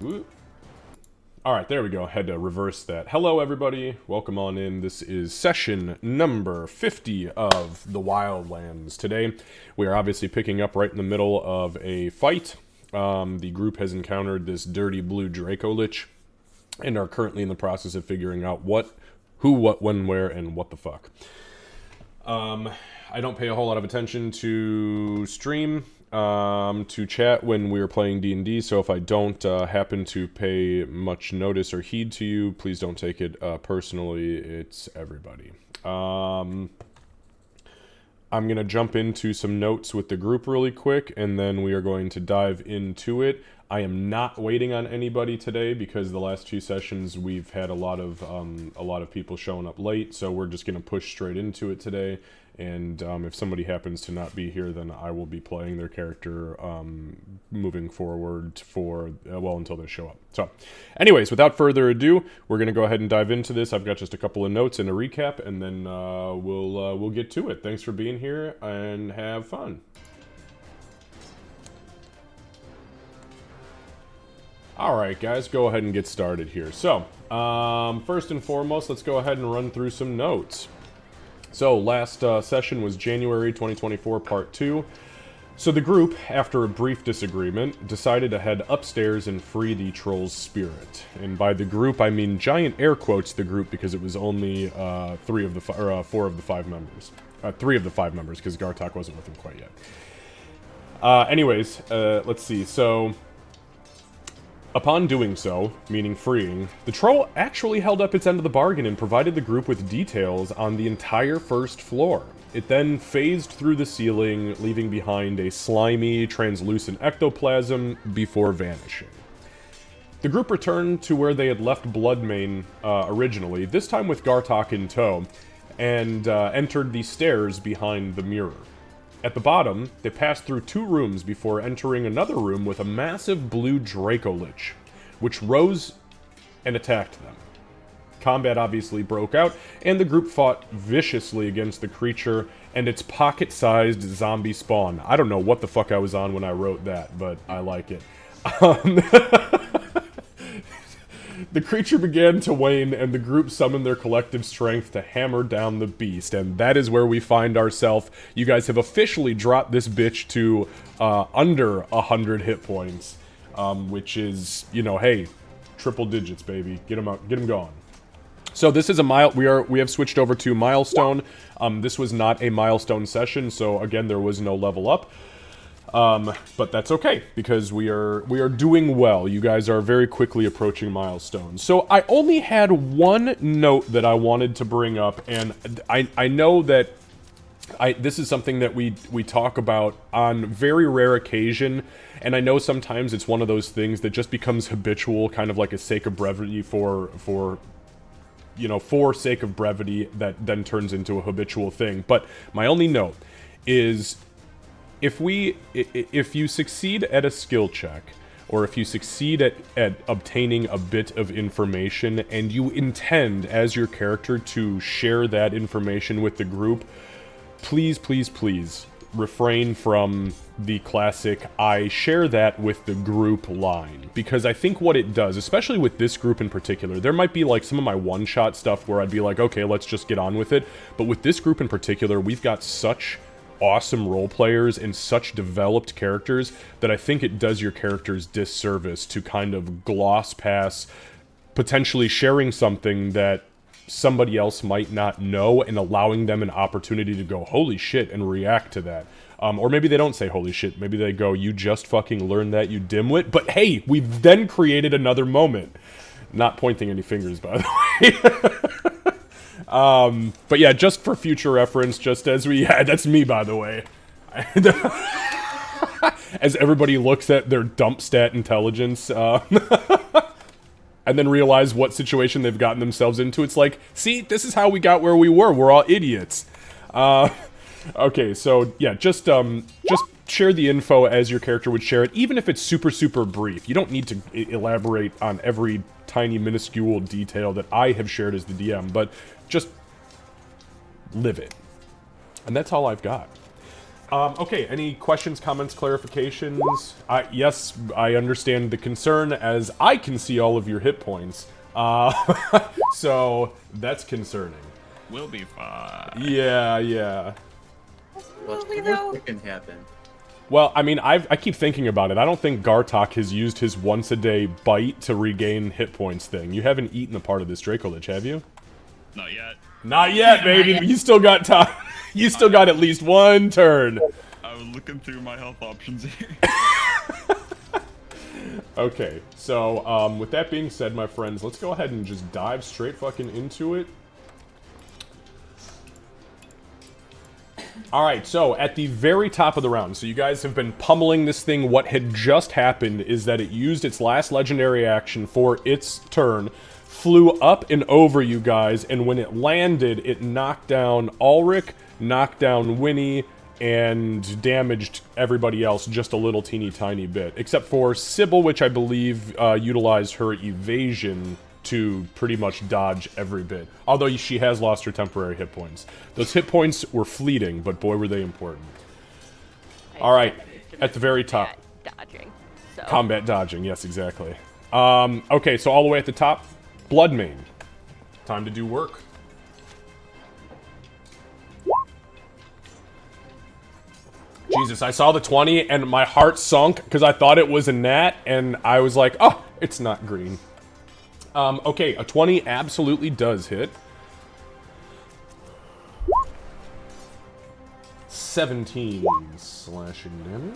Alright, there we go. Had to reverse that. Hello, everybody. Welcome on in. This is session number 50 of the Wildlands. Today, we are obviously picking up right in the middle of a fight. The group has encountered this dirty blue Draco Lich and are currently in the process of figuring out who, what, when, where, and what the fuck. I don't pay a whole lot of attention to stream, to chat when we're playing D&D, so if I don't happen to pay much notice or heed to you, please don't take it personally. It's everybody. I'm going to jump into some notes with the group really quick, and then we are going to dive into it. I am not waiting on anybody today because the last few sessions we've had a lot of people showing up late, so we're just going to push straight into it today. And if somebody happens to not be here, then I will be playing their character moving forward for, until they show up. So, anyways, without further ado, we're going to go ahead and dive into this. I've got just a couple of notes and a recap, and then we'll get to it. Thanks for being here, and have fun. Alright, guys, go ahead and get started here. So, first and foremost, let's go ahead and run through some notes. So, last session was January 2024, Part 2. So the group, after a brief disagreement, decided to head upstairs and free the troll's spirit. And by the group, I mean giant air quotes the group, because it was only 4 of the 5 members. 3 of the 5 members, because Gartok wasn't with them quite yet. Anyways, let's see. So, upon doing so, meaning freeing, the troll actually held up its end of the bargain and provided the group with details on the entire first floor. It then phased through the ceiling, leaving behind a slimy, translucent ectoplasm before vanishing. The group returned to where they had left Bloodmane originally, this time with Gartok in tow, and entered the stairs behind the mirror. At the bottom, they passed through 2 rooms before entering another room with a massive blue Draco Lich, which rose and attacked them. Combat obviously broke out, and the group fought viciously against the creature and its pocket-sized zombie spawn. I don't know what the fuck I was on when I wrote that, but I like it. The creature began to wane, and the group summoned their collective strength to hammer down the beast, and that is where we find ourselves. You guys have officially dropped this bitch to under 100 hit points, which is, you know, hey, triple digits, baby. Get them going. So this is we have switched over to milestone. This was not a milestone session, so again, there was no level up. But that's okay, because we are doing well. You guys are very quickly approaching milestones. So I only had one note that I wanted to bring up, and I know that this is something that we talk about on very rare occasion, and I know sometimes it's one of those things that just becomes habitual, kind of like a sake of brevity for sake of brevity, that then turns into a habitual thing. But my only note is, if you succeed at a skill check, or if you succeed at obtaining a bit of information, and you intend, as your character, to share that information with the group, please, please, please refrain from the classic, I share that with the group line. Because I think what it does, especially with this group in particular, there might be like some of my one-shot stuff where I'd be like, okay, let's just get on with it. But with this group in particular, we've got such awesome role players and such developed characters that I think it does your characters disservice to kind of gloss past potentially sharing something that somebody else might not know and allowing them an opportunity to go, holy shit, and react to that. Or maybe they don't say holy shit, maybe they go, you just fucking learned that, you dimwit. But hey, we've then created another moment. Not pointing any fingers, by the way. But yeah, just for future reference, just as that's me, by the way. As everybody looks at their dump stat intelligence, and then realize what situation they've gotten themselves into, it's like, see, this is how we got where we were, we're all idiots. Okay, so yeah, just share the info as your character would share it, even if it's super, super brief. You don't need to elaborate on every tiny, minuscule detail that I have shared as the DM, but just live it. And that's all I've got. Okay, any questions, comments, clarifications? Yes, I understand the concern, as I can see all of your hit points. So, that's concerning. We'll be fine. Yeah. What can happen? Well, I mean, I keep thinking about it. I don't think Gartok has used his once-a-day bite to regain hit points thing. You haven't eaten a part of this Dracolich, have you? Not yet. Not yet, baby! You still got time. You still got at least one turn. I was looking through my health options here. Okay, so, with that being said, my friends, let's go ahead and just dive straight fucking into it. Alright, so at the very top of the round, so you guys have been pummeling this thing. What had just happened is that it used its last legendary action for its turn, flew up and over you guys, and when it landed, it knocked down Ulrich, knocked down Winnie, and damaged everybody else just a little teeny tiny bit. Except for Sybil, which I believe utilized her evasion to pretty much dodge every bit. Although she has lost her temporary hit points. Those hit points were fleeting, but boy were they important. Alright, at the very top. Dodging. So. Combat dodging, yes, exactly. Okay, so all the way at the top, Bloodmane. Time to do work. Jesus, I saw the 20 and my heart sunk because I thought it was a gnat, and I was like, oh, it's not green. Okay, a 20 absolutely does hit. 17 slashing damage.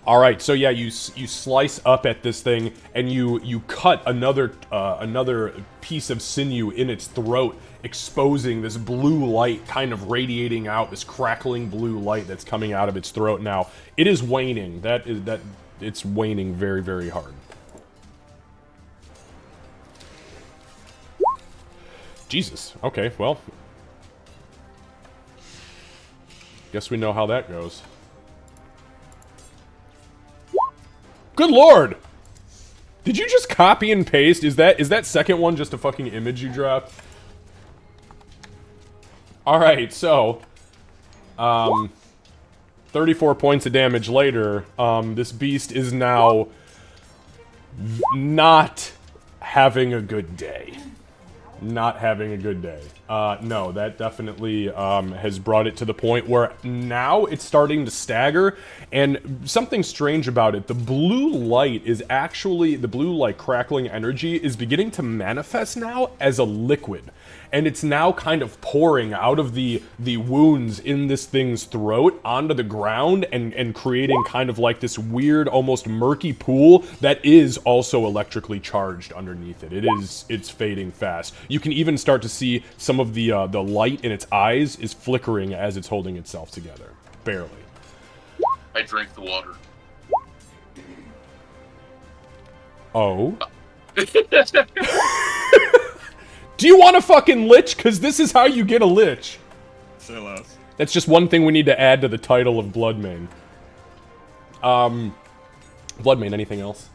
All right, so yeah, you slice up at this thing and you cut another piece of sinew in its throat, exposing this blue light kind of radiating out, this crackling blue light that's coming out of its throat now. It is waning. It's waning very, very hard. Jesus. Okay, well. Guess we know how that goes. Good lord! Did you just copy and paste? Is that second one just a fucking image you dropped? Alright, so 34 points of damage later, this beast is now not having a good day. Not having a good day. No, that definitely has brought it to the point where now it's starting to stagger, and something strange about it, the blue light is actually, the blue light crackling energy is beginning to manifest now as a liquid. And it's now kind of pouring out of the wounds in this thing's throat onto the ground and creating kind of like this weird, almost murky pool that is also electrically charged underneath it. It's fading fast. You can even start to see some of the light in its eyes is flickering as it's holding itself together. Barely. I drank the water. Oh? Do you want a fucking lich? Because this is how you get a lich. Say less. That's just one thing we need to add to the title of Bloodmane. Bloodmane, anything else?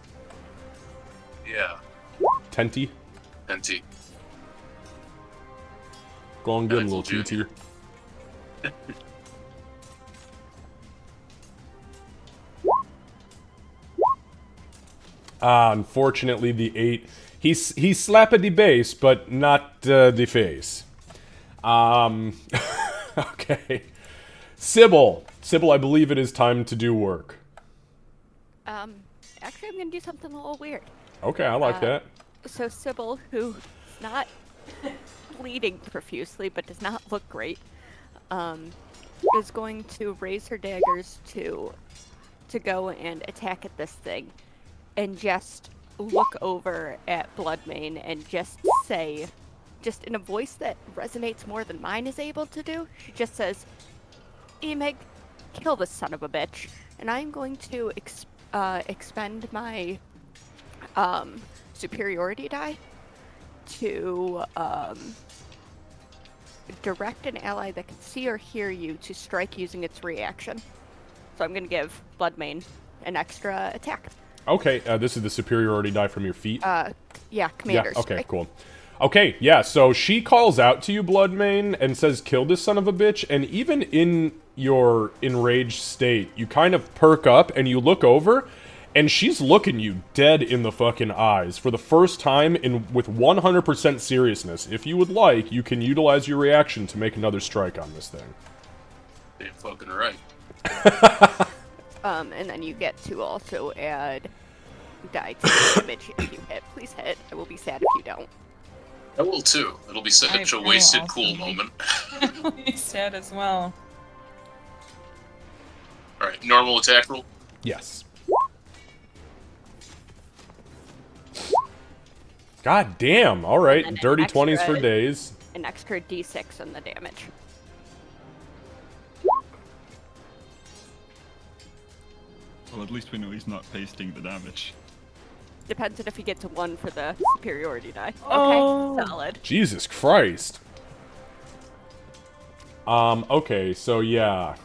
Yeah. Tenty? Empty. Go on, good, little Junior. TT. Unfortunately, the 8... He's slapped the base, but not the face. Okay. Sybil, I believe it is time to do work. Actually, I'm gonna do something a little weird. Okay, I like that. So Sybil, who's not bleeding profusely but does not look great, is going to raise her daggers to go and attack at this thing, and just look over at Bloodmane and just say, just in a voice that resonates more than mine is able to do, she just says, "Emig, kill this son of a bitch," and I'm going to expend my superiority die to direct an ally that can see or hear you to strike using its reaction. So I'm going to give Bloodmane an extra attack. Okay, this is the superiority die from your feet? Yeah, commander's okay, strike. cool. Okay, yeah, so she calls out to you, Bloodmane, and says, kill this son of a bitch, and even in your enraged state, you kind of perk up and you look over, and she's looking you dead in the fucking eyes for the first time with 100% seriousness. If you would like, you can utilize your reaction to make another strike on this thing. Damn fucking right. And then you get to also add die to the damage if you hit. Please hit. I will be sad if you don't. I will too. It'll be such a wasted cool moment. Sad as well. Alright, normal attack roll? Yes. God damn, alright. And then Dirty extra- 20s for days. An extra d6 on the damage. Well, at least we know he's not pasting the damage. Depends on if you get to 1 for the superiority die. Oh. Okay, solid. Jesus Christ. Okay, so yeah.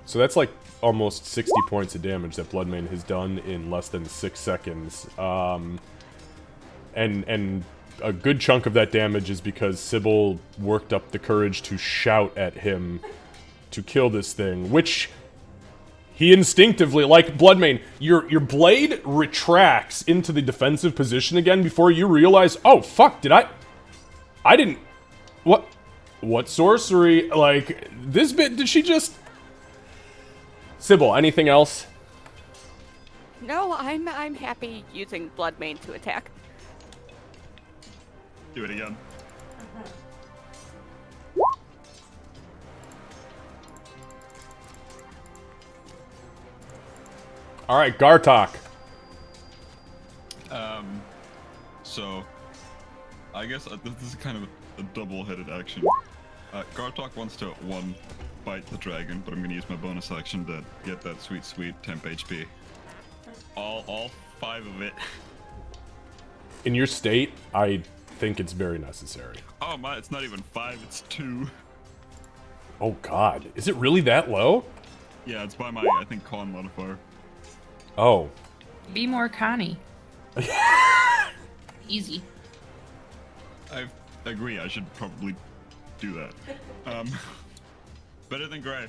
So that's like almost 60 points of damage that Bloodmane has done in less than 6 seconds. And a good chunk of that damage is because Sybil worked up the courage to shout at him to kill this thing, which he instinctively, like Bloodmane, your blade retracts into the defensive position again before you realize, oh fuck, I didn't, what sorcery, like, this bit, did she just... Sybil, anything else? No, I'm happy using Bloodmane to attack. Do it again. Alright, Gartok. So, I guess this is kind of a double-headed action. Gartok wants to, 1, bite the dragon, but I'm gonna use my bonus action to get that sweet temp HP. All 5 of it. In your state, I think it's very necessary. Oh my, it's not even 5, it's 2. Oh god, is it really that low? Yeah, it's by my, I think, con modifier. Oh. Be more Connie. Easy. I agree, I should probably do that. Better than Gray.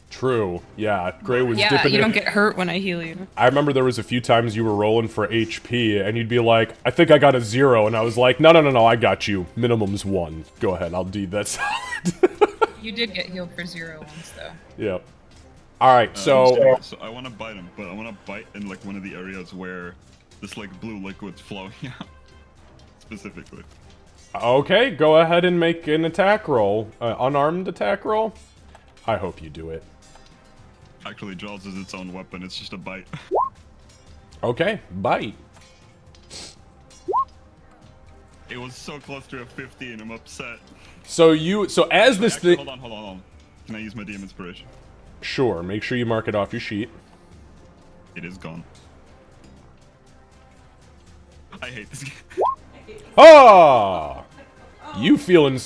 True. Yeah, Gray was Yeah, dipping you in. don't get hurt when I heal you. I remember there was a few times you were rolling for HP, and you'd be like, I think I got a 0, and I was like, no, I got you. Minimum's 1. Go ahead, I'll do that solid. You did get healed for 0 once, though. Yep. Alright, so... So I want to bite him, but I want to bite in, like, one of the areas where this, like, blue liquid's flowing out. Specifically. Okay, go ahead and make an attack roll. Unarmed attack roll? I hope you do it. Actually, Jaws is its own weapon, it's just a bite. Okay, bite. It was so close to a 50 and I'm upset. So as this Actually, thing... hold on. Can I use my DM inspiration? Sure, make sure you mark it off your sheet. It is gone. I hate this game. Oh! You feeling...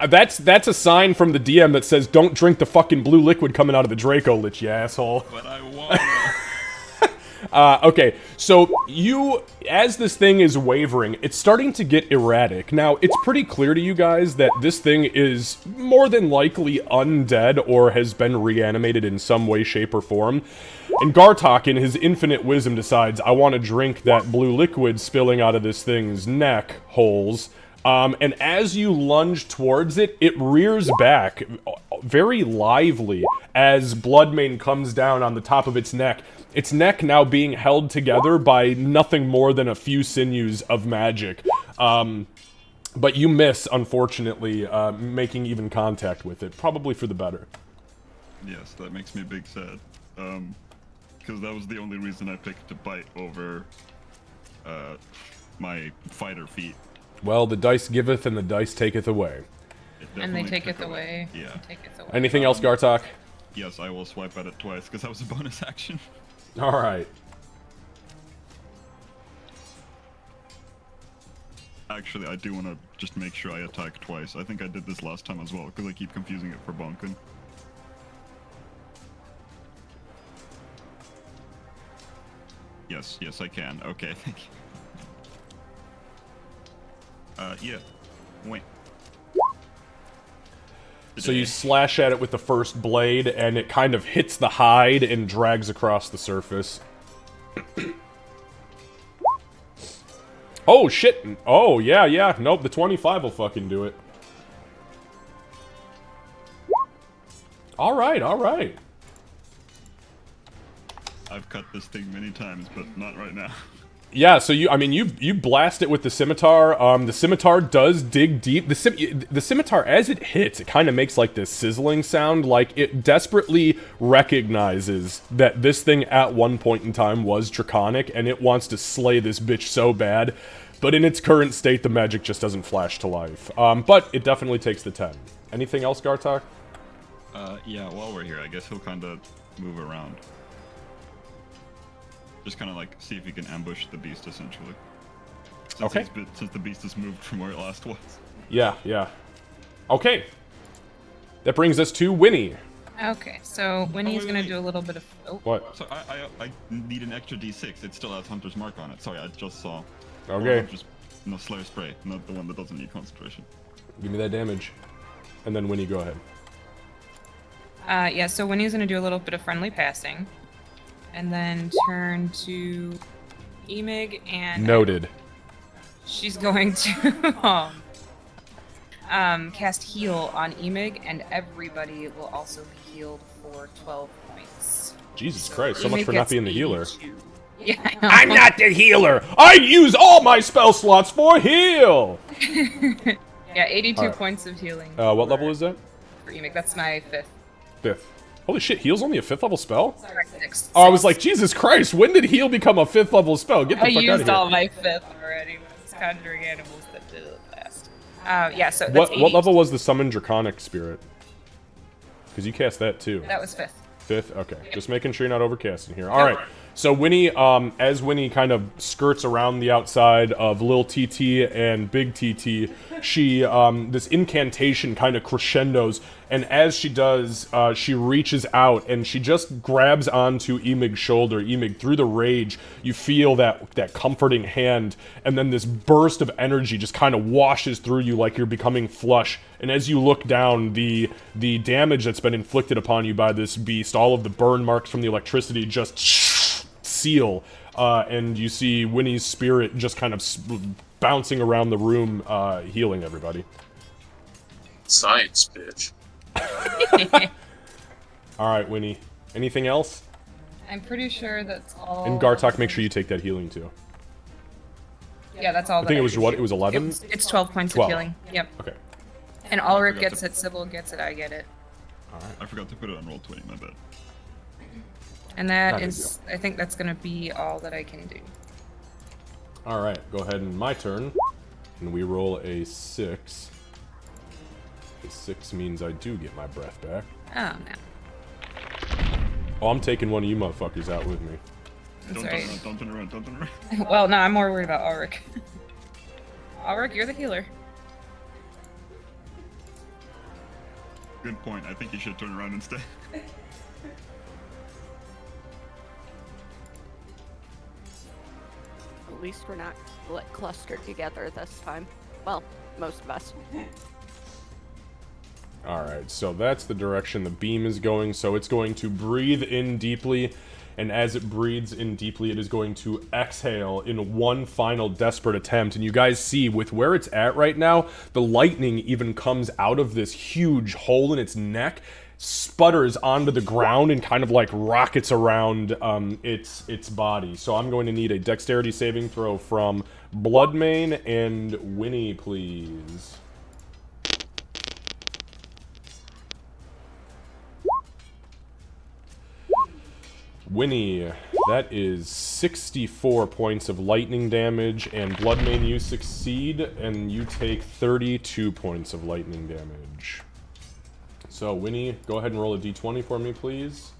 That's a sign from the DM that says, don't drink the fucking blue liquid coming out of the Draco Lich, you asshole. But I want. Okay, so as this thing is wavering, it's starting to get erratic. Now, it's pretty clear to you guys that this thing is more than likely undead or has been reanimated in some way, shape, or form. And Gartok, in his infinite wisdom, decides, I want to drink that blue liquid spilling out of this thing's neck holes. And as you lunge towards it, it rears back very lively as Bloodmane comes down on the top of its neck now being held together by nothing more than a few sinews of magic. But you miss, unfortunately, making even contact with it, probably for the better. Yes, that makes me big sad. Because that was the only reason I picked to bite over my fighter feat. Well, the dice giveth and the dice taketh away. And they definitely take took it away. Yeah. Taketh away. Anything else, Gartok? Yes, I will swipe at it twice, because that was a bonus action. Alright. Actually, I do want to just make sure I attack twice. I think I did this last time as well, because I keep confusing it for Bonkin. Yes, I can. Okay, thank you. Yeah. Wait. So you slash at it with the first blade, and it kind of hits the hide and drags across the surface. Oh, shit! Oh, yeah. Nope, the 25 will fucking do it. Alright. I've cut this thing many times, but not right now. Yeah, so you blast it with the scimitar. The scimitar does dig deep. The scimitar, as it hits, it kind of makes like this sizzling sound, like it desperately recognizes that this thing at one point in time was draconic, and it wants to slay this bitch so bad. But in its current state, the magic just doesn't flash to life. But it definitely takes the 10. Anything else, Gartok? Yeah, while we're here, I guess he'll kind of move around. Just kind of like see if he can ambush the beast, essentially. Since since the beast has moved from where it last was. Yeah. Okay. That brings us to Winnie. Okay, so Winnie's wait, gonna wait. do a little bit of. Oh, What? So I need an extra D6. It still has Hunter's Mark on it. Sorry, I just saw. Okay. No, Slayer Spray, not the one that doesn't need concentration. Give me that damage. And then Winnie, go ahead. yeah. So Winnie's gonna do a little bit of friendly passing, and then turn to Emig and. Noted. She's going to cast heal on Emig, and everybody will also be healed for 12 points. Jesus Christ, so Emig much for not gets being the healer. 82. Yeah, I know. I'm not the healer! I use all my spell slots for heal! Yeah, 82 Alright. points of healing. What level is that? For Emig, that's my 5th. 5th. Holy shit, heal's only a 5th level spell? Sorry, 6th. Oh, I was like, Jesus Christ, when did heal become a 5th level spell? Get the I fuck out of used here. all my 5th already. It's conjuring animals that did it last. Yeah, so that's What level was the Summon Draconic Spirit? Because you cast that too. That was 5th. 5th? Okay. Just making sure you're not overcasting here. Alright. So Winnie, as Winnie kind of skirts around the outside of Lil TT and Big TT, she, this incantation kind of crescendos, and as she does, she reaches out and she just grabs onto Emig's shoulder. Emig, through the rage, you feel that comforting hand, and then this burst of energy just kind of washes through you like you're becoming flush. And as you look down, the damage that's been inflicted upon you by this beast, all of the burn marks from the electricity just seal, and you see Winnie's spirit just kind of bouncing around the room, healing everybody. Science, bitch. Alright, Winnie. Anything else? I'm pretty sure that's all. And Gartok, make sure you take that healing too. Yeah, that's all. I think it was what? It was 11? It's 12 points 12. of healing. Yep. Okay. And Ulrich forgot gets to- it, Sybil gets it, I get it. I forgot to put it on roll 20. My bad. And that Not a big is, I think that's gonna be all that I can do. Alright, go ahead and my turn. And we roll a 6. A 6 means I do get my breath back. Oh no. Oh, I'm taking one of you motherfuckers out with me. That's Don't right. turn around, don't turn around, don't turn around. Well, no, I'm more worried about Ulrich. Ulrich, you're the healer. Good point. I think you should turn around instead. At least we're not clustered together this time. Well, most of us. Alright, so that's the direction the beam is going. So it's going to breathe in deeply, and as it breathes in deeply, it is going to exhale in one final desperate attempt. And you guys see, with where it's at right now, the lightning even comes out of this huge hole in its neck, sputters onto the ground, and kind of like rockets around its body. So I'm going to need a dexterity saving throw from Bloodmane and Winnie, please. Winnie, that is 64 points of lightning damage, and Bloodmane, you succeed, and you take 32 points of lightning damage. So, Winnie, go ahead and roll a d20 for me, please.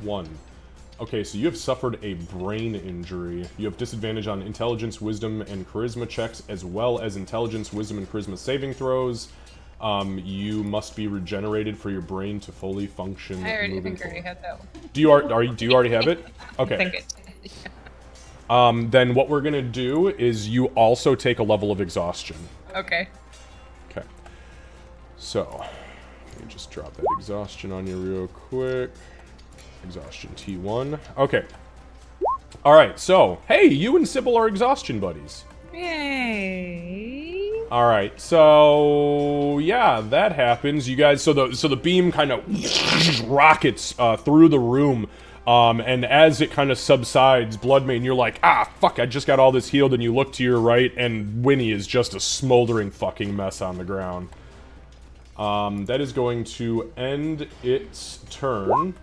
One. Okay, so you have suffered a brain injury. You have disadvantage on intelligence, wisdom, and charisma checks, as well as intelligence, wisdom, and charisma saving throws. You must be regenerated for your brain to fully function. I already moving think I already forward. had that one. Do you already have it? Okay. I think it. Then what we're gonna do is you also take a level of exhaustion. Okay. Okay. So, let me just drop that exhaustion on you real quick. Exhaustion T1. Okay. Alright, so, hey, you and Sybil are exhaustion buddies. Yay. Alright, so yeah, that happens. You guys, so the beam kind of rockets through the room. And as it kind of subsides, Bloodmane, you're like, ah, fuck, I just got all this healed, and you look to your right, and Winnie is just a smoldering fucking mess on the ground. That is going to end its turn.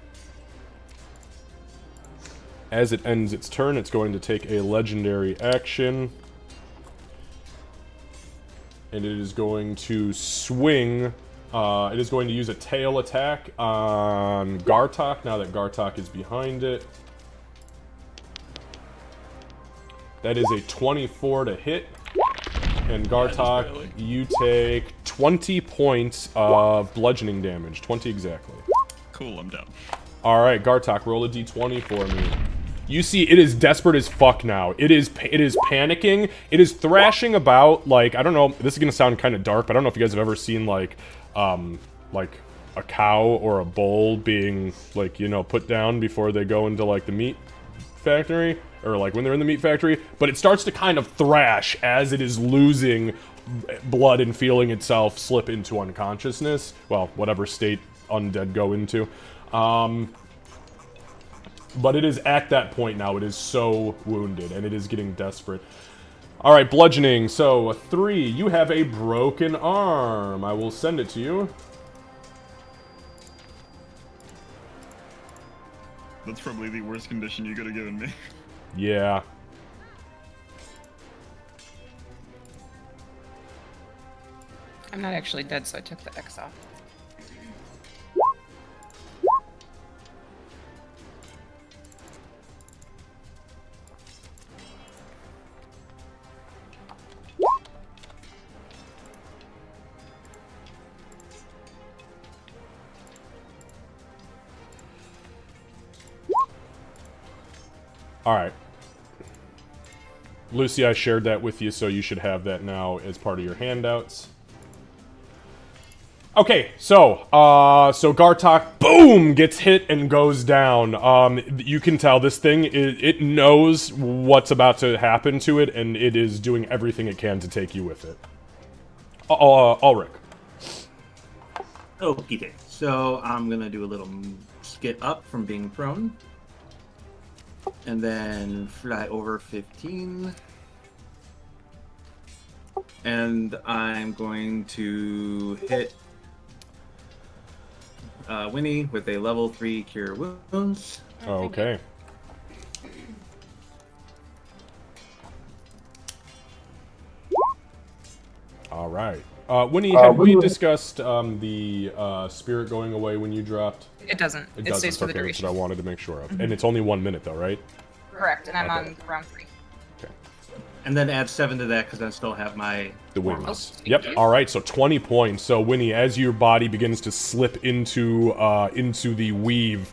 As it ends its turn, it's going to take a legendary action. And it is going to swing. It is going to use a tail attack on Gartok, now that Gartok is behind it. That is a 24 to hit. And Gartok, you take 20 points of bludgeoning damage. 20 exactly. Cool, I'm down. Alright, Gartok, roll a d20 for me. You see, it is desperate as fuck now. It is panicking. It is thrashing about, like, I don't know, this is gonna sound kind of dark, but I don't know if you guys have ever seen, like a cow or a bull being, like, you know, put down before they go into, like, the meat factory, or, like, when they're in the meat factory, but it starts to kind of thrash as it is losing blood and feeling itself slip into unconsciousness. Well, whatever state undead go into. But it is at that point now. It is so wounded, and it is getting desperate. Alright, bludgeoning. So, 3. You have a broken arm. I will send it to you. That's probably the worst condition you could have given me. Yeah. I'm not actually dead, so I took the X off. Alright. Lucy, I shared that with you, so you should have that now as part of your handouts. Okay, so Gartok, boom, gets hit and goes down. You can tell this thing, it knows what's about to happen to it, and it is doing everything it can to take you with it. Ulrich. Okay, so I'm gonna do a little skit up from being prone. And then fly over 15. And I'm going to hit Winnie with a level 3 Cure Wounds. Okay. Alright. Winnie, have we discussed the spirit going away when you dropped? It doesn't. It doesn't. stays for the Okay, duration. that's what I wanted to make sure of. And it's only 1 minute, though, right? Correct, and I'm Okay. on round 3. Okay. And then add 7 to that because I still have my... The wings. Yep. All right. So 20 points. So Winnie, as your body begins to slip into the weave,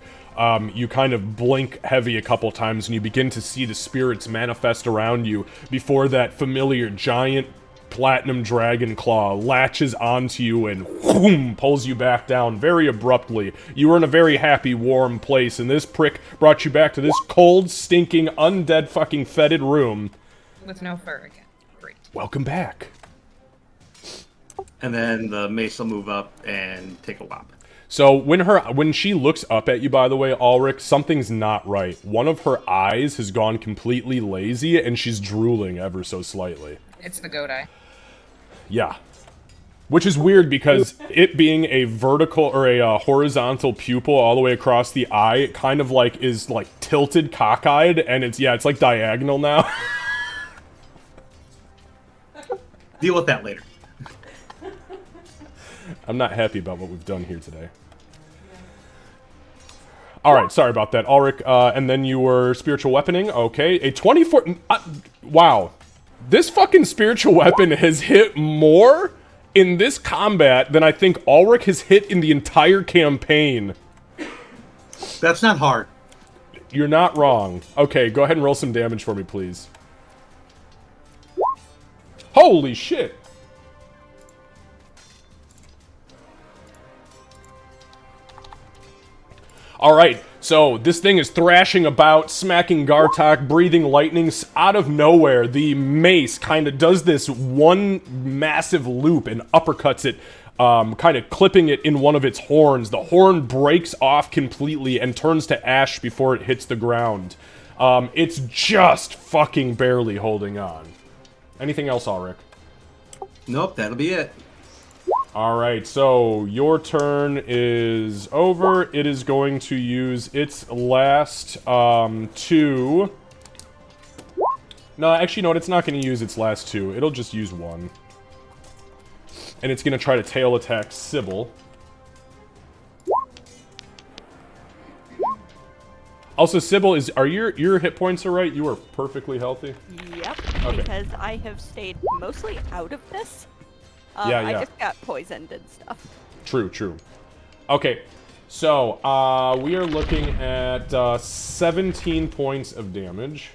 you kind of blink heavy a couple times, and you begin to see the spirits manifest around you before that familiar giant platinum dragon claw latches onto you and whoom, pulls you back down very abruptly. You were in a very happy, warm place, and this prick brought you back to this cold, stinking, undead, fucking fetid room. With no fur again. Great. Welcome back. And then the mace will move up and take a whop. So when she looks up at you, by the way, Ulrich, something's not right. One of her eyes has gone completely lazy, and she's drooling ever so slightly. It's the goat eye. Yeah. Which is weird because it being a vertical or a horizontal pupil all the way across the eye, it kind of like is like tilted cockeyed, and it's like diagonal now. Deal with that later. I'm not happy about what we've done here today. Alright, sorry about that, Ulrich. And then you were spiritual weaponing. Okay, a 24... wow. This fucking spiritual weapon has hit more in this combat than I think Ulrich has hit in the entire campaign. That's not hard. You're not wrong. Okay, go ahead and roll some damage for me, please. Holy shit! Alright, so this thing is thrashing about, smacking Gartok, breathing lightning out of nowhere. The mace kind of does this one massive loop and uppercuts it, kind of clipping it in one of its horns. The horn breaks off completely and turns to ash before it hits the ground. It's just fucking barely holding on. Anything else, Ulrich? Nope, that'll be it. Alright, so your turn is over. It is going to use its last two. No, actually, no, it's not going to use its last two. It'll just use one. And it's going to try to tail attack Sybil. Also, Sybil, are your hit points alright? You are perfectly healthy? Yep, Okay. because I have stayed mostly out of this. Yeah. I just got poisoned and stuff. True. Okay, so we are looking at 17 points of damage.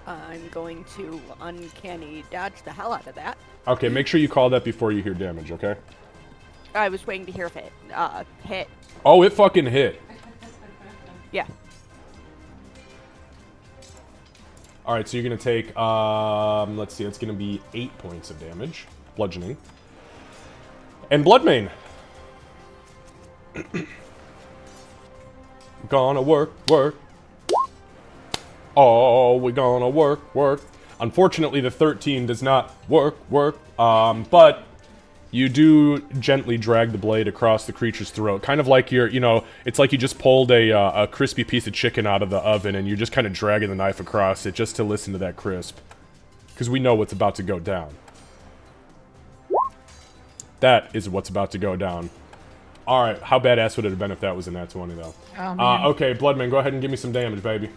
I'm going to uncanny dodge the hell out of that. Okay, make sure you call that before you hear damage, okay? I was waiting to hear if it hit. Oh, it fucking hit. Yeah. Alright, so you're gonna take, let's see, it's gonna be 8 points of damage. Bludgeoning. And Bloodmane. Gonna work. Oh, we're gonna work. Unfortunately, the 13 does not work. But you do gently drag the blade across the creature's throat. Kind of like it's like you just pulled a crispy piece of chicken out of the oven and you're just kind of dragging the knife across it just to listen to that crisp. Because we know what's about to go down. That is what's about to go down. Alright, how badass would it have been if that was a nat 20, though? Oh, man. Okay, Bloodman, go ahead and give me some damage, baby.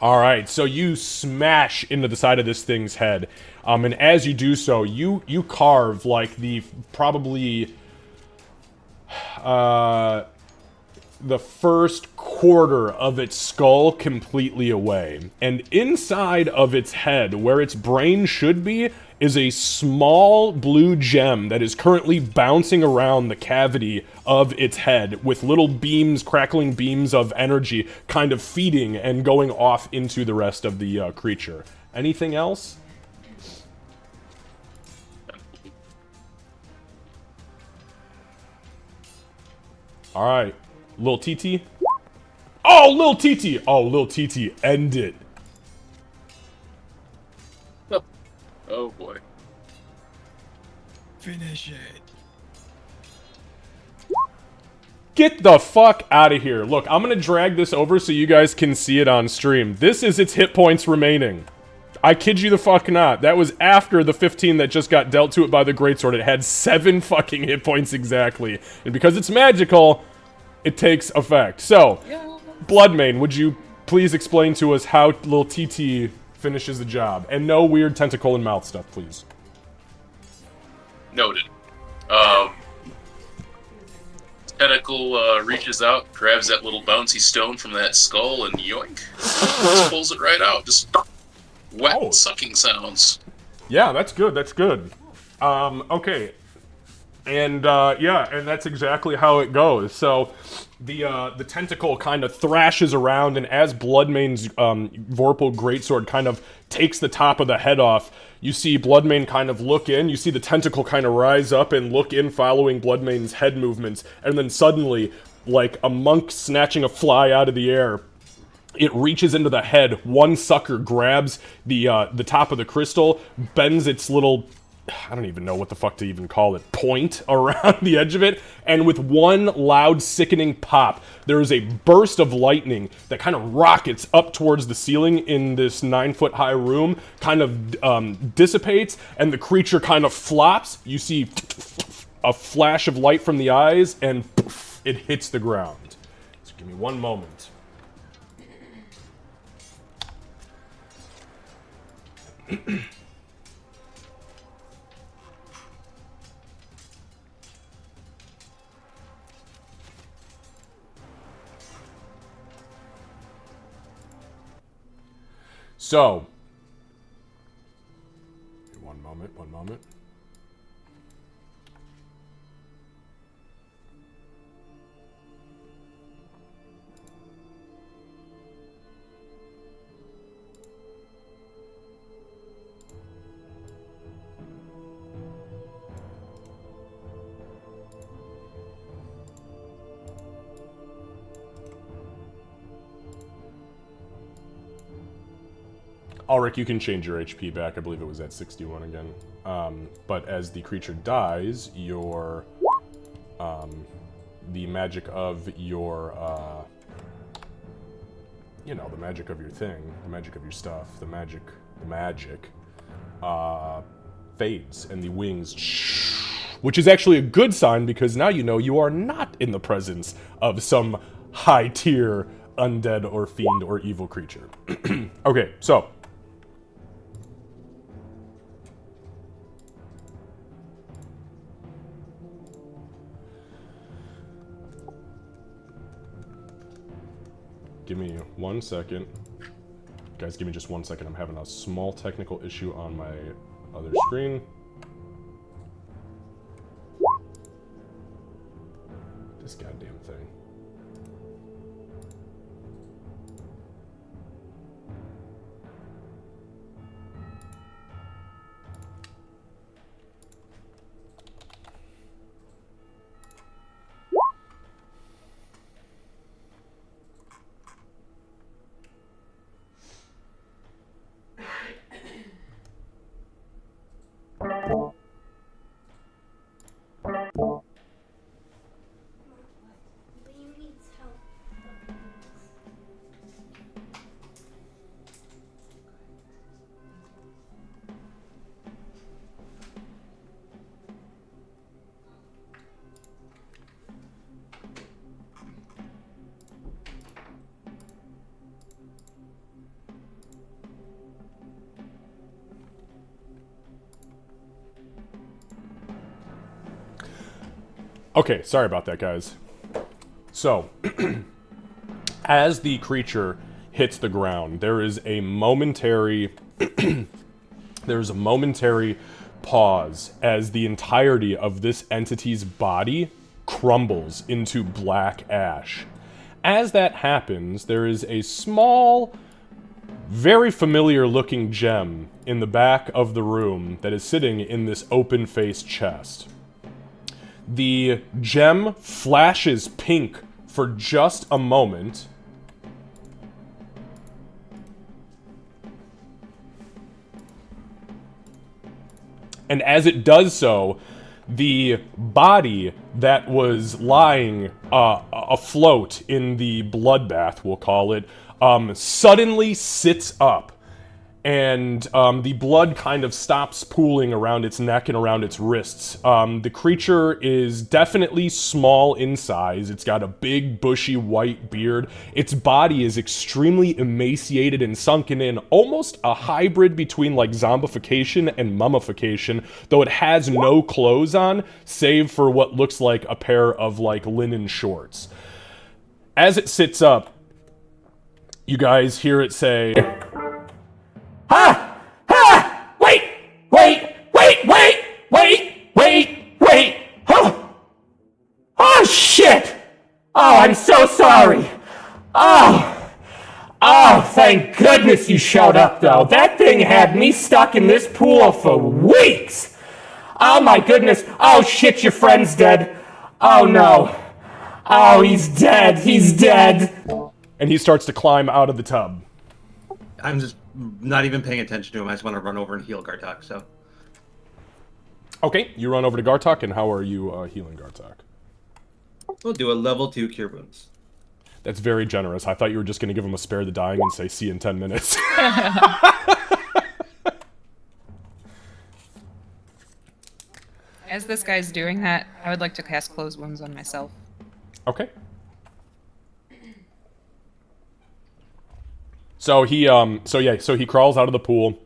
Alright, so you smash into the side of this thing's head. And as you do so, you carve, like, probably the first quarter of its skull completely away. And inside of its head, where its brain should be, is a small blue gem that is currently bouncing around the cavity of its head with little beams, crackling beams of energy kind of feeding and going off into the rest of the creature. Anything else? Alright. Lil TT? Oh, Lil TT! Oh, Lil TT, end it. Oh boy. Finish it. Get the fuck out of here. Look, I'm gonna drag this over so you guys can see it on stream. This is its hit points remaining. I kid you the fuck not. That was after the 15 that just got dealt to it by the greatsword. It had 7 fucking hit points exactly. And because it's magical, it takes effect. So, Bloodmane, would you please explain to us how little TT finishes the job? And no weird tentacle and mouth stuff, please. Noted. Tentacle reaches out, grabs that little bouncy stone from that skull, and yoink, just pulls it right out. Just wet sucking sounds. Yeah, that's good, that's good. Okay. And, yeah, and that's exactly how it goes. So, the tentacle kind of thrashes around, and as Bloodmane's, Vorpal Greatsword kind of takes the top of the head off, you see Bloodmane kind of look in, you see the tentacle kind of rise up and look in following Bloodmane's head movements, and then suddenly, like a monk snatching a fly out of the air, it reaches into the head, one sucker grabs the top of the crystal, bends its little, I don't even know what the fuck to even call it, point around the edge of it, and with one loud, sickening pop, there is a burst of lightning that kind of rockets up towards the ceiling in this 9-foot-high room, kind of dissipates, and the creature kind of flops. You see a flash of light from the eyes, and poof, it hits the ground. So give me one moment. So, one moment, one moment. Ulrich, you can change your HP back. I believe it was at 61 again. But as the creature dies, your the magic of your the magic of your thing, the magic of your stuff, the magic fades, and the wings, which is actually a good sign because now you know you are not in the presence of some high tier undead or fiend or evil creature. Okay, so. Give me 1 second. Guys, give me just 1 second. I'm having a small technical issue on my other screen. This goddamn thing. Okay, sorry about that, guys. So, as the creature hits the ground, there is a momentary pause as the entirety of this entity's body crumbles into black ash. As that happens, there is a small, very familiar looking gem in the back of the room that is sitting in this open-faced chest. The gem flashes pink for just a moment. And as it does so, the body that was lying afloat in the bloodbath, we'll call it, suddenly sits up. And the blood kind of stops pooling around its neck and around its wrists. The creature is definitely small in size. It's got a big, bushy, white beard. Its body is extremely emaciated and sunken in, almost a hybrid between, like, zombification and mummification, though it has no clothes on, save for what looks like a pair of, like, linen shorts. As it sits up, you guys hear it say... Ha! Ha! Wait! Oh, shit! Oh, I'm so sorry! Oh, thank goodness you showed up, though. That thing had me stuck in this pool for weeks! Oh, my goodness. Oh, shit, your friend's dead. Oh, no. Oh, he's dead. He's dead. And he starts to climb out of the tub. I'm just not even paying attention to him. I just want to run over and heal Gartok, so. Okay, you run over to Gartok, and how are you healing Gartok? We'll do a level 2 Cure Wounds. That's very generous. I thought you were just going to give him a spare the dying and say, see you in 10 minutes. As this guy's doing that, I would like to cast Close Wounds on myself. Okay. So he crawls out of the pool.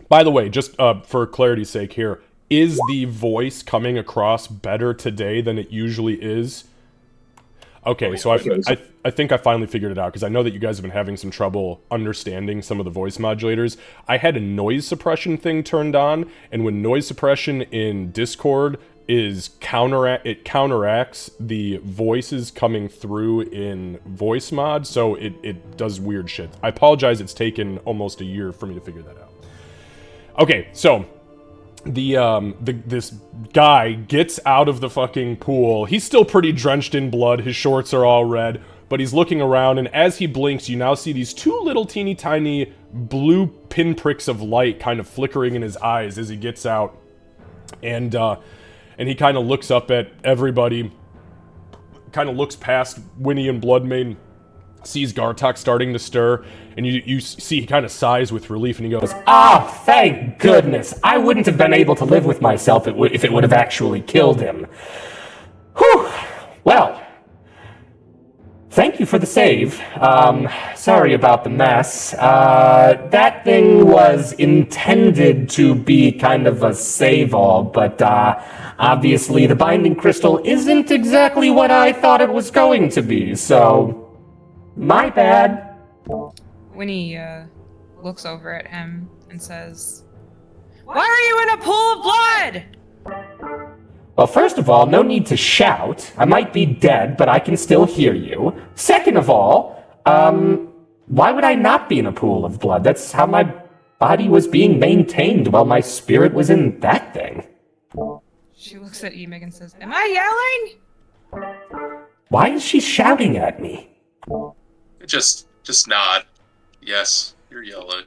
By the way, just for clarity's sake here, is the voice coming across better today than it usually is? Okay, so I think I finally figured it out, because I know that you guys have been having some trouble understanding some of the voice modulators. I had a noise suppression thing turned on, and when noise suppression in Discord is counteracts the voices coming through in voice mod, so it does weird shit. I apologize, it's taken almost a year for me to figure that out. Okay, so this guy gets out of the fucking pool. He's still pretty drenched in blood. His shorts are all red, but he's looking around, and as he blinks, you now see these two little teeny tiny blue pinpricks of light kind of flickering in his eyes as he gets out. And he kind of looks up at everybody, kind of looks past Winnie and Bloodmane, sees Gartok starting to stir, and you see he kind of sighs with relief, and he goes, Ah, thank goodness. I wouldn't have been able to live with myself if it would have actually killed him. Whew. Well, thank you for the save. Sorry about the mess. That thing was intended to be kind of a save-all, but obviously the binding crystal isn't exactly what I thought it was going to be, so my bad. Winnie looks over at him and says, "Why are you in a pool of blood?" Well, first of all, no need to shout. I might be dead, but I can still hear you. Second of all, why would I not be in a pool of blood? That's how my body was being maintained while my spirit was in that thing. She looks at Emig and says, "Am I yelling?" Why is she shouting at me? Just nod. Yes, you're yelling.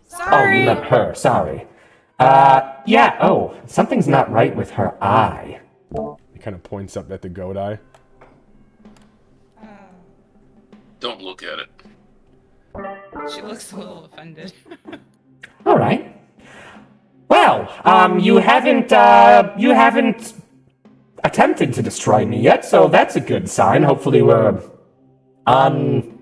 Sorry. Oh, you meant her. Sorry. Yeah, oh, something's not right with her eye. he kind of points up at the goat eye. Don't look at it. She looks a little offended. All right. Well, you haven't attempted to destroy me yet, so that's a good sign. Hopefully we're on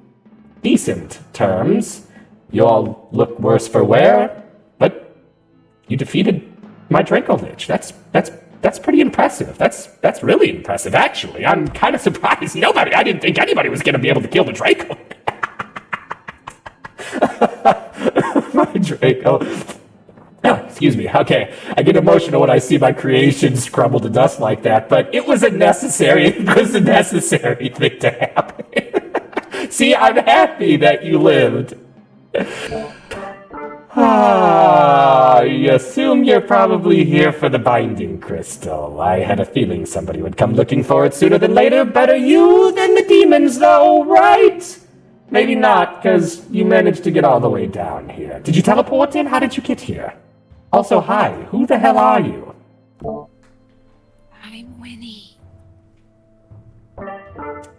decent terms. You all look worse for wear, but you defeated my Draco Lich. That's pretty impressive. That's really impressive, actually. I'm kind of surprised. I didn't think anybody was going to be able to kill the Draco. My Draco. Oh, excuse me. Okay, I get emotional when I see my creations crumble to dust like that, but it was a necessary thing to happen. See, I'm happy that you lived. You assume you're probably here for the binding crystal. I had a feeling somebody would come looking for it sooner than later. Better you than the demons, though, right? Maybe not, because you managed to get all the way down here. Did you teleport in? How did you get here? Also, hi, who the hell are you? I'm Winnie.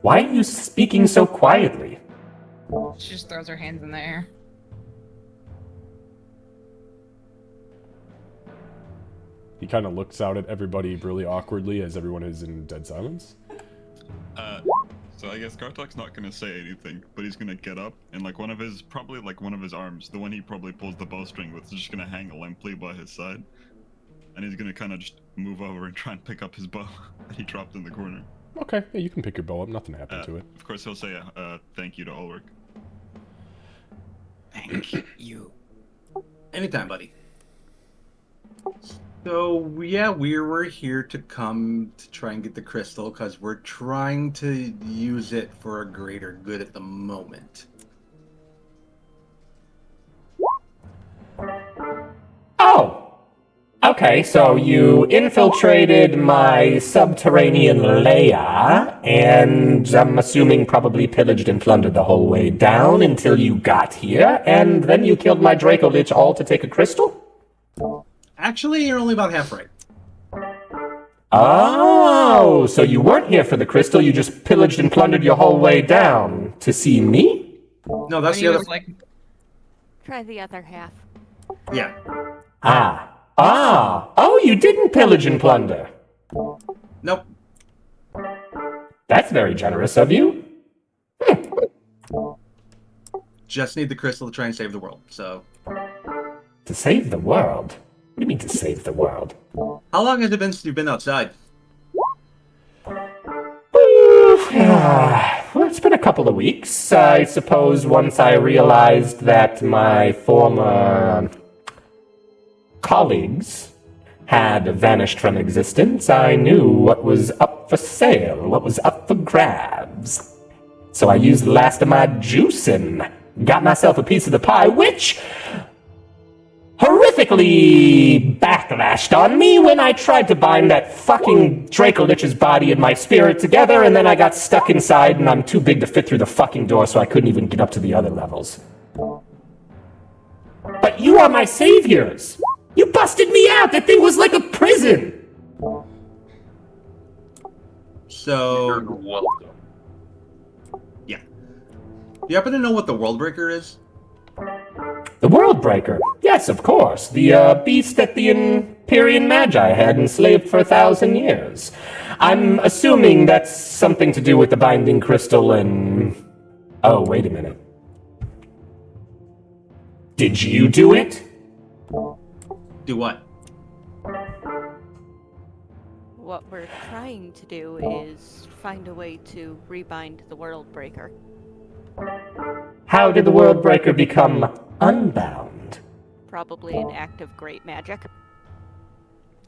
Why are you speaking so quietly? She just throws her hands in the air. He kind of looks out at everybody really awkwardly as everyone is in dead silence. So I guess Gartok's not gonna say anything, but he's gonna get up and one of his arms, the one he probably pulls the bowstring with, is just gonna hang limply by his side, and he's gonna kind of just move over and try and pick up his bow that he dropped in the corner. Okay, yeah, you can pick your bow up. Nothing happened to it. Of course, he'll say thank you to Ulrich. Thank you. Anytime, buddy. So, yeah, we were here to come to try and get the crystal because we're trying to use it for a greater good at the moment. Oh! Okay, so you infiltrated my subterranean lair, and I'm assuming probably pillaged and plundered the whole way down until you got here, and then you killed my Draco Lich all to take a crystal? Actually, you're only about half right. Oh, so you weren't here for the crystal, you just pillaged and plundered your whole way down to see me? No, that's Winnie the other. was like, Try the other half. Yeah. Oh, you didn't pillage and plunder. Nope. That's very generous of you. Just need the crystal to try and save the world. So. To save the world? What do you mean to save the world? How long has it been since you've been outside? Well, it's been a couple of weeks. I suppose once I realized that my former colleagues had vanished from existence, I knew what was up for sale, what was up for grabs. So I used the last of my juice and got myself a piece of the pie, which horrifically backlashed on me when I tried to bind that fucking Dracolich's body and my spirit together, and then I got stuck inside and I'm too big to fit through the fucking door, so I couldn't even get up to the other levels. But you are my saviors! You busted me out! That thing was like a prison! So, You're welcome. yeah. Do you happen to know what the Worldbreaker is? The Worldbreaker? Yes, of course. The beast that the Empyrean Magi had enslaved for 1,000 years. I'm assuming that's something to do with the binding crystal and... Oh, wait a minute. Did you do it? Do what? What we're trying to do is find a way to rebind the Worldbreaker. How did the Worldbreaker become unbound? Probably an act of great magic.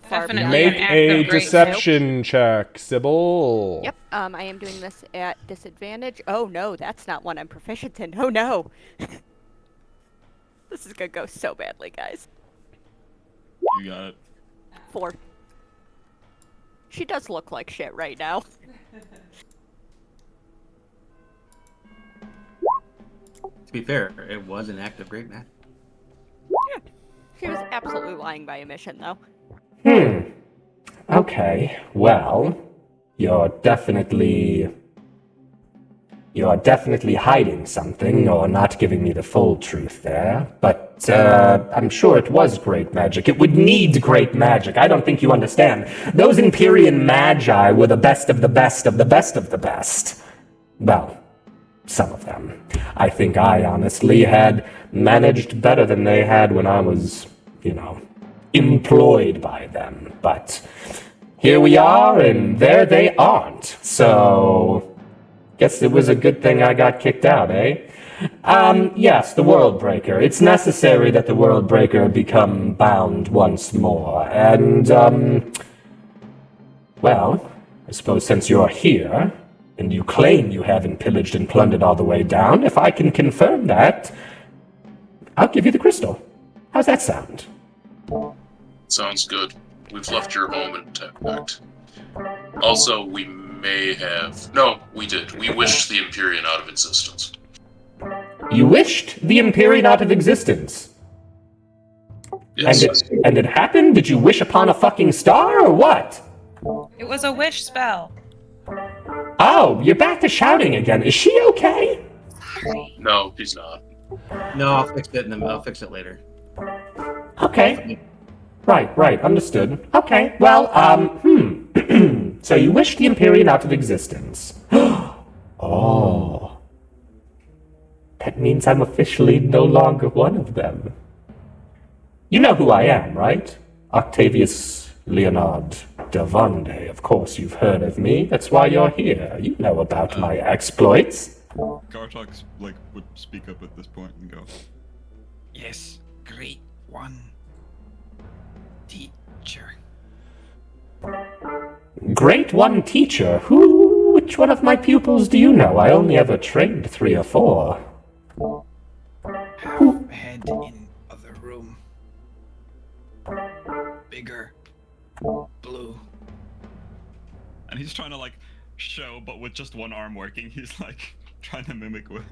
Far Definitely. beyond- Make an act a of great deception check, Sybil. Yep, I am doing this at disadvantage. Oh no, that's not one I'm proficient in. Oh no! This is gonna go so badly, guys. You got it. 4. She does look like shit right now. To be fair, it was an act of great magic. She was absolutely lying by omission, though. Okay, well, you're definitely hiding something or not giving me the full truth there, but I'm sure it was great magic. It would need great magic. I don't think you understand. Those Empyrean Magi were the best of the best of the best of the best. Well, some of them. I think I honestly had managed better than they had when I was, employed by them. But here we are, and there they aren't. So, guess it was a good thing I got kicked out, eh? Yes, the Worldbreaker. It's necessary that the Worldbreaker become bound once more. And, well, I suppose since you're here, and you claim you haven't pillaged and plundered all the way down, if I can confirm that, I'll give you the crystal. How's that sound? Sounds good. We've left your home intact. Also, we may have... No, we did. We wished the Empyrean out of existence. You wished the Empyrean out of existence. Yes. And it happened? Did you wish upon a fucking star, or what? It was a wish spell. Oh, you're back to shouting again. Is she okay? No, he's not. No, I'll fix it I'll fix it later. Okay. Right, understood. Okay, well, So you wish the Empyrean out of existence. Oh. That means I'm officially no longer one of them. You know who I am, right? Octavius Leonard Devonde. Of course you've heard of me. That's why you're here. You know about my exploits. Gartok would speak up at this point and go, "Yes, great one, teacher." Great one teacher. Which one of my pupils do you know? I only ever trained 3 or 4. Half head in other room. Bigger. Blue. And he's trying to show, but with just one arm working, he's trying to mimic what.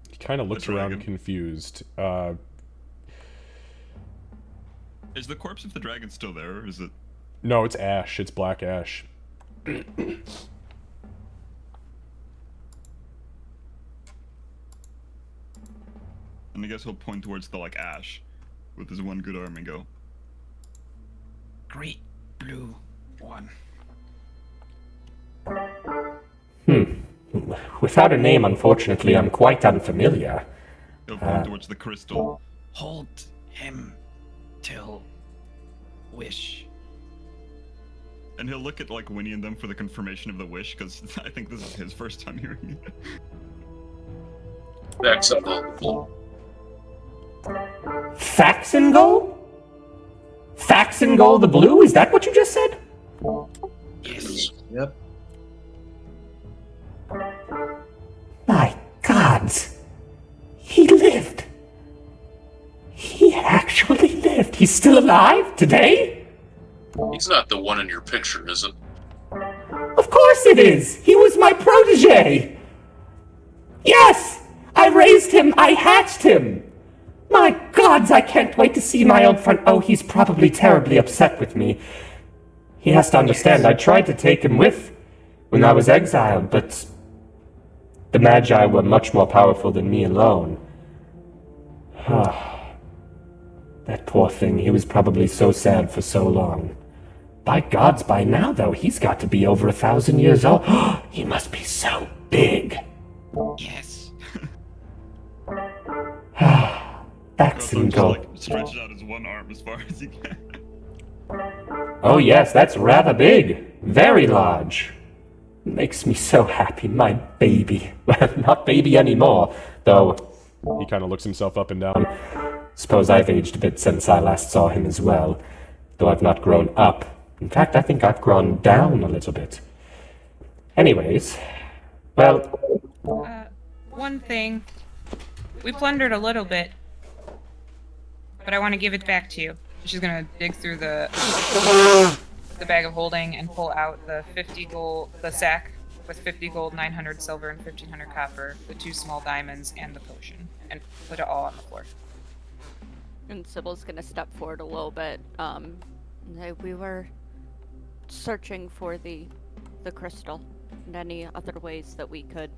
He kind of looks The around dragon. confused. Is the corpse of the dragon still there, or is it? No, it's ash. It's black ash. And I guess he'll point towards the ash with his one good arm and go, Great blue one. Without a name, unfortunately, I'm quite unfamiliar. he'll point towards the crystal hold him till wish. And he'll look at like Winnie and them for the confirmation of the wish, because I think this is his first time hearing it. Back symbol. Faxingol? Faxingol the Blue? Is that what you just said? Yes. Yep. My gods. He lived. He actually lived. He's still alive today? He's not the one in your picture, is it? Of course it is. He was my protege. Yes, I raised him. I hatched him. My gods, I can't wait to see my old friend. Oh, he's probably terribly upset with me. He has to understand, I tried to take him with when I was exiled, but the Magi were much more powerful than me alone. That poor thing, he was probably so sad for so long. By gods, by now, though, he's got to be over 1,000 years old. He must be so big. Yes. Faxingol. Like stretches out his one arm as far as he can. Oh yes, that's rather big. Very large. Makes me so happy, my baby. Well, not baby anymore, though. He kind of looks himself up and down. Suppose I've aged a bit since I last saw him as well. Though I've not grown up. In fact, I think I've grown down a little bit. Anyways, well... One thing. We plundered a little bit, but I want to give it back to you. She's gonna dig through the bag of holding and pull out the 50 gold, the sack with 50 gold, 900 silver, and 1,500 copper, the 2 small diamonds, and the potion, and put it all on the floor. And Sybil's gonna step forward a little bit. We were searching for the crystal and any other ways that we could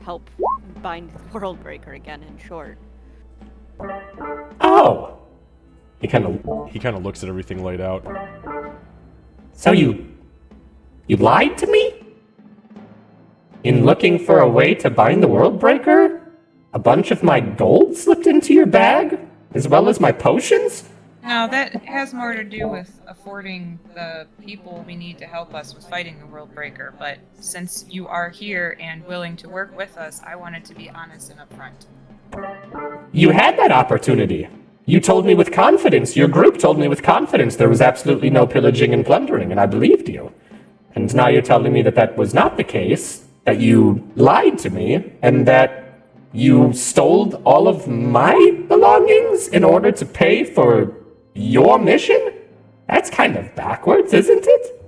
help bind the World Breaker again, in short. Oh! He kind of looks at everything laid out. So you lied to me? In looking for a way to bind the World Breaker? A bunch of my gold slipped into your bag? As well as my potions? No, that has more to do with affording the people we need to help us with fighting the World Breaker, but since you are here and willing to work with us, I wanted to be honest and upfront. You had that opportunity. You told me with confidence, your group told me with confidence there was absolutely no pillaging and plundering, and I believed you. And now you're telling me that that was not the case, that you lied to me, and that you stole all of my belongings in order to pay for your mission? That's kind of backwards, isn't it?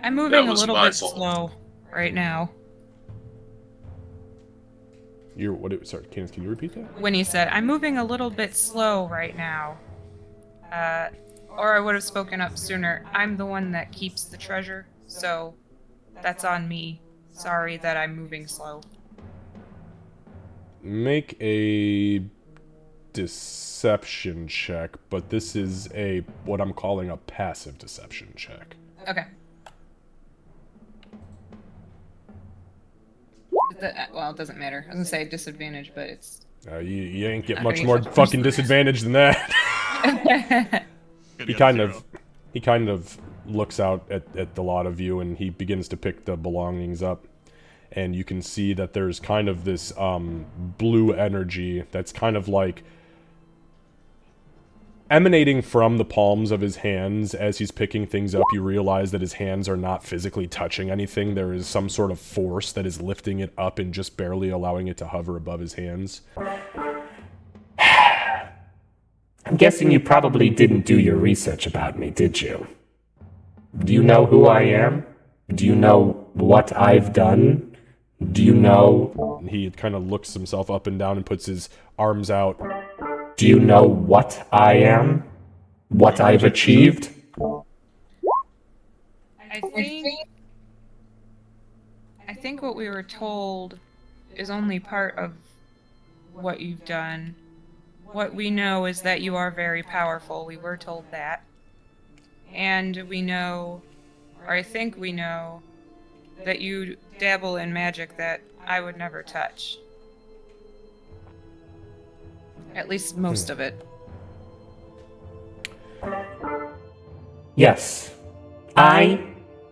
I'm moving a was little my bit fault. slow right now. Sorry, Candace, can you repeat that? Winnie said, I'm moving a little bit slow right now. Or I would have spoken up sooner. I'm the one that keeps the treasure, so that's on me. Sorry that I'm moving slow. Make a deception check, but this is what I'm calling a passive deception check. Okay. Well, it doesn't matter. I was gonna say disadvantage, but it's... You ain't get Not much gonna more use that fucking first. disadvantage than that. Good, He got kind zero. of looks out at the lot of you, and he begins to pick the belongings up, and you can see that there's kind of this blue energy that's kind of like emanating from the palms of his hands. As he's picking things up, you realize that his hands are not physically touching anything. There is some sort of force that is lifting it up and just barely allowing it to hover above his hands. I'm guessing you probably didn't do your research about me, did you? Do you know who I am? Do you know what I've done? Do you know... And he kind of looks himself up and down and puts his arms out. Do you know what I am? What I've achieved? I think what we were told is only part of what you've done. What we know is that you are very powerful. We were told that. And we know, or I think we know, that you dabble in magic that I would never touch. At least most of it. Yes, I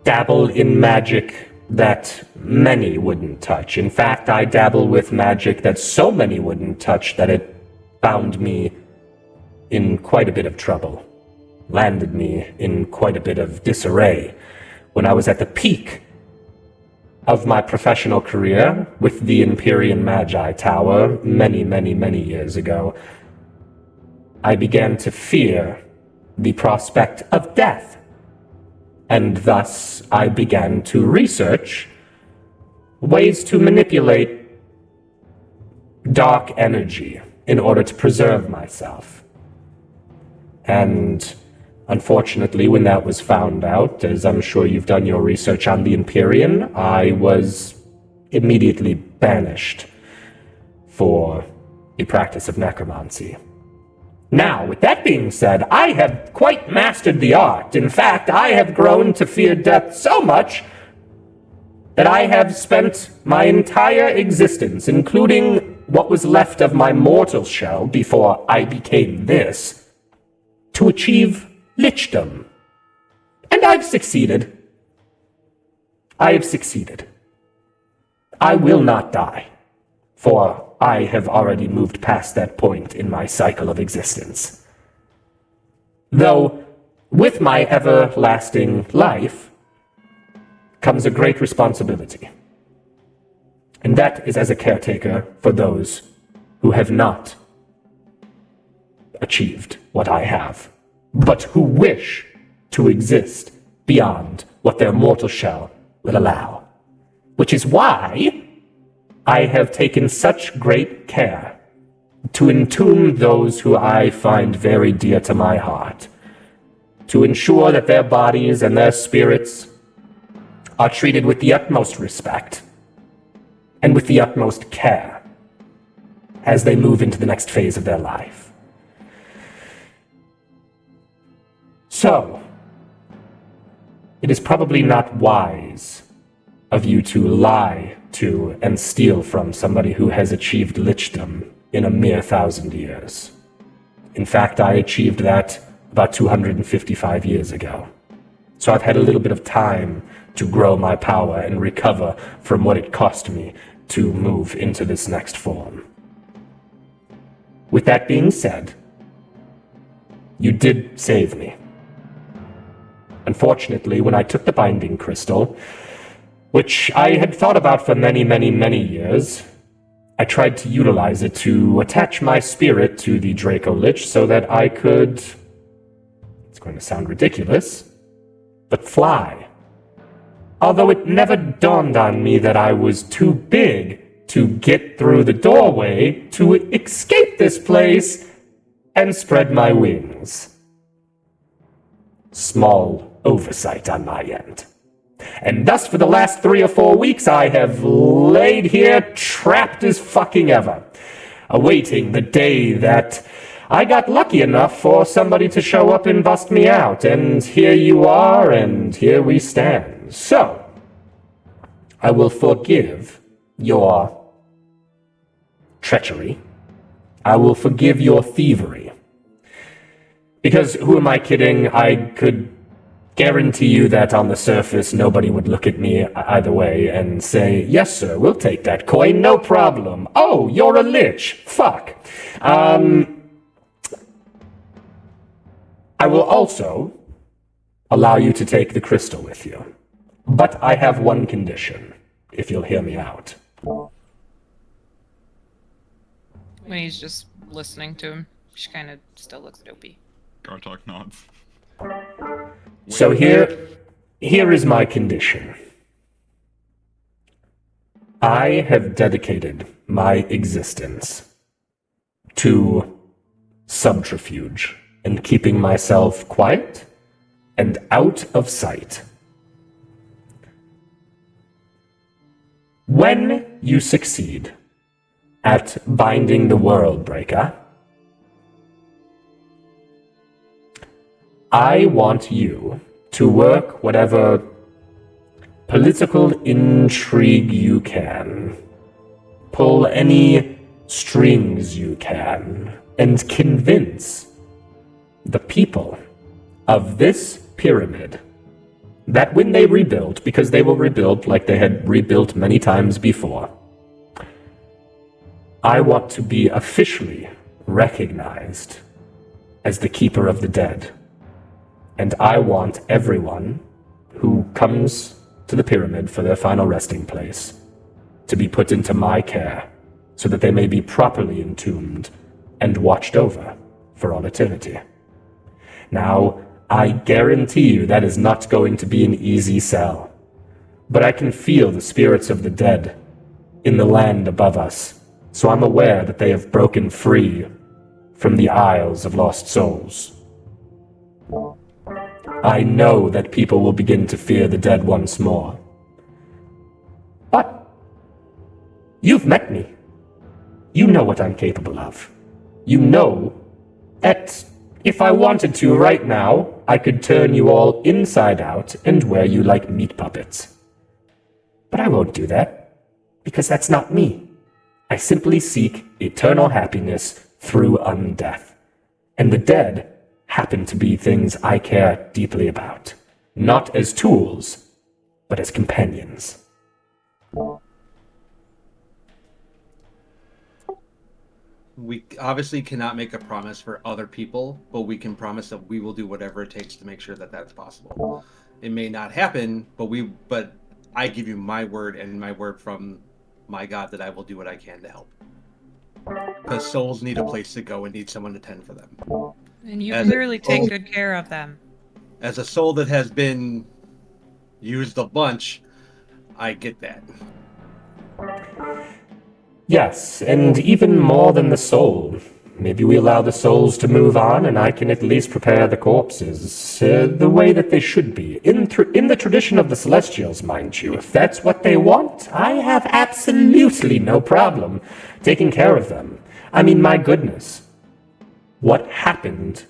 dabble in magic that many wouldn't touch. In fact, I dabble with magic that so many wouldn't touch that it found me in quite a bit of trouble. Landed me in quite a bit of disarray when I was at the peak of my professional career with the Empyrean Magi Tower many, many, many years ago. I began to fear the prospect of death, and thus I began to research ways to manipulate dark energy in order to preserve myself. And unfortunately, when that was found out, as I'm sure you've done your research on the Empyrean, I was immediately banished for the practice of necromancy. Now, with that being said, I have quite mastered the art. In fact, I have grown to fear death so much that I have spent my entire existence, including what was left of my mortal shell before I became this, to achieve lichdom. And I've succeeded. I have succeeded. I will not die, for I have already moved past that point in my cycle of existence. Though, with my everlasting life comes a great responsibility. And that is as a caretaker for those who have not achieved what I have, but who wish to exist beyond what their mortal shell will allow. Which is why I have taken such great care to entomb those who I find very dear to my heart, to ensure that their bodies and their spirits are treated with the utmost respect and with the utmost care as they move into the next phase of their life. So, it is probably not wise of you to lie to and steal from somebody who has achieved lichdom in a mere 1,000 years. In fact, I achieved that about 255 years ago. So I've had a little bit of time to grow my power and recover from what it cost me to move into this next form. With that being said, you did save me. Unfortunately, when I took the binding crystal, which I had thought about for many, many, many years, I tried to utilize it to attach my spirit to the Draco Lich so that I could, it's going to sound ridiculous, but fly. Although it never dawned on me that I was too big to get through the doorway to escape this place and spread my wings. Small oversight on my end. And thus, for the last 3 or 4 weeks, I have laid here trapped as fucking ever, awaiting the day that I got lucky enough for somebody to show up and bust me out. And here you are, and here we stand. So, I will forgive your treachery. I will forgive your thievery. Because who am I kidding? I could guarantee you that on the surface nobody would look at me either way and say, yes sir, we'll take that coin, no problem. Oh, you're a lich. Fuck. I will also allow you to take the crystal with you. But I have one condition, if you'll hear me out. When he's just listening to him, she kind of still looks dopey. Gartok nods. So here is my condition. I have dedicated my existence to subterfuge and keeping myself quiet and out of sight. When you succeed at binding the World Breaker, I want you to work whatever political intrigue you can. Pull any strings you can, and convince the people of this pyramid that when they rebuild, because they will rebuild like they had rebuilt many times before, I want to be officially recognized as the keeper of the dead. And I want everyone who comes to the pyramid for their final resting place to be put into my care, so that they may be properly entombed and watched over for all eternity. Now, I guarantee you that is not going to be an easy sell, but I can feel the spirits of the dead in the land above us, so I'm aware that they have broken free from the Isles of Lost Souls. I know that people will begin to fear the dead once more. But you've met me. You know what I'm capable of. You know that if I wanted to right now, I could turn you all inside out and wear you like meat puppets. But I won't do that, because that's not me. I simply seek eternal happiness through undeath. And the dead happen to be things I care deeply about. Not as tools, but as companions. We obviously cannot make a promise for other people, but we can promise that we will do whatever it takes to make sure that that's possible. It may not happen, but I give you my word and my word from my God that I will do what I can to help. Because souls need a place to go and need someone to tend for them. And you As clearly a take soul- good care of them. As a soul that has been used a bunch, I get that. Yes, and even more than the soul. Maybe we allow the souls to move on, and I can at least prepare the corpses the way that they should be. In the tradition of the Celestials, mind you. If that's what they want, I have absolutely no problem taking care of them. I mean, my goodness. What happened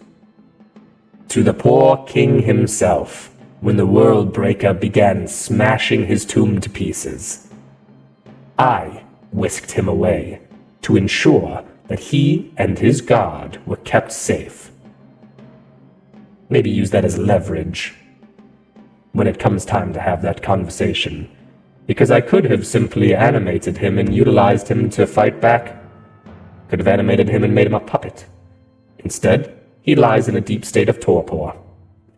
to the poor king himself when the World Breaker began smashing his tomb to pieces? I whisked him away to ensure that he and his god were kept safe. Maybe use that as leverage when it comes time to have that conversation, because I could have simply animated him and utilized him to fight back. Could have animated him and made him a puppet. Instead, he lies in a deep state of torpor,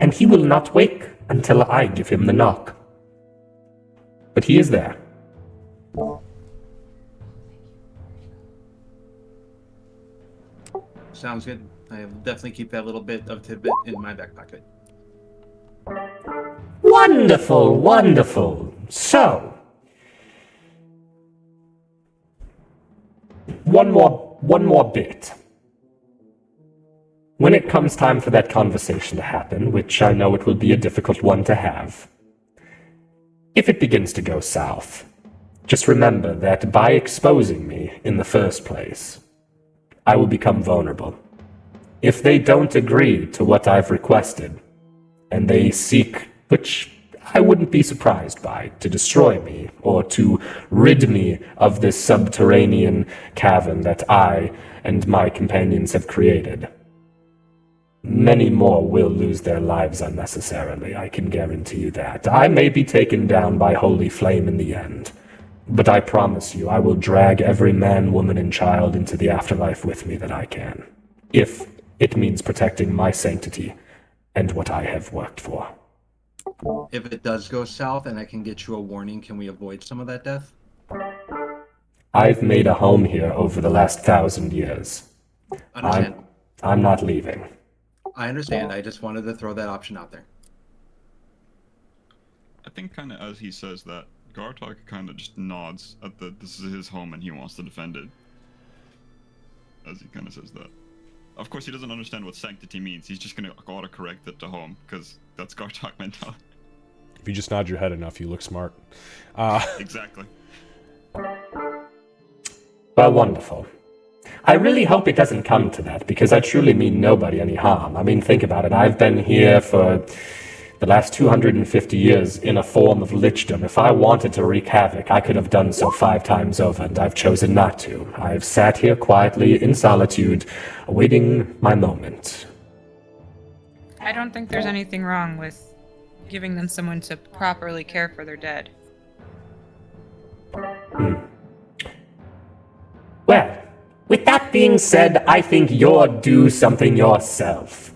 and he will not wake until I give him the knock. But he is there. Sounds good. I will definitely keep that little bit of tidbit in my back pocket. Wonderful, wonderful. So, one more bit. When it comes time for that conversation to happen, which I know it will be a difficult one to have, if it begins to go south, just remember that by exposing me in the first place, I will become vulnerable. If they don't agree to what I've requested, and they seek, which I wouldn't be surprised by, to destroy me, or to rid me of this subterranean cavern that I and my companions have created, many more will lose their lives unnecessarily, I can guarantee you that. I may be taken down by holy flame in the end, but I promise you I will drag every man, woman, and child into the afterlife with me that I can, if it means protecting my sanctity and what I have worked for. If it does go south and I can get you a warning, can we avoid some of that death? I've made a home here over the last 1,000 years. Understand. I'm not leaving. I understand. I just wanted to throw that option out there. I think kind of as he says that, Gartok kind of just nods at this is his home and he wants to defend it. As he kind of says that. Of course, he doesn't understand what sanctity means. He's just going to auto-correct it to home, because that's Gartok mentality. If you just nod your head enough, you look smart. Exactly. Well, wonderful. I really hope it doesn't come to that, because I truly mean nobody any harm. I mean, think about it. I've been here for the last 250 years in a form of lichdom. If I wanted to wreak havoc, I could have done so 5 times over, and I've chosen not to. I've sat here quietly in solitude, awaiting my moment. I don't think there's anything wrong with giving them someone to properly care for their dead. Well, with that being said, I think you're due something yourself.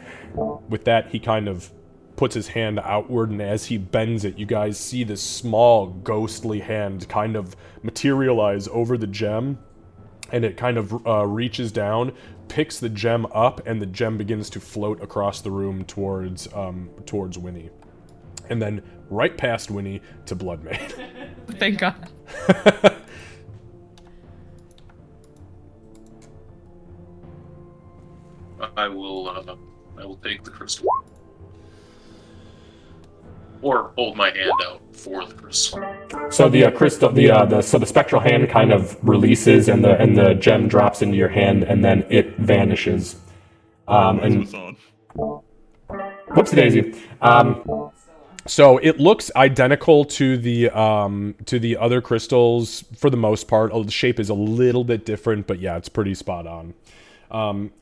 With that, he kind of puts his hand outward, and as he bends it, you guys see this small, ghostly hand kind of materialize over the gem, and it kind of reaches down, picks the gem up, and the gem begins to float across the room towards Winnie. And then right past Winnie to Bloodmaid. Thank God. I will take the crystal. Or hold my hand out for the crystal. So the crystal, so the spectral hand kind of releases, and the gem drops into your hand, and then it vanishes. And whoopsie daisy. So it looks identical to the other crystals for the most part. The shape is a little bit different, but yeah, it's pretty spot on.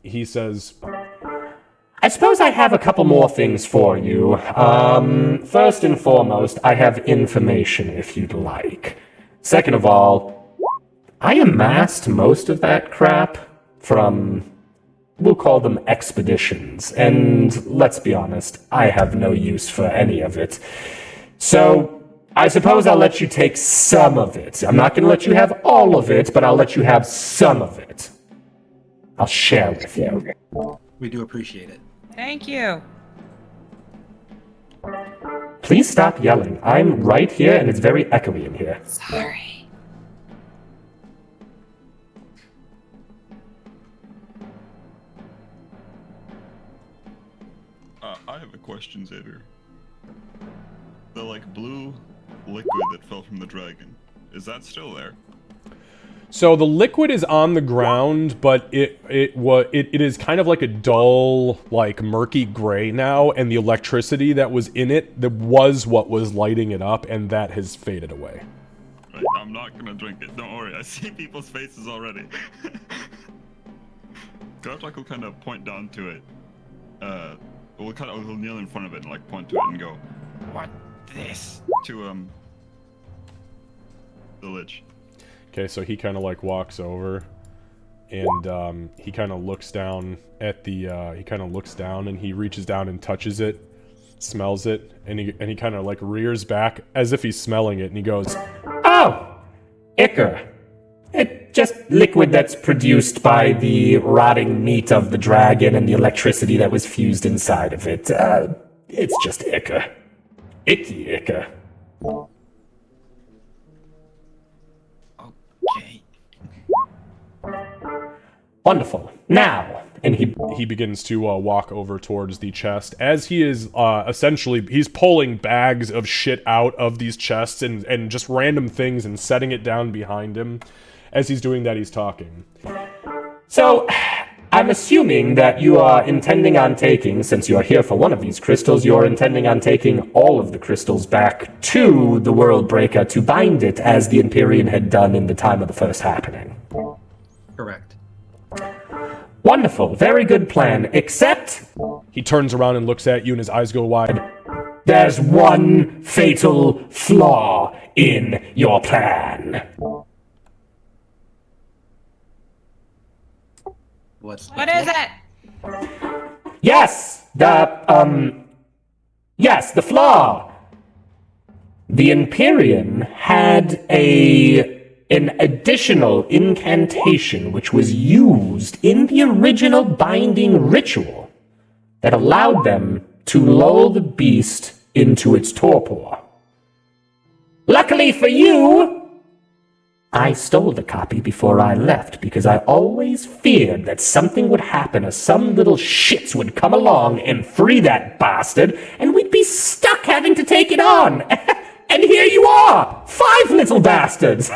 He says, I suppose I have a couple more things for you. First and foremost, I have information if you'd like. Second of all, I amassed most of that crap from, we'll call them expeditions, and let's be honest, I have no use for any of it. So, I suppose I'll let you take some of it. I'm not going to let you have all of it, but I'll let you have some of it. I'll share with you. We do appreciate it. Thank you. Please stop yelling. I'm right here, and it's very echoey in here. Sorry. I have a question, Xavier. The blue liquid that fell from the dragon, is that still there? so the liquid is on the ground, but it is kind of like a dull, murky gray now, and the electricity that was in it, that was what was lighting it up, and that has faded away. Right, I'm not gonna drink it. Don't worry, I see people's faces already. Gartok will kind of point down to it. He'll kneel in front of it and point to it and go, What this? to the lich. Okay, so he kind of walks over, and he kind of looks down at the, and he reaches down and touches it, smells it, and he kind of rears back as if he's smelling it, and he goes, Oh! Ichor. It's just liquid that's produced by the rotting meat of the dragon and the electricity that was fused inside of it. It's just ichor. Icky ichor. Okay. Wonderful. Now, and he begins to walk over towards the chest. As he is essentially, he's pulling bags of shit out of these chests and just random things and setting it down behind him. As he's doing that, he's talking. So, I'm assuming that you are intending on taking, since you are here for one of these crystals, you're intending on taking all of the crystals back to the World Breaker to bind it as the Empyrean had done in the time of the first happening. Correct. Wonderful. Very good plan. Except, He turns around and looks at you, and his eyes go wide. there's one fatal flaw in your plan. What is it? Yes, the flaw. The Empyrean had an additional incantation which was used in the original binding ritual that allowed them to lull the beast into its torpor. Luckily for you, I stole the copy before I left because I always feared that something would happen or some little shits would come along and free that bastard and we'd be stuck having to take it on. And here you are! 5 little bastards!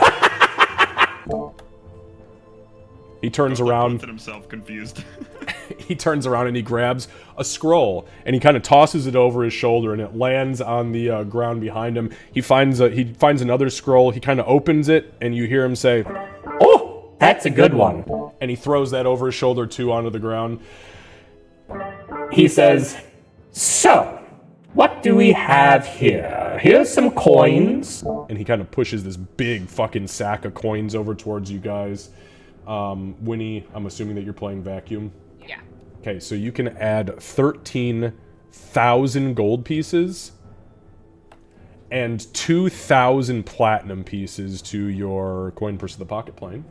He turns around. Looks at himself confused. he turns around and he grabs a scroll and he kind of tosses it over his shoulder and it lands on the ground behind him. He finds another scroll. He kind of opens it and you hear him say, Oh, that's a good one. and he throws that over his shoulder too onto the ground. He says, so, what do we have here? Here's some coins. And he kind of pushes this big fucking sack of coins over towards you guys. Winnie, I'm assuming that you're playing vacuum. Yeah. Okay, so you can add 13,000 gold pieces and 2,000 platinum pieces to your coin purse of the pocket plane.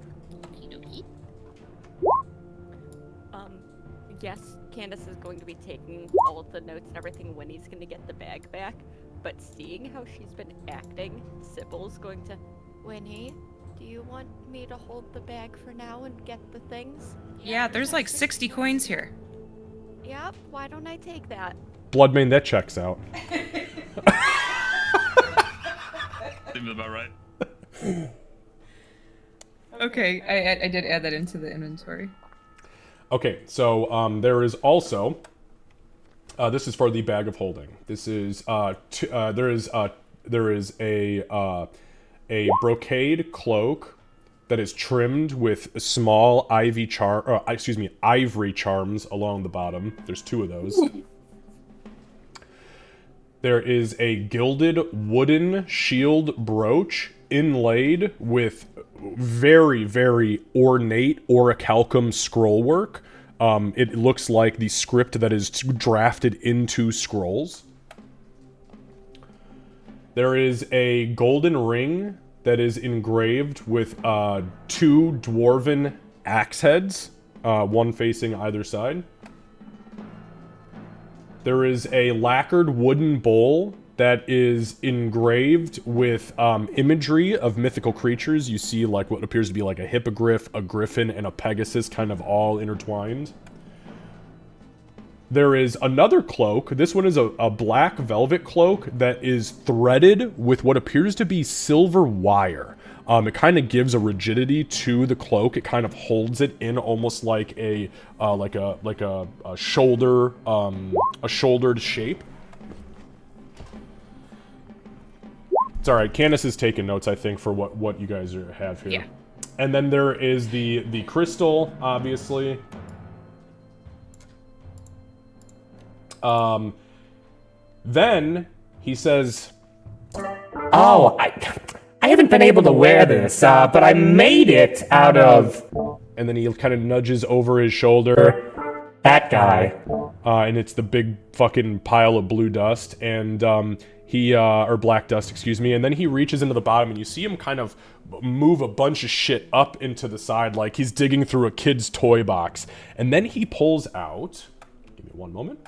Yes, Candace is going to be taking all of the notes and everything. Winnie's going to get the bag back. But seeing how she's been acting, Sybil's going to... Winnie, do you want me to hold the bag for now and get the things? Yeah, there's like 60 coins here. Yeah, why don't I take that? Bloodmane, that checks out. Seems about right. Okay, I did add that into the inventory. Okay, so there is also... this is for the bag of holding. This is there is a brocade cloak that is trimmed with small ivory charms along the bottom. There's 2 of those. There is a gilded wooden shield brooch inlaid with very, very ornate orichalcum scroll work. It looks like the script that is drafted into scrolls. There is a golden ring that is engraved with 2 dwarven axe heads, one facing either side. There is a lacquered wooden bowl that is engraved with imagery of mythical creatures. You see like what appears to be like a hippogriff, a griffin, and a pegasus kind of all intertwined. There is another cloak. This one is a black velvet cloak that is threaded with what appears to be silver wire. It kind of gives a rigidity to the cloak. It kind of holds it in almost like a shoulder, a shouldered shape. It's all right. Candace is taking notes, I think, for what you guys have here. Yeah. And then there is the crystal, obviously. Then he says, Oh, I haven't been able to wear this, but I made it out of... and then he kind of nudges over his shoulder. That guy. And it's the big fucking pile of blue dust, and or black dust, excuse me, and then he reaches into the bottom, and you see him kind of move a bunch of shit up into the side, like he's digging through a kid's toy box, and then he pulls out, give me one moment.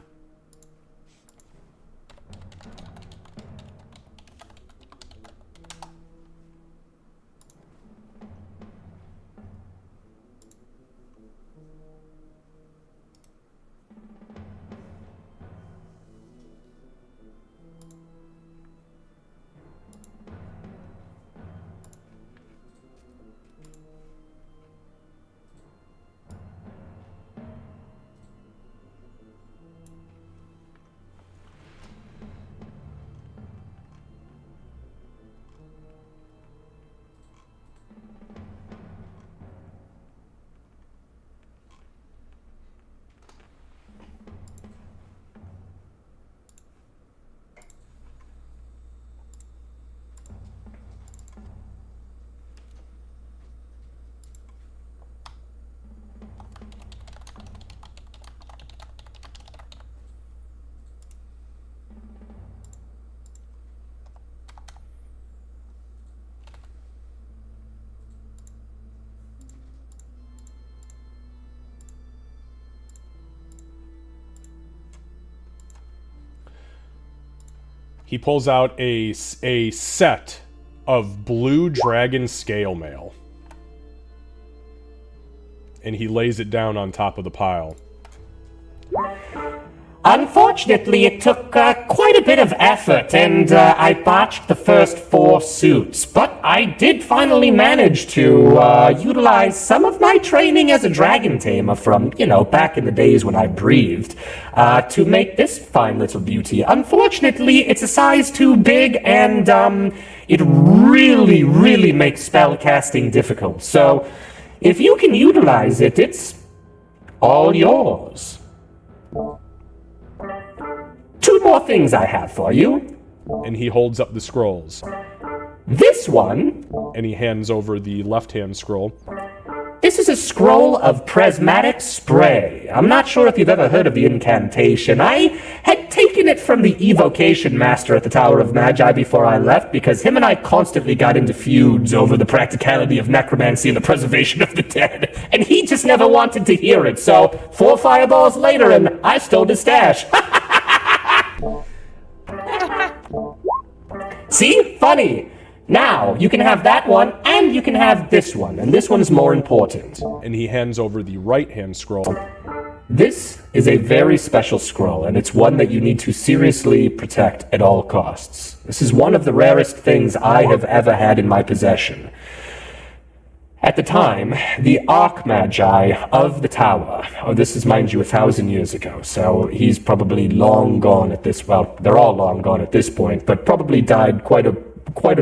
He pulls out a set of blue dragon scale mail. And he lays it down on top of the pile. Unfortunately, it took quite a bit of effort, and I botched the first 4 suits. But I did finally manage to utilize some of my training as a dragon tamer from, back in the days when I breathed, to make this fine little beauty. Unfortunately, it's a size too big, and it really, really makes spell casting difficult. So, if you can utilize it, it's all yours. 2 more things I have for you. And he holds up the scrolls. This one, And he hands over the left-hand scroll. this is a scroll of prismatic spray. I'm not sure if you've ever heard of the incantation. I had taken it from the evocation master at the Tower of Magi before I left, because him and I constantly got into feuds over the practicality of necromancy and the preservation of the dead, and he just never wanted to hear it, so 4 fireballs later and I stole his stash. See? Funny. Now, you can have that one, and you can have this one, and this one's more important. And he hands over the right-hand scroll. This is a very special scroll, and it's one that you need to seriously protect at all costs. This is one of the rarest things I have ever had in my possession. At the time, the Archmagi of the Tower, this is, mind you, 1,000 years ago, so he's probably long gone at this, well, they're all long gone at this point, but probably died quite a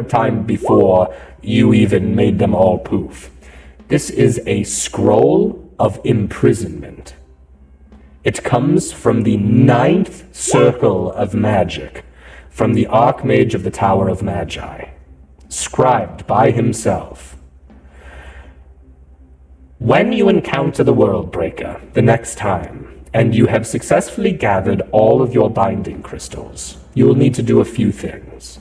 time before you even made them all poof. This is a scroll of imprisonment. It comes from the 9th circle of magic, from the Archmage of the Tower of Magi, scribed by himself. When you encounter the Worldbreaker the next time, and you have successfully gathered all of your binding crystals, you will need to do a few things.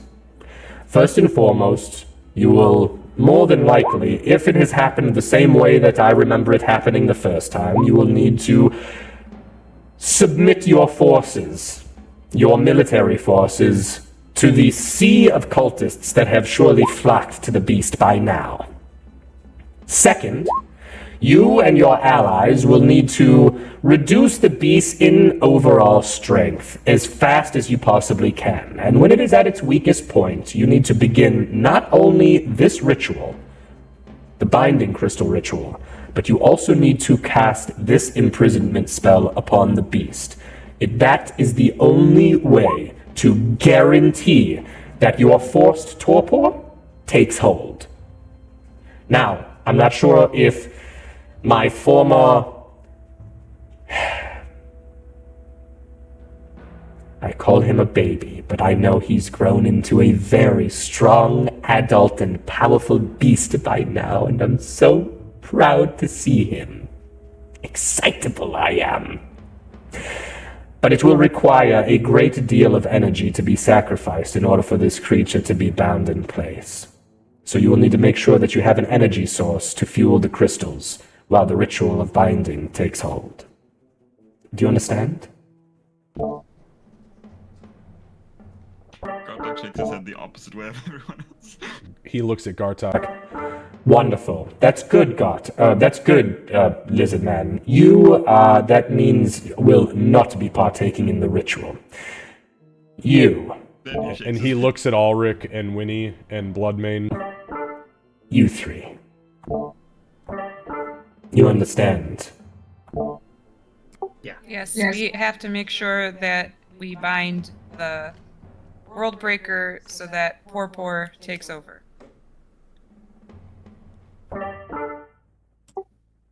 First and foremost, you will more than likely, if it has happened the same way that I remember it happening the first time, you will need to submit your forces, your military forces, to the sea of cultists that have surely flocked to the beast by now. Second, you and your allies will need to reduce the beast in overall strength as fast as you possibly can. And when it is at its weakest point, you need to begin not only this ritual, the binding crystal ritual, but you also need to cast this imprisonment spell upon the beast. That is the only way to guarantee that your forced torpor takes hold. Now, I'm not sure if my former... I call him a baby, but I know he's grown into a very strong adult and powerful beast by now, and I'm so proud to see him. Excitable I am. But it will require a great deal of energy to be sacrificed in order for this creature to be bound in place. So you will need to make sure that you have an energy source to fuel the crystals while the ritual of binding takes hold. Do you understand? Gartok shakes his head the opposite way of everyone else. He looks at Gartok. Wonderful. That's good, Lizard Man. You, that means, will not be partaking in the ritual. You. And he looks at Ulrich and Winnie and Bloodmane. You 3. You understand? Yes, we have to make sure that we bind the Worldbreaker so that Poor takes over.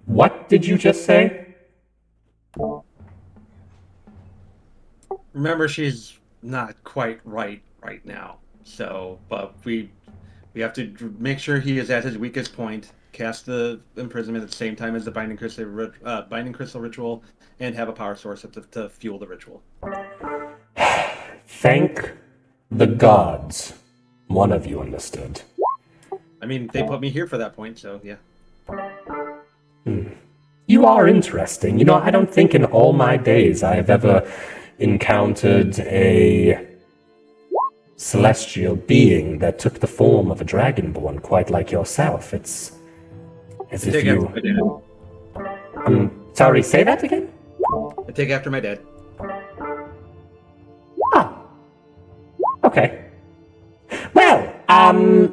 What did you just say? Remember, she's not quite right now. So, but we have to make sure he is at his weakest point, cast the imprisonment at the same time as the binding crystal ritual, and have a power source to fuel the ritual. Thank the gods. One of you understood. I mean, they put me here for that point, so yeah. You are interesting. You know, I don't think in all my days I have ever encountered a celestial being that took the form of a dragonborn quite like yourself. It's as if you... Sorry, say that again? I take after my dad. Okay. Well,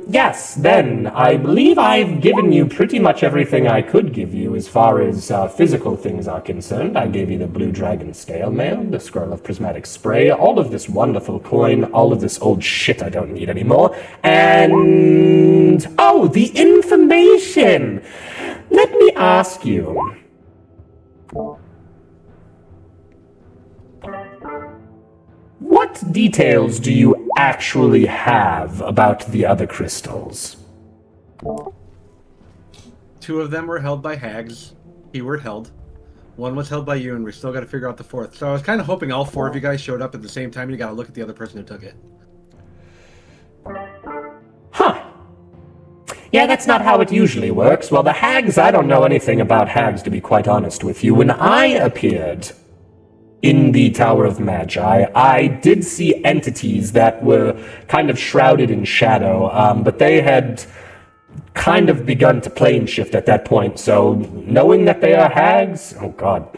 yes, then, I believe I've given you pretty much everything I could give you as far as physical things are concerned. I gave you the Blue Dragon Scale Mail, the Scroll of Prismatic Spray, all of this wonderful coin, all of this old shit I don't need anymore, and... oh, the information! Let me ask you... what details do you actually have about the other crystals? 2 of them were held by hags. Keyword held. 1 was held by you, and we still got to figure out the 4th. So I was kind of hoping all 4 of you guys showed up at the same time. You got to look at the other person who took it. Huh. Yeah, that's not how it usually works. Well, the hags, I don't know anything about hags, to be quite honest with you. When I appeared in the Tower of Magi, I did see entities that were kind of shrouded in shadow, but they had kind of begun to plane shift at that point, so knowing that they are hags, oh god.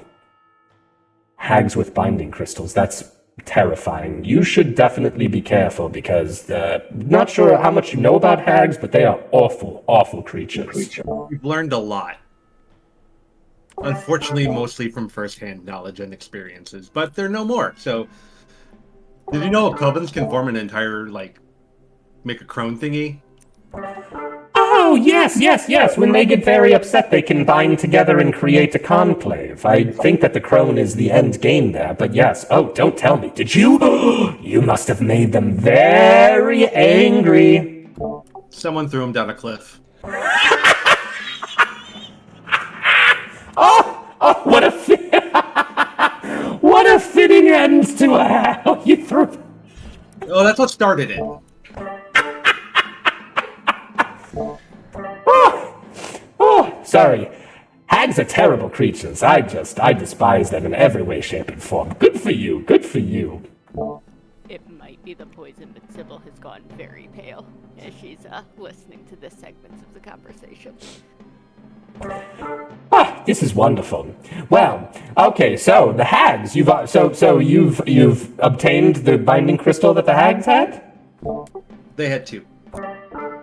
Hags with binding crystals, that's terrifying. You should definitely be careful, because not sure how much you know about hags, but they are awful, awful creatures. We've learned a lot. Unfortunately, mostly from first-hand knowledge and experiences, but they're no more. So, did you know covens can form an entire, make a crone thingy? Oh, yes. When they get very upset, they can bind together and create a conclave. I think that the crone is the end game there, but yes. Oh, don't tell me. Did you? You must have made them very angry. Someone threw him down a cliff. Oh, what a fitting end to a you threw. Oh, that's what started it. Oh, sorry. Hags are terrible creatures. I despise them in every way, shape, and form. Good for you. It might be the poison, but Sybil has gone very pale as she's listening to this segment of the conversation. This is wonderful. Well, okay, so the hags, you've obtained the binding crystal that the hags had? They had 2.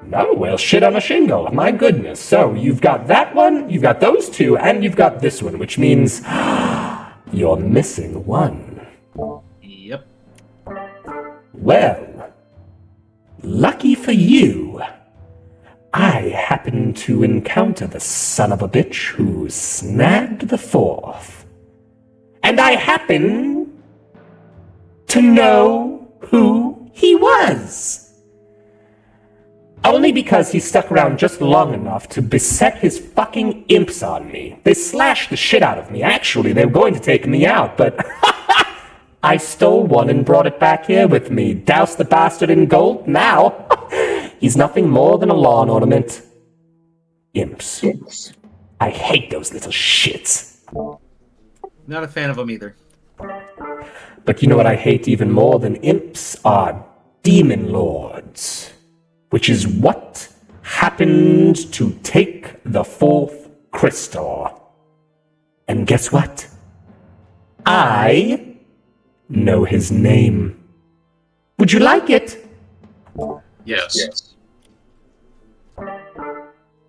No, well, shit on a shingle. My goodness. So you've got that one, you've got those 2, and you've got this one, which means you're missing 1. Yep. Well, lucky for you, I happened to encounter the son of a bitch who snagged the 4th. And I happen to know who he was. Only because he stuck around just long enough to beset his fucking imps on me. They slashed the shit out of me. Actually, they were going to take me out, but I stole one and brought it back here with me. Doused the bastard in gold. Now, he's nothing more than a lawn ornament. Imps. I hate those little shits. Not a fan of them either. But you know what I hate even more than imps are demon lords. Which is what happened to take the 4th crystal. And guess what? I know his name. Would you like it? Yes.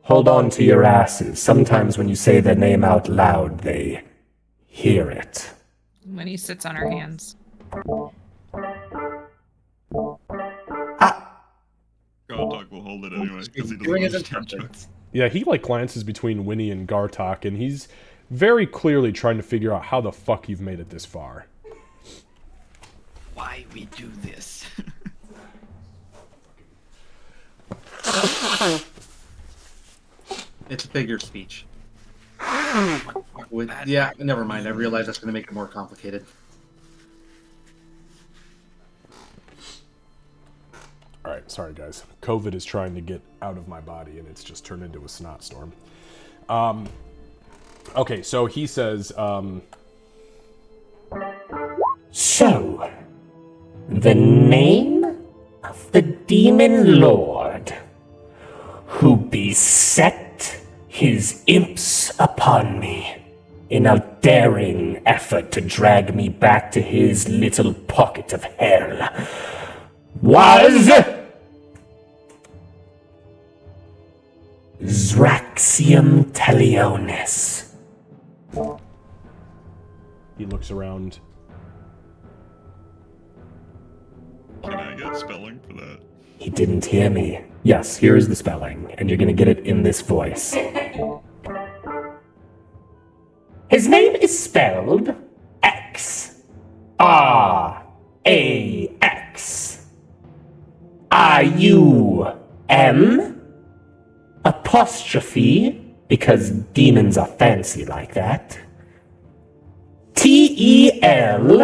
Hold on to your asses. Sometimes when you say their name out loud, they hear it. When he sits on her hands. Gartok will hold it anyway, because he Doing his doesn't intention. jokes. Yeah, he glances between Winnie and Gartok, and he's very clearly trying to figure out how the fuck you've made it this far. Why we do this? It's a figure of speech. Yeah, never mind. I realize that's going to make it more complicated. Alright, sorry guys. COVID is trying to get out of my body, and it's just turned into a snot storm. Okay, so he says, So, the name of the demon lord who beset his imps upon me in a daring effort to drag me back to his little pocket of hell was Zraxium Telionis. He looks around. Can I get spelling for that? He didn't hear me. Yes, here is the spelling, and you're gonna get it in this voice. His name is spelled X-R-A-X-I-U-M apostrophe, because demons are fancy like that. T-E-L-O-N-I-E.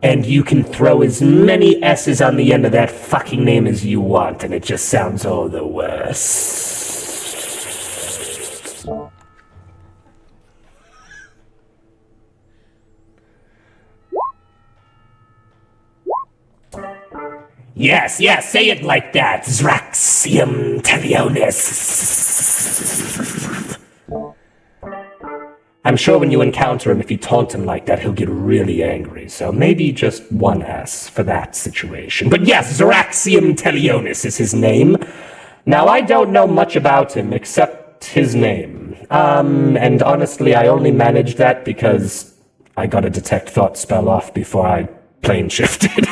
And you can throw as many S's on the end of that fucking name as you want, and it just sounds all the worse. Yes, say it like that. Zraxium Telionis. I'm sure when you encounter him, if you taunt him like that, he'll get really angry. So maybe just one S for that situation. But yes, Zraxium Telionis is his name. Now, I don't know much about him except his name. And honestly, I only managed that because I got a detect thought spell off before I plane shifted.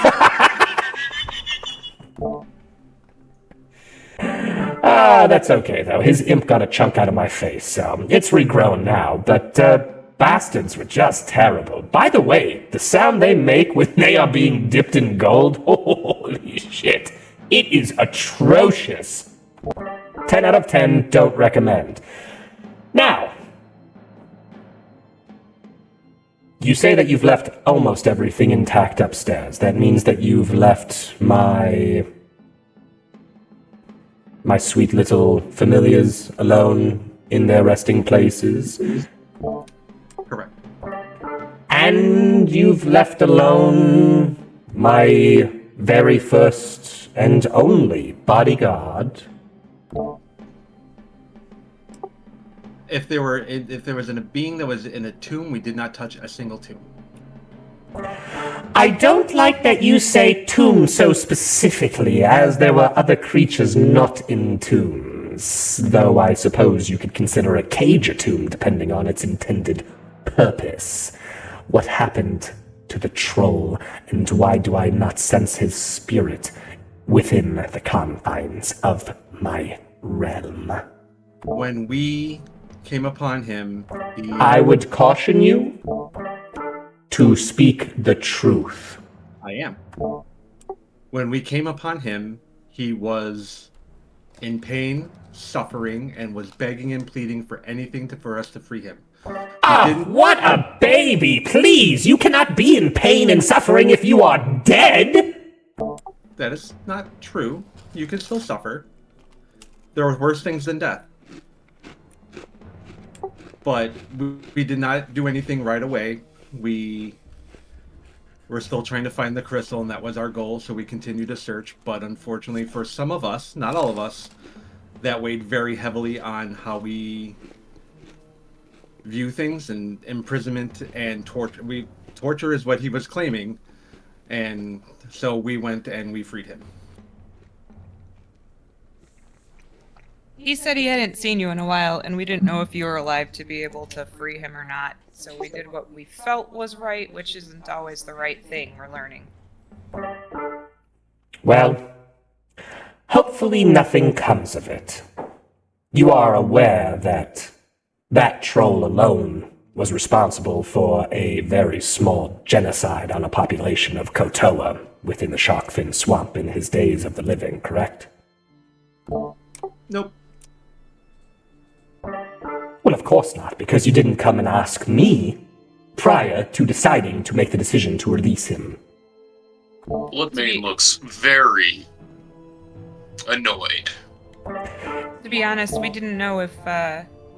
That's okay, though. His imp got a chunk out of my face, so it's regrown now. But, bastards were just terrible. By the way, the sound they make when they are being dipped in gold, holy shit, it is atrocious. 10 out of 10, don't recommend. Now, you say that you've left almost everything intact upstairs. That means that you've left my sweet little familiars alone in their resting places. Correct. And you've left alone my very first and only bodyguard. If there was a being that was in a tomb, we did not touch a single tomb. I don't like that you say tomb so specifically, as there were other creatures not in tombs. Though I suppose you could consider a cage a tomb, depending on its intended purpose. What happened to the troll, and why do I not sense his spirit within the confines of my realm? When we came upon him, I would caution you to speak the truth. I am. When we came upon him, he was in pain, suffering, and was begging and pleading for anything for us to free him. What a baby! Please, you cannot be in pain and suffering if you are dead! That is not true. You can still suffer. There are worse things than death. But we did not do anything right away. We were still trying to find the crystal, and that was our goal, so we continued to search. But unfortunately for some of us, not all of us, that weighed very heavily on how we view things, and imprisonment and torture. Torture is what he was claiming, and so we went and we freed him. He said he hadn't seen you in a while, and we didn't know if you were alive to be able to free him or not. So we did what we felt was right, which isn't always the right thing, we're learning. Well, hopefully nothing comes of it. You are aware that that troll alone was responsible for a very small genocide on a population of Kotoa within the Sharkfin Swamp in his days of the living, correct? Nope. Well, of course not, because you didn't come and ask me prior to deciding to make the decision to release him. Bloodmane looks very annoyed. To be honest, we didn't know if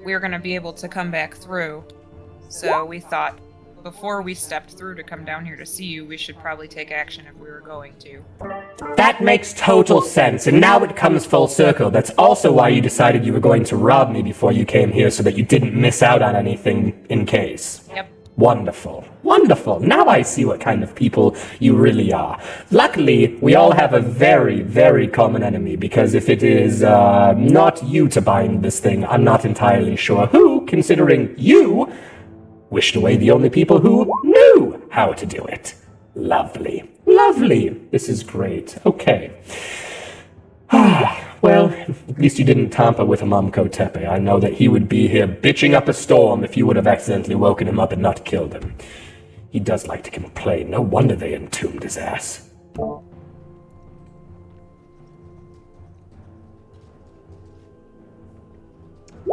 we were going to be able to come back through. So we thought before we stepped through to come down here to see you, we should probably take action if we were going to. That makes total sense, and now it comes full circle. That's also why you decided you were going to rob me before you came here, so that you didn't miss out on anything in case. Yep. Wonderful. Wonderful. Now I see what kind of people you really are. Luckily, we all have a very, very common enemy, because if it is not you to bind this thing, I'm not entirely sure who, considering you wished away the only people who knew how to do it. Lovely. Lovely. This is great. Okay. Well, at least you didn't tamper with Amamko Tepe. I know that he would be here bitching up a storm if you would have accidentally woken him up and not killed him. He does like to complain. No wonder they entombed his ass.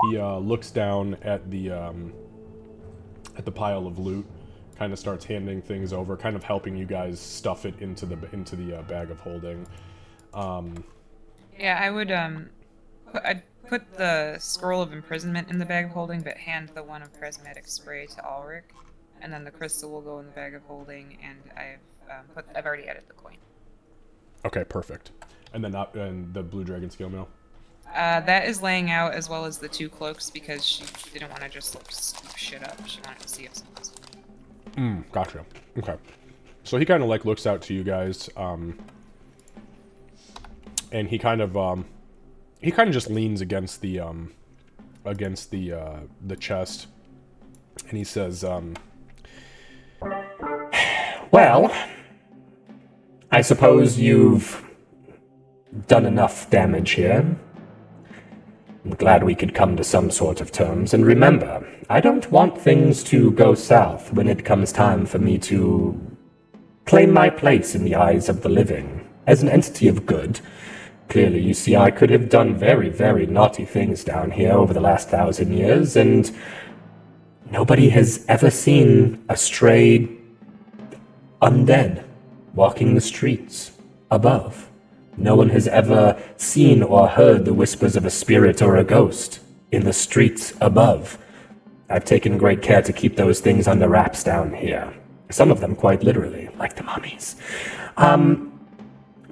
He looks down at the pile of loot, kind of starts handing things over, kind of helping you guys stuff it into the bag of holding. Yeah, I would, I'd put the scroll of imprisonment in the bag of holding, but hand the one of prismatic spray to Ulrich, and then the crystal will go in the bag of holding, and I've already added the coin. Okay, perfect. And then and the blue dragon scale mail. That is laying out, as well as the 2 cloaks, because she didn't want to just like scoop shit up. She wanted to see us. Gotcha. Okay. So he kind of like looks out to you guys, and he kind of just leans against the chest, and he says, Well, I suppose you've done enough damage here. I'm glad we could come to some sort of terms, and remember, I don't want things to go south when it comes time for me to claim my place in the eyes of the living as an entity of good. Clearly, you see, I could have done very, very naughty things down here over the last 1,000 years, and nobody has ever seen a stray undead walking the streets above. No one has ever seen or heard the whispers of a spirit or a ghost in the streets above. I've taken great care to keep those things under wraps down here. Some of them quite literally, like the mummies.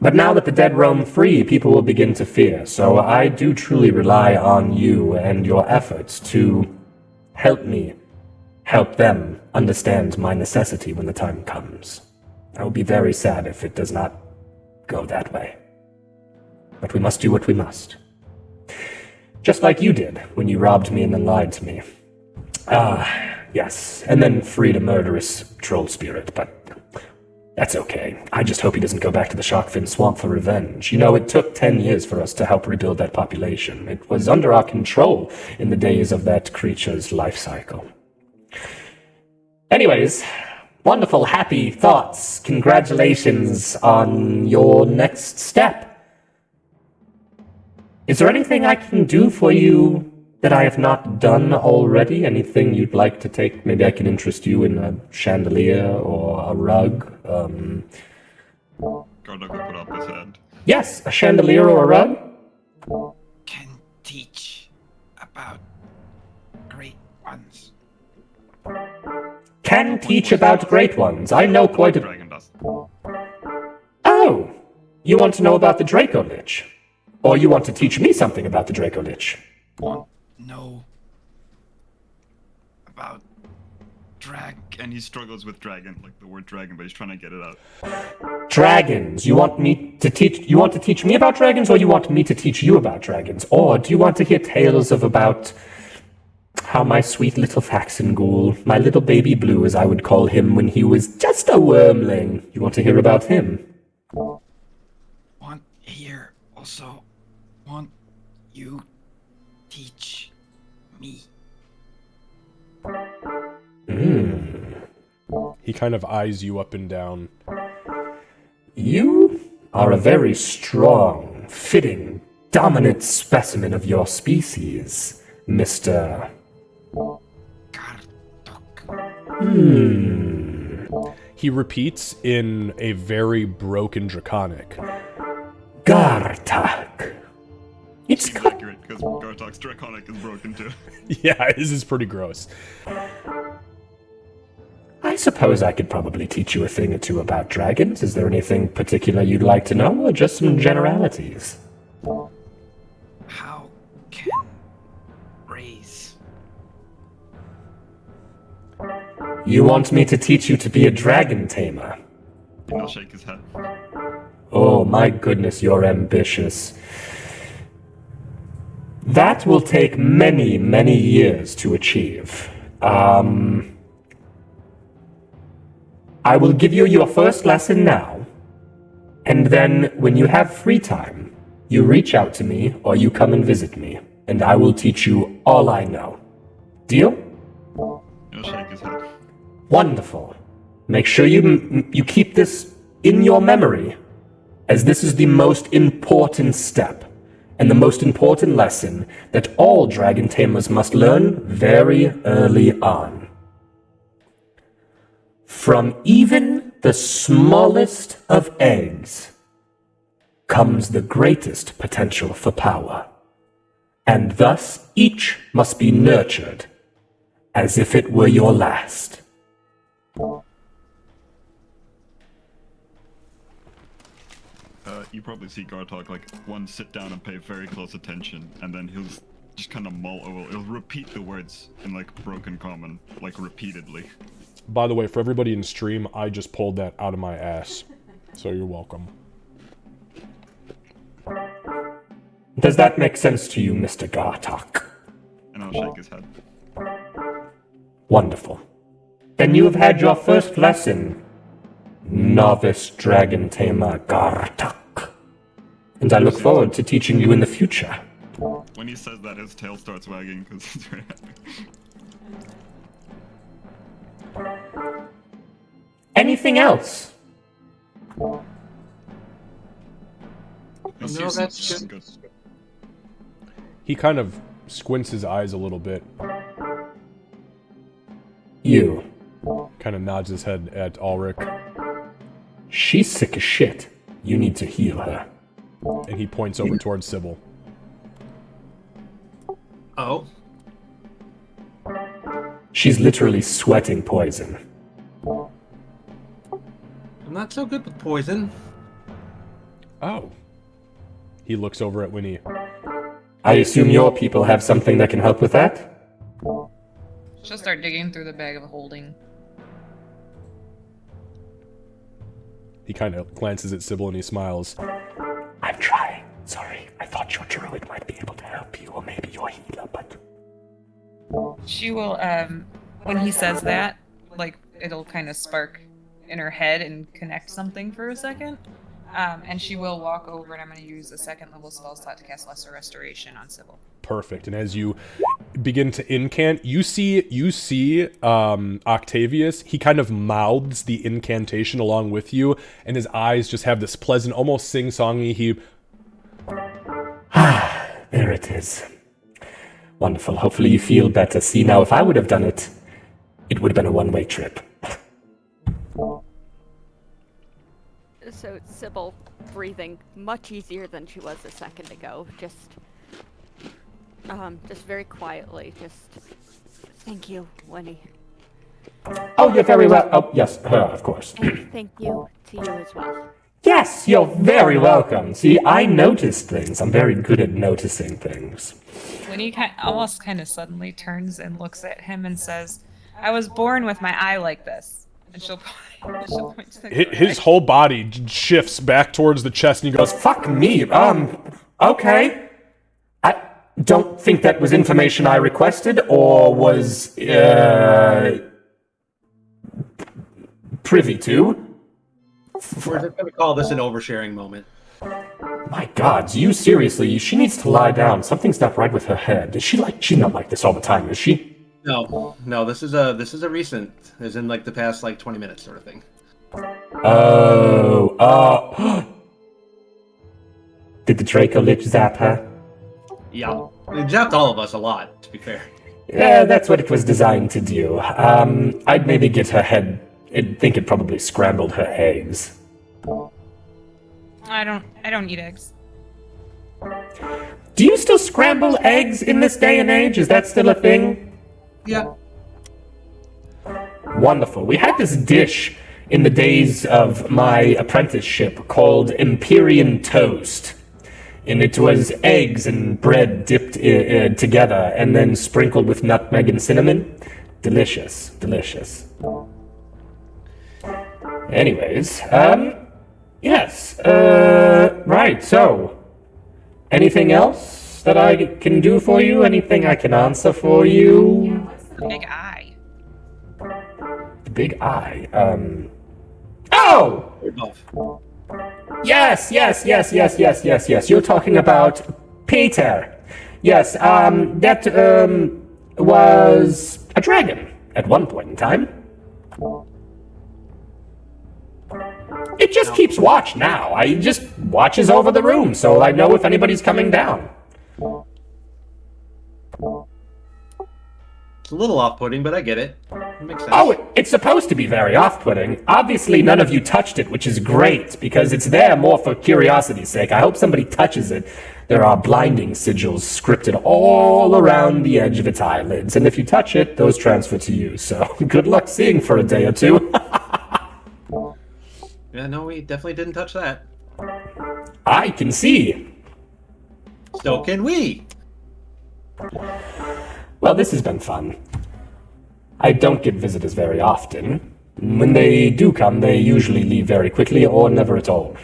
But now that the dead roam free, people will begin to fear, so I do truly rely on you and your efforts to help me help them understand my necessity when the time comes. I will be very sad if it does not go that way. But we must do what we must. Just like you did when you robbed me and then lied to me. Yes, and then freed a murderous troll spirit, but that's okay. I just hope he doesn't go back to the Sharkfin Swamp for revenge. You know, it took 10 years for us to help rebuild that population. It was under our control in the days of that creature's life cycle. Anyways, wonderful, happy thoughts. Congratulations on your next step. Is there anything I can do for you that I have not done already? Anything you'd like to take? Maybe I can interest you in a chandelier or a rug. Gardok will put up his hand. Yes, a chandelier or a rug? Can teach about great ones. Can teach about great ones. I know quite a... Dragon does. Oh! You want to know about the Draco Lich? Or you want to teach me something about the Draco Lich? Want know about And he struggles with dragon, like the word dragon, but he's trying to get it out. Dragons. You want to teach me about dragons, or you want me to teach you about dragons? Or do you want to hear tales about how my sweet little Faxon Ghoul, my little baby Blue as I would call him when he was just a wormling, you want to hear about him? want here also want you teach me. He kind of eyes you up and down. You are a very strong, fitting, dominant specimen of your species, Mr. He repeats in a very broken Draconic. Gartak. It's got... Accurate, because Gartok's draconic is broken too. Yeah, his is pretty gross. I suppose I could probably teach you a thing or two about dragons. Is there anything particular you'd like to know, or just some generalities? How can raise? You want me to teach you to be a dragon tamer? And he'll shake his head. Oh my goodness, you're ambitious. That will take many, many years to achieve. I will give you your first lesson now, and then when you have free time, you reach out to me or you come and visit me, and I will teach you all I know. Deal? He'll shake his head. Wonderful. Make sure you keep this in your memory, as this is the most important step and the most important lesson that all dragon tamers must learn very early on. From even the smallest of eggs comes the greatest potential for power, and thus each must be nurtured as if it were your last. You probably see Gartok like sit down and pay very close attention, and then he'll just kind of mull over. He'll repeat the words in like broken common, like repeatedly. By the way, for everybody in stream, I just pulled that out of my ass. So you're welcome. Does that make sense to you, Mr. Gartok? And I'll shake his head. Wonderful. Then you have had your first lesson, Novice Dragon Tamer Gartok. And I look forward to teaching you in the future. When he says that, his tail starts wagging because he's very happy. Anything else? No, that's good. He kind of squints his eyes a little bit. You. Kind of nods his head at Ulrich. She's sick as shit. You need to heal her. And he points over towards Sybil. Oh? She's literally sweating poison. I'm not so good with poison. Oh. He looks over at Winnie. I assume your people have something that can help with that? She'll start digging through the bag of holding. He kind of glances at Sybil and he smiles. I'm trying. Sorry, I thought your druid might be able to help you, or maybe your healer, but... She will, when he says that, like, it'll kind of spark in her head and connect something for a second. And she will walk over, and I'm going to use a second level spell slot to cast Lesser Restoration on Sybil. Perfect. And as you begin to incant, you see Octavius. He kind of mouths the incantation along with you, and his eyes just have this pleasant, almost sing-songy. There it is. Wonderful. Hopefully you feel better. See, now if I would have done it, it would have been a one-way trip. So Sybil breathing much easier than she was a second ago. Just very quietly. Just thank you, Winnie. Oh, you're very well. Oh, yes, her, of course. And thank you to you as well. Yes, you're very welcome. See, I notice things. I'm very good at noticing things. When he almost kind of suddenly turns and looks at him and says, I was born with my eye like this. And she'll point to the His whole body shifts back towards the chest, and he goes, Fuck me. Okay. I don't think that was information I requested, or was, privy to. We're just going to call this an oversharing moment. My God, you seriously? She needs to lie down. Something's not right with her head. She's not like this all the time, is she? No. This is a recent, as in like the past 20 minutes sort of thing. Oh. Did the Draco Lich zap her? Yeah, it zapped all of us a lot, to be fair. Yeah, that's what it was designed to do. I'd maybe get her head. I think it probably scrambled her eggs. I don't eat eggs. Do you still scramble eggs in this day and age? Is that still a thing? Yeah. Wonderful. We had this dish in the days of my apprenticeship called Empyrean Toast. And it was eggs and bread dipped together and then sprinkled with nutmeg and cinnamon. Delicious, delicious. anyways, yes, right, so, anything else that I can do for you? Anything I can answer for you? What's the big eye? The big eye, oh! Yes, you're talking about Peter. Yes, that, was a dragon at one point in time. It just keeps watch now. It just watches over the room, so I know if anybody's coming down. It's a little off-putting, but I get it. It makes sense. Oh, it's supposed to be very off-putting. Obviously, none of you touched it, which is great, because it's there more for curiosity's sake. I hope somebody touches it. There are blinding sigils scripted all around the edge of its eyelids, and if you touch it, those transfer to you, so good luck seeing for a day or two. Yeah, no, we definitely didn't touch that. I can see. So can we. Well, this has been fun. I don't get visitors very often. When they do come, they usually leave very quickly or never at all.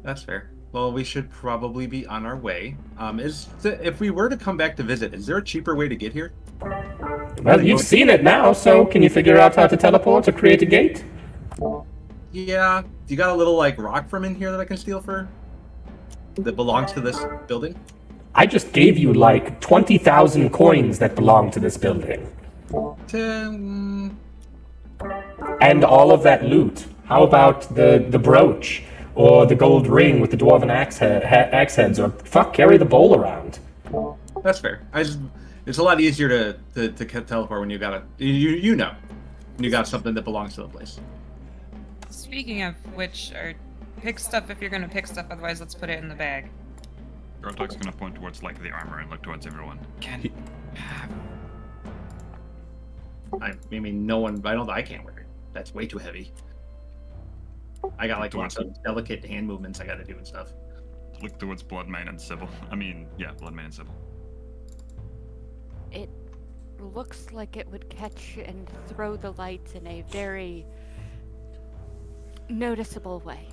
That's fair. Well, we should probably be on our way. If we were to come back to visit, is there a cheaper way to get here? Well, you've seen it now, so can you figure out how to teleport or create a gate? Yeah. You got a little, like, rock from in here that I can steal for? That belongs to this building? I just gave you, like, 20,000 coins that belong to this building. And all of that loot. How about the brooch? Or the gold ring with the dwarven axe heads? Or, fuck, carry the bowl around. That's fair. It's a lot easier to teleport when you got you know, when you got something that belongs to the place. Speaking of which, pick stuff if you're gonna pick stuff, otherwise let's put it in the bag. Gartok's gonna point towards like the armor and look towards everyone. I mean, no one. I can't wear it. That's way too heavy. I got like lots of delicate hand movements I got to do and stuff. Look towards Bloodmane and Sybil. Bloodmane and Sybil. It looks like it would catch and throw the lights in a very noticeable way.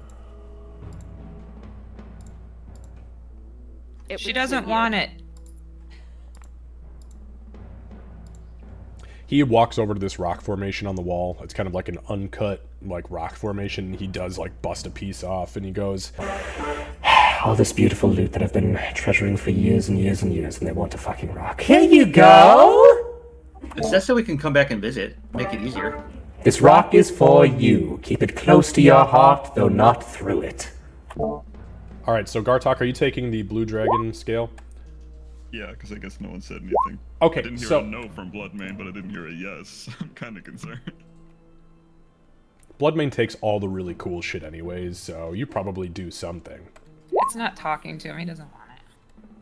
She doesn't want it. He walks over to this rock formation on the wall. It's kind of like an uncut, like, rock formation. He does, like, bust a piece off, and he goes, all this beautiful loot that I've been treasuring for years and years and years, and they want a fucking rock. Here you go! It's just so we can come back and visit. Make it easier. This rock is for you. Keep it close to your heart, though not through it. Alright, so Gartok, are you taking the blue dragon scale? Yeah, because I guess no one said anything. Okay, I didn't hear a no from Bloodmane, but I didn't hear a yes. I'm kind of concerned. Bloodmane takes all the really cool shit anyways, so you probably do something. It's not talking to him. He doesn't want it.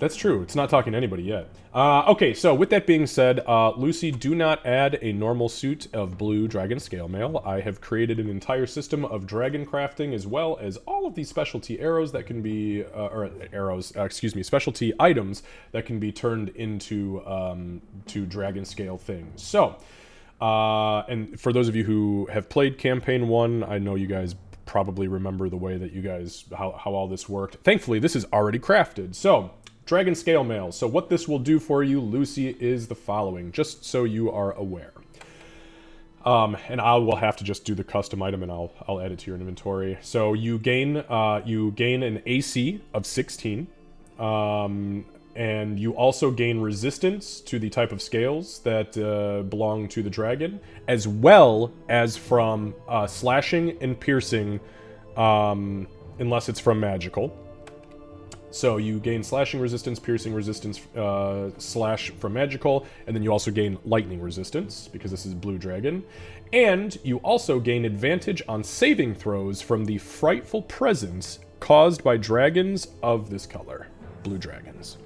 That's true. It's not talking to anybody yet. Okay, so with that being said, Lucy, do not add a normal suit of blue dragon scale mail. I have created an entire system of dragon crafting as well as all of these specialty arrows that can be, specialty items that can be turned into to dragon scale things. So, and for those of you who have played Campaign 1, I know you guys probably remember the way that you guys, how all this worked. Thankfully, this is already crafted. So, dragon scale mail. So what this will do for you, Lucy, is the following, just so you are aware. And I will have to just do the custom item, and I'll add it to your inventory. So you gain an AC of 16, and you also gain resistance to the type of scales that belong to the dragon, as well as from slashing and piercing, unless it's from magical. So you gain slashing resistance, piercing resistance, slash from magical, and then you also gain lightning resistance, because this is blue dragon. And you also gain advantage on saving throws from the frightful presence caused by dragons of this color. Blue dragons.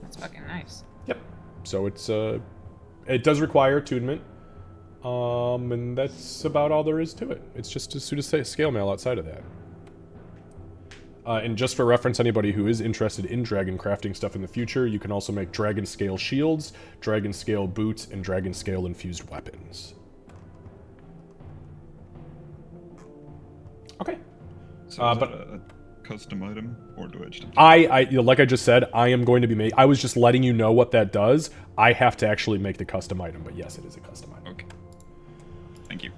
That's fucking nice. Yep. So it's, it does require attunement, and that's about all there is to it. It's just a suit of scale mail outside of that. And just for reference, anybody who is interested in dragon crafting stuff in the future, you can also make dragon scale shields, dragon scale boots, and dragon scale infused weapons. So is but that a custom item, or do I just... like I just said, I am going to be I was just letting you know what that does. I have to actually make the custom item, but yes, it is a custom item. Okay. Thank you.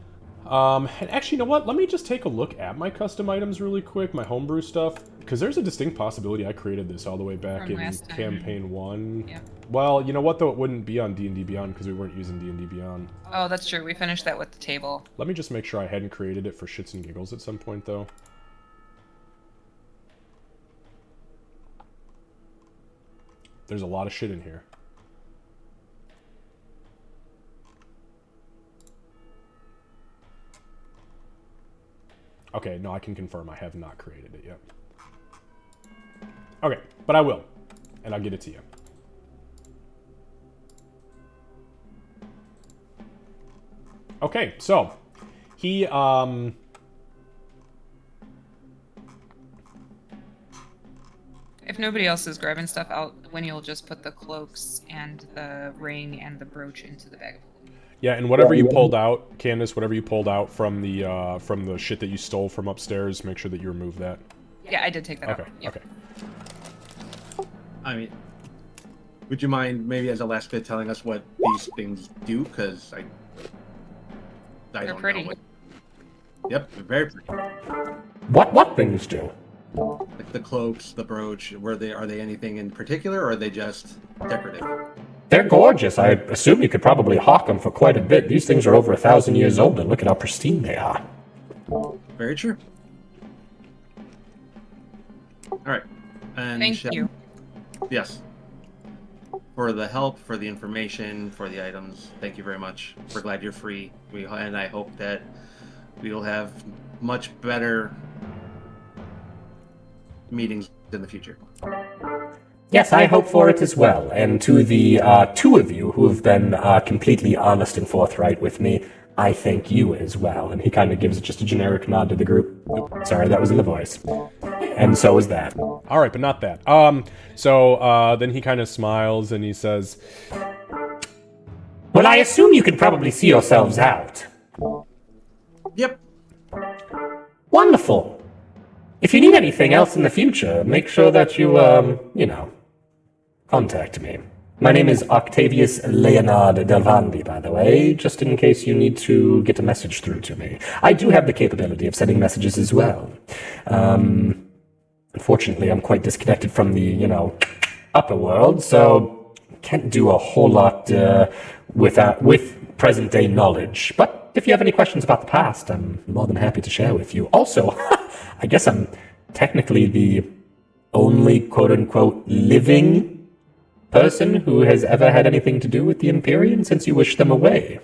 And actually, you know what? Let me just take a look at my custom items really quick, my homebrew stuff, because there's a distinct possibility I created this all the way back From in last time. Campaign 1. Yep. Well, you know what, though? It wouldn't be on D&D Beyond because we weren't using D&D Beyond. Oh, that's true. We finished that with the table. Let me just make sure I hadn't created it for shits and giggles at some point, though. There's a lot of shit in here. Okay, no, I can confirm I have not created it yet. Okay, but I will. And I'll get it to you. Okay, so he If nobody else is grabbing stuff out, Winnie will just put the cloaks and the ring and the brooch into the bag of holding. yeah, and whatever you pulled out, Candace, whatever you pulled out from the shit that you stole from upstairs, make sure that you remove that. Yeah, I did take that Okay, out. Yep. okay. I mean, would you mind maybe as a last bit telling us what these things do? Because I They're don't pretty. know. Yep, they're very pretty. What things do? Like the cloaks, the brooch. Are they anything in particular, or are they just decorative? They're gorgeous. I assume you could probably hawk them for quite a bit. These things are over 1,000 years old, and look at how pristine they are. Very true. All right. And Thank you. Yes. For the help, for the information, for the items. Thank you very much. We're glad you're free. And I hope that we will have much better meetings in the future. Yes, I hope for it as well. And to the two of you who have been completely honest and forthright with me, I thank you as well. And he kind of gives just a generic nod to the group. Oop, sorry, that was in the voice. And so is that. All right, but not that. So then he kind of smiles and he says, Well, I assume you can probably see yourselves out. Yep. Wonderful. If you need anything else in the future, make sure that you, contact me. My name is Octavius Leonard Delvandi, by the way, just in case you need to get a message through to me. I do have the capability of sending messages as well. Unfortunately, I'm quite disconnected from the, upper world, so can't do a whole lot with present-day knowledge. But if you have any questions about the past, I'm more than happy to share with you. Also, I guess I'm technically the only quote-unquote living person who has ever had anything to do with the Empyrean since you wished them away.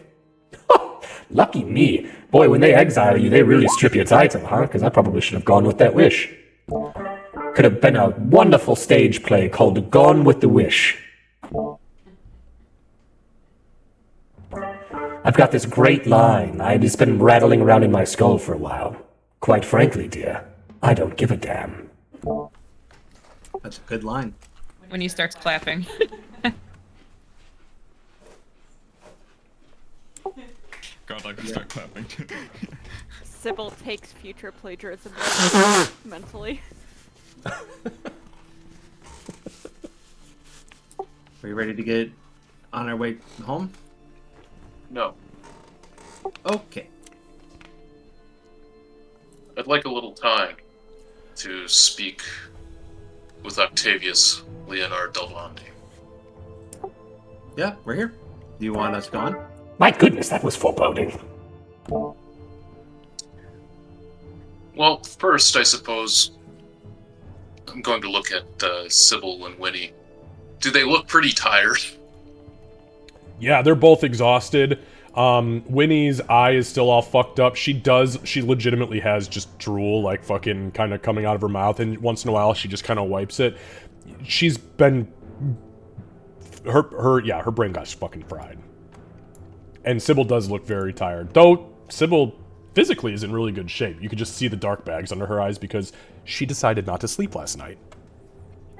Lucky me. Boy, when they exile you, they really strip your title, huh? Because I probably should have gone with that wish. Could have been a wonderful stage play called Gone with the Wish. I've got this great line. It's been rattling around in my skull for a while. Quite frankly, dear, I don't give a damn. That's a good line. When he starts clapping. God, I can start clapping too. Sybil takes future plagiarism mentally. Are you ready to get on our way home? No. Okay. I'd like a little time to speak with Octavius Leonard Delvandi. Yeah, we're here. Do you want us gone? My goodness, that was foreboding. Well, first, I suppose I'm going to look at Sybil and Winnie. Do they look pretty tired? yeah, they're both exhausted. Winnie's eye is still all fucked up. She legitimately has just drool, like, fucking kind of coming out of her mouth, and once in a while she just kind of wipes it. She's been... Her brain got fucking fried. And Sybil does look very tired. Though, Sybil physically is in really good shape. You could just see the dark bags under her eyes because she decided not to sleep last night.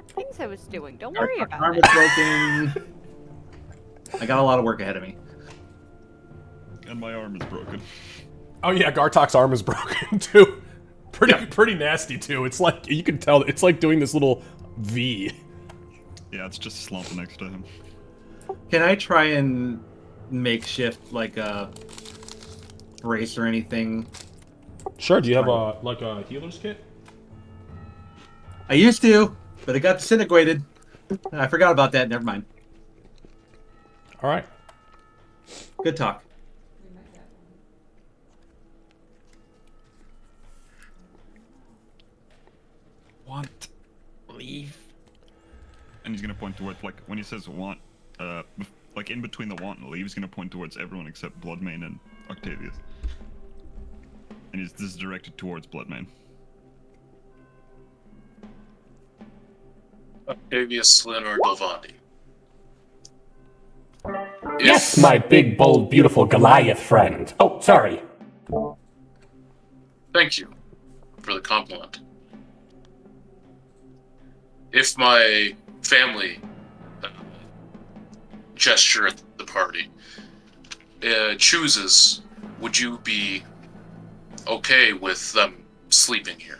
Things I was doing. Don't worry about arm it. is broken. I got a lot of work ahead of me. And my arm is broken. Oh yeah, Gartok's arm is broken too. pretty nasty too. It's like you can tell it's like doing this little V. Yeah, it's just slumped next to him. Can I try and makeshift like a brace or anything? Sure. Do you have a healer's kit? I used to, but it got disintegrated. I forgot about that. Never mind. All right. Good talk. Want, leave. And he's gonna point towards, like, when he says want, like in between the want and leave, he's gonna point towards everyone except Bloodmane and Octavius. And this is directed towards Bloodmane. Octavius, Lynn, or Delvandi. Yes, my big, bold, beautiful Goliath friend. Oh, sorry. Thank you for the compliment. If my family gesture at the party chooses, would you be okay with them sleeping here?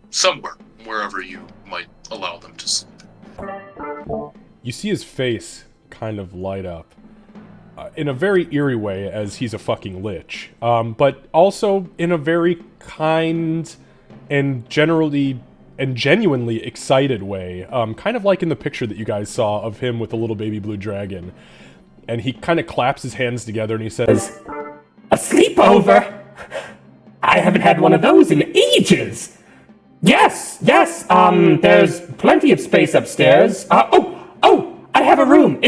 Somewhere, wherever you might allow them to sleep. You see his face kind of light up in a very eerie way, as he's a fucking lich, but also in a very kind and genuinely excited way, kind of like in the picture that you guys saw of him with the little baby blue dragon. And he kind of claps his hands together and he says, A sleepover? I haven't had one of those in ages. Yes, there's plenty of space upstairs. I have a room.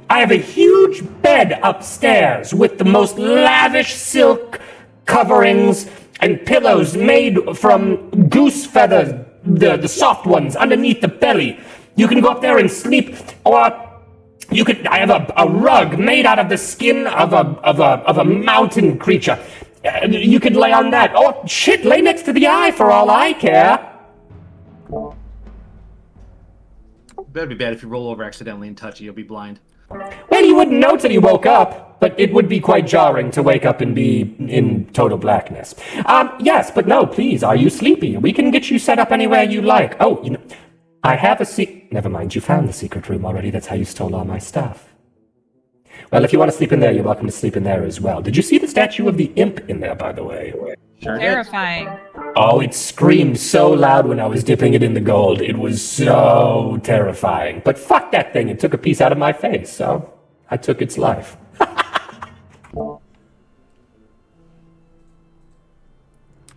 I have a huge bed upstairs with the most lavish silk coverings and pillows made from goose feathers, the soft ones underneath the belly. You can go up there and sleep, or I have a rug made out of the skin of a mountain creature. You could lay on that. Oh, shit, lay next to the eye for all I care. Better be bad if you roll over accidentally and touch it. You'll be blind. Well, you wouldn't know till you woke up, but it would be quite jarring to wake up and be in total blackness. Yes, but no, please, are you sleepy? We can get you set up anywhere you like. Oh, I have Never mind, you found the secret room already. That's how you stole all my stuff. Well, if you want to sleep in there, you're welcome to sleep in there as well. Did you see the statue of the imp in there, by the way? Sure did. Terrifying. Oh, it screamed so loud when I was dipping it in the gold. It was so terrifying. But fuck that thing. It took a piece out of my face, so I took its life.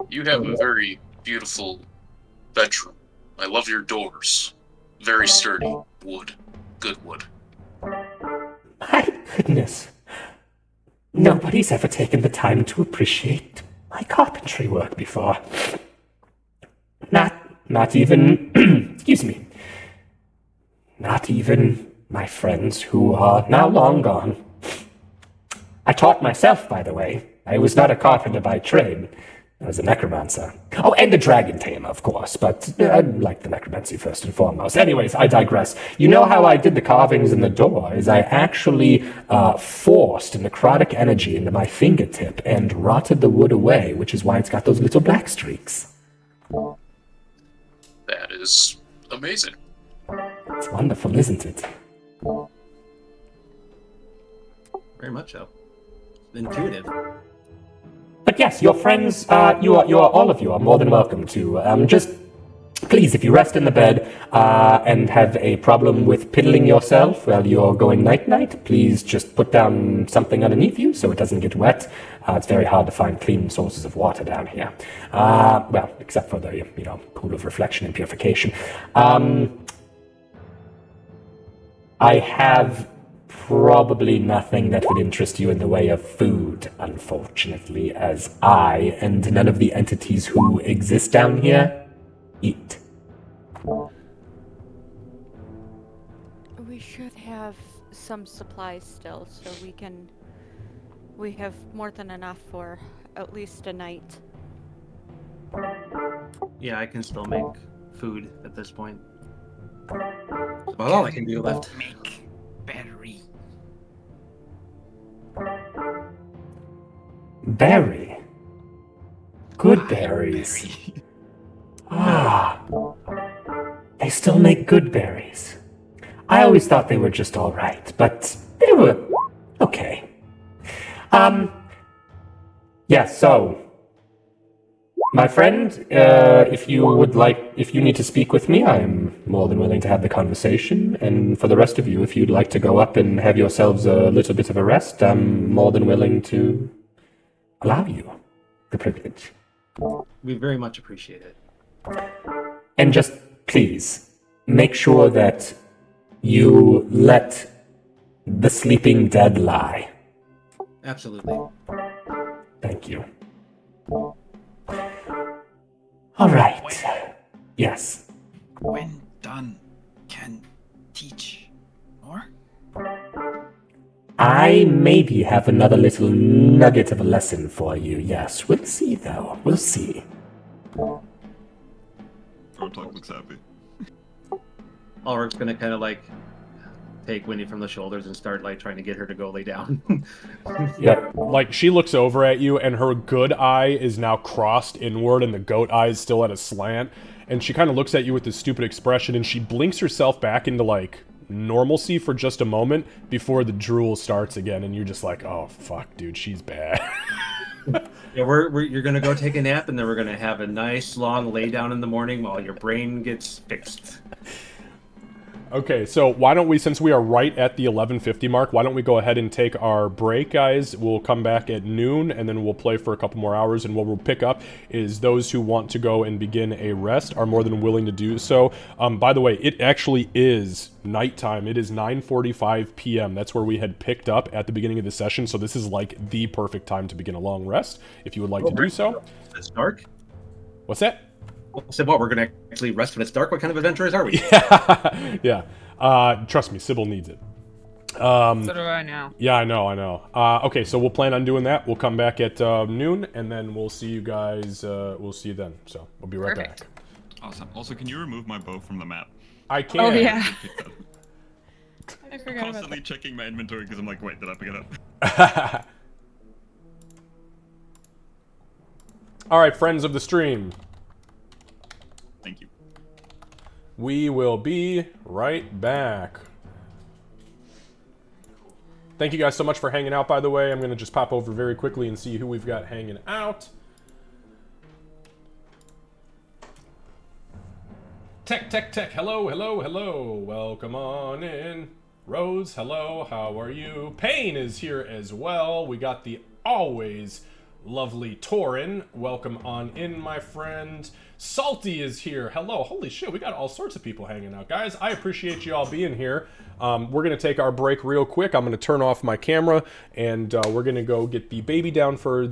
You have a very beautiful bedroom. I love your doors. Very sturdy. Wood. Good wood. My goodness. Nobody's ever taken the time to appreciate my carpentry work before. Not even, excuse me, not even my friends who are now long gone. I taught myself, by the way. I was not a carpenter by trade. I was a necromancer. Oh, and a dragon tamer, of course, but I like the necromancy first and foremost. Anyways, I digress. You know how I did the carvings in the door is I actually forced necrotic energy into my fingertip and rotted the wood away, which is why it's got those little black streaks. That is amazing. It's wonderful, isn't it? Very much so. Intuitive. But yes, your friends, all of you are more than welcome to. Just, please, if you rest in the bed and have a problem with piddling yourself while you're going night-night, please just put down something underneath you so it doesn't get wet. It's very hard to find clean sources of water down here. Well, except for the, pool of reflection and purification. I have probably nothing that would interest you in the way of food, unfortunately, as I and none of the entities who exist down here eat. We should have some supplies still, so we have more than enough for at least a night. Yeah, I can still make food at this point. That's about all I can do left. Make battery. Berry. Good berries. They still make good berries. I always thought they were just alright, but they were okay. Yeah, so, my friend, if you need to speak with me, I am more than willing to have the conversation. And for the rest of you, if you'd like to go up and have yourselves a little bit of a rest, I'm more than willing to allow you the privilege. We very much appreciate it. And just please make sure that you let the sleeping dead lie. Absolutely. Thank you. All right. Yes. When done, can teach more? I maybe have another little nugget of a lesson for you. Yes, we'll see, though. We'll see. Gartok looks happy. Ulrich's gonna kind of like take Winnie from the shoulders and start like trying to get her to go lay down. Yeah. Like, she looks over at you, and her good eye is now crossed inward, and the goat eye is still at a slant. And she kind of looks at you with this stupid expression, and she blinks herself back into, like, normalcy for just a moment before the drool starts again, and you're just like, oh, fuck, dude, she's bad. Yeah, you're gonna go take a nap, and then we're gonna have a nice long lay down in the morning while your brain gets fixed. Okay, so why don't we, since we are right at the 11:50 mark, why don't we go ahead and take our break, guys? We'll come back at noon, and then we'll play for a couple more hours, and what we'll pick up is those who want to go and begin a rest are more than willing to do so. By the way, it actually is nighttime. It is 9:45 p.m. That's where we had picked up at the beginning of the session, so this is like the perfect time to begin a long rest, if you would like to do so. It's dark. What's that? I said, what? We're gonna actually rest when it's dark. What kind of adventurers are we? Yeah. Trust me, Sybil needs it. So do I now. Yeah, I know. Okay, so we'll plan on doing that. We'll come back at noon, and then we'll see you guys. We'll see you then. So we'll be right Perfect. back. Awesome. Also, can you remove my bow from the map? I can. Oh, yeah. I I'm forgot about constantly that. checking my inventory because I'm like, wait, did I pick it up? All right, friends of the stream. Thank you. We will be right back. Thank you guys so much for hanging out, by the way. I'm going to just pop over very quickly and see who we've got hanging out. Tech. Hello. Welcome on in. Rose, hello. How are you? Payne is here as well. We got the always lovely Torin. Welcome on in, my friend. Salty is here. Hello. Holy shit, we got all sorts of people hanging out. Guys, I appreciate you all being here. We're going to take our break real quick. I'm going to turn off my camera, and we're going to go get the baby down for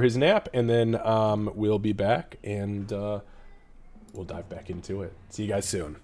his nap, and then we'll be back, and we'll dive back into it. See you guys soon.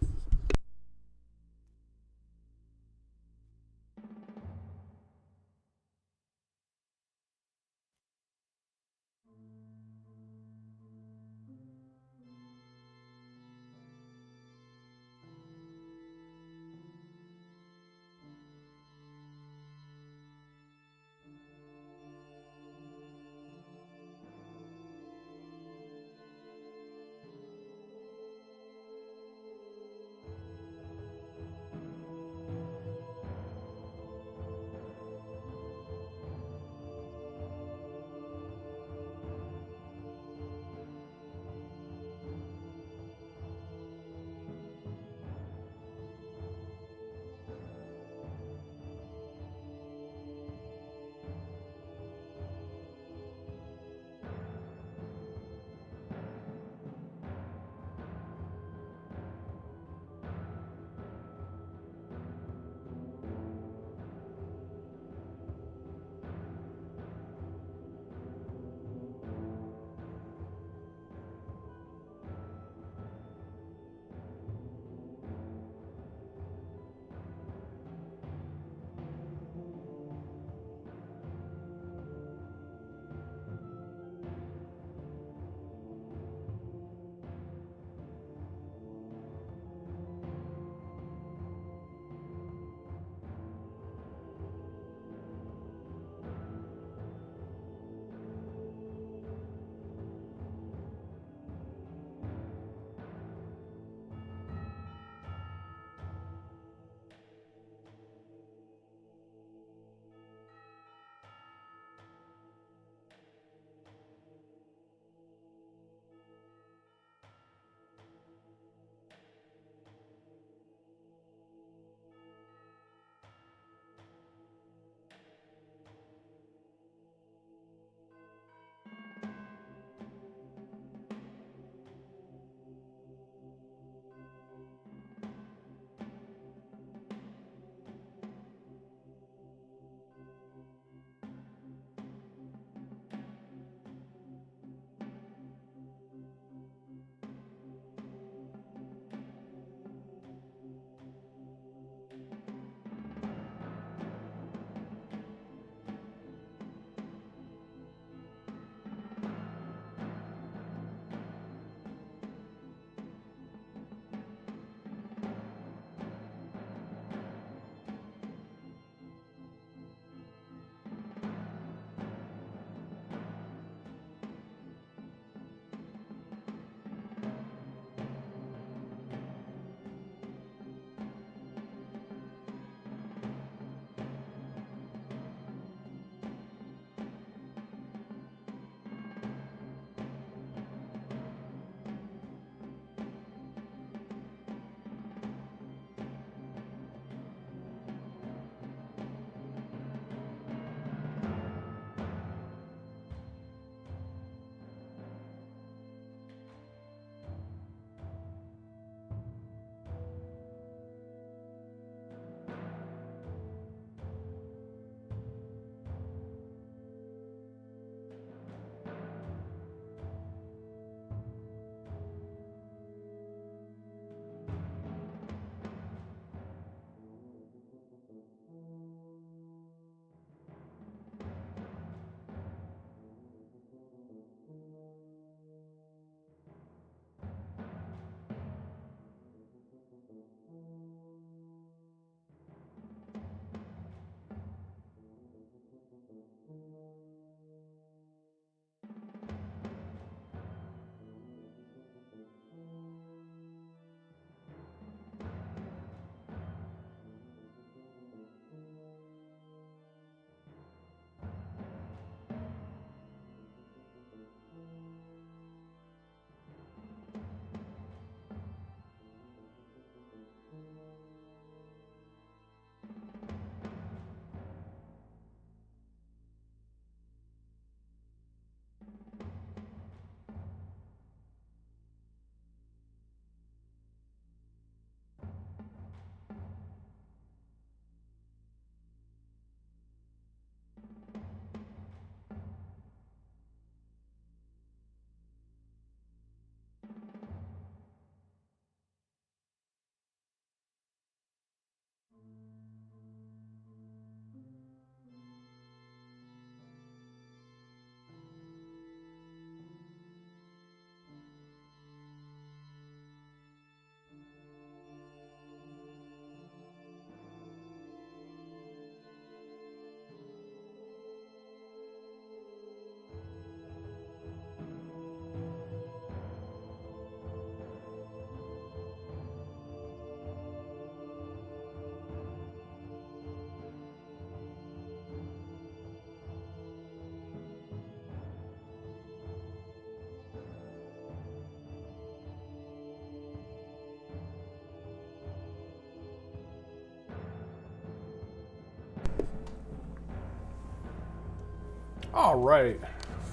All right,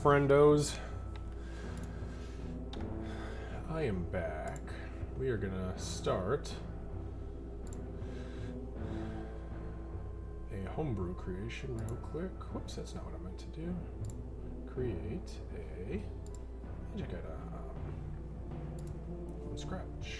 friendos. I am back. We are gonna start a homebrew creation real quick. Whoops, that's not what I meant to do. Create a magic item from scratch.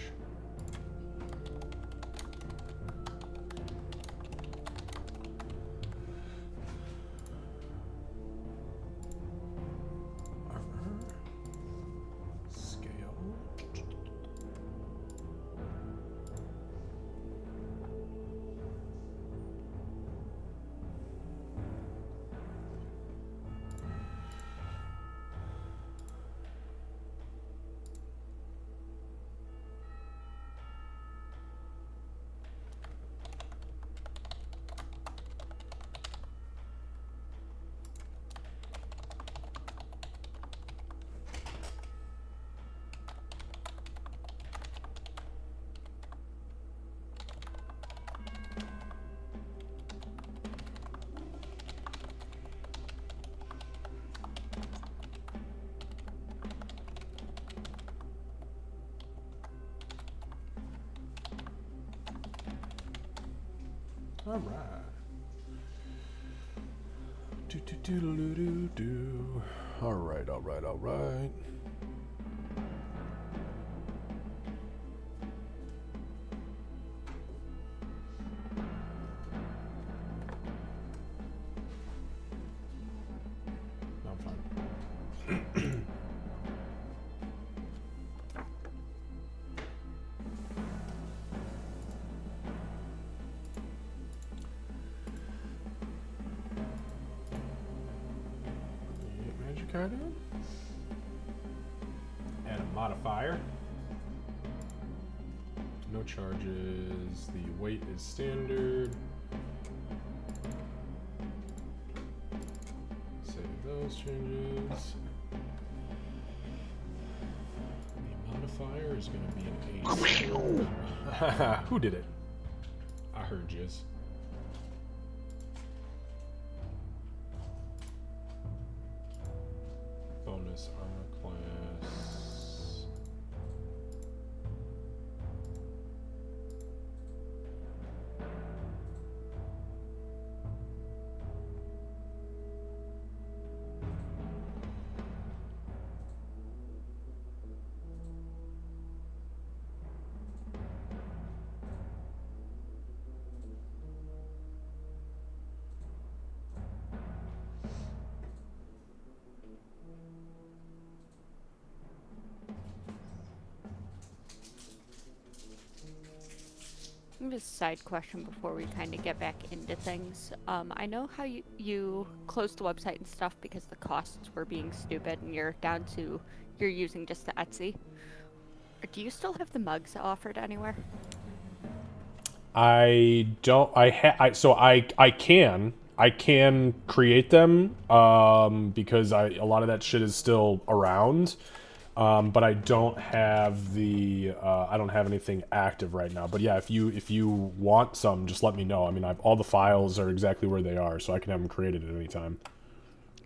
All right. Do. All right. No, I'm fine. Magic item. Add a modifier. No charges. The weight is standard. Save those changes. The modifier is going to be an 8. Who did it? I heard Jizz. Bonus armor class. Just a side question before we kind of get back into things. I know how you closed the website and stuff because the costs were being stupid and you're using just the Etsy. Do you still have the mugs offered anywhere? I don't. I can create them because a lot of that shit is still around. But I don't have anything active right now. But yeah, if you want some, just let me know. I mean, all the files are exactly where they are, so I can have them created at any time.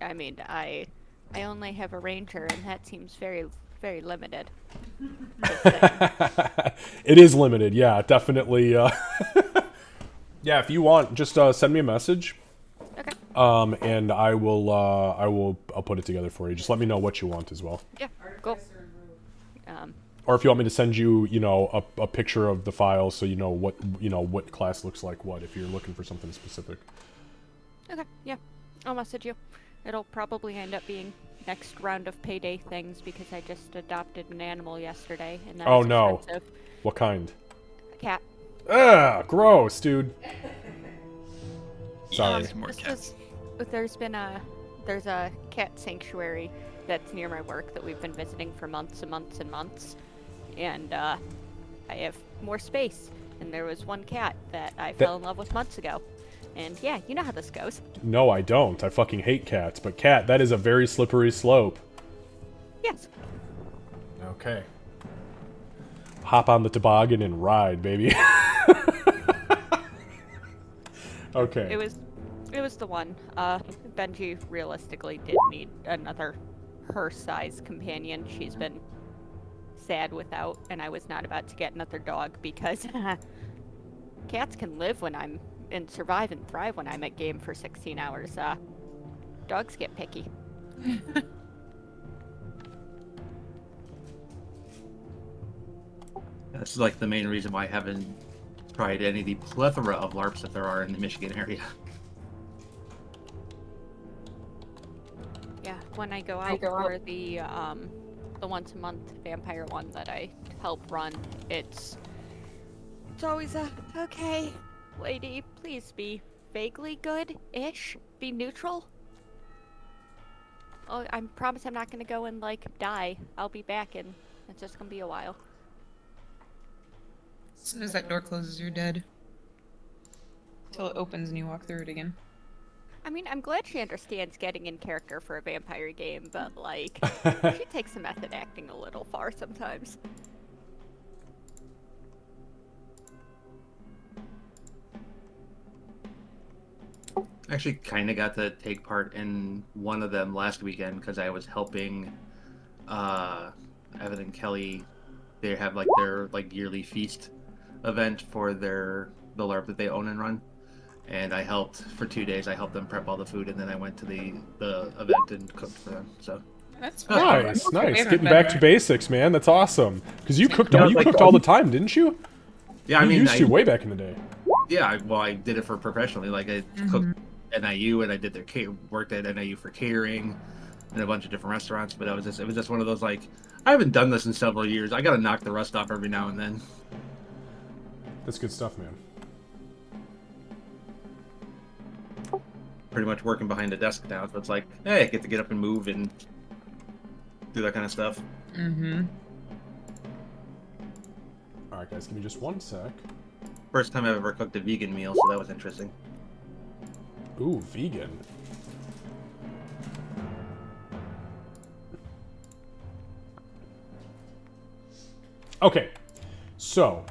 I mean, I only have a ranger, and that seems very, very limited. It is limited, yeah, definitely. Yeah, if you want, just send me a message. Okay. And I'll put it together for you. Just let me know what you want as well. Yeah. Cool. Or if you want me to send you, a picture of the file so you know what class looks like what, if you're looking for something specific. Okay, yeah. I'll message you. It'll probably end up being next round of payday things because I just adopted an animal yesterday and that Oh was no. expensive. What kind? A cat. Ugh, gross, dude. Sorry. More cats. There's a cat sanctuary that's near my work that we've been visiting for months and months and months. And I have more space. And there was one cat that I fell in love with months ago. And yeah, you know how this goes. No, I don't. I fucking hate cats. But cat, that is a very slippery slope. Yes. Okay. Hop on the toboggan and ride, baby. Okay. It was the one. Benji realistically did need another her-size companion. She's been sad without, and I was not about to get another dog because cats can live when I'm and survive and thrive when I'm at game for 16 hours. Dogs get picky. This is like the main reason why I haven't tried any of the plethora of LARPs that there are in the Michigan area. Yeah, when I go out for the once a month vampire one that I help run, it's always okay, lady, please be vaguely good-ish, be neutral. Oh, I promise I'm not gonna go and like die. I'll be back and it's just gonna be a while. As soon as that door closes, you're dead. Until it opens and you walk through it again. I mean, I'm glad she understands getting in character for a vampire game, but like, she takes the method acting a little far sometimes. Actually, kind of got to take part in one of them last weekend because I was helping Evan and Kelly. They have like their like yearly feast event for the LARP that they own and run, and I helped for 2 days. I helped them prep all the food, and then I went to the event and cooked for them. So That's Nice, We nice. haven't Getting been back there. to basics, man. That's awesome. Because you cooked, Yeah, you like, cooked all the time, didn't you? yeah, I You mean, used to way back in the day. well, I did it for professionally. Like I cooked NIU, and I did worked at NIU for catering, and a bunch of different restaurants. But it was just one of those like I haven't done this in several years. I got to knock the rust off every now and then. That's good stuff, man. Pretty much working behind the desk now, so it's like, hey, I get to get up and move and do that kind of stuff. Mm-hmm. All right, guys, give me just one sec. First time I've ever cooked a vegan meal, so that was interesting. Ooh, vegan. Okay, so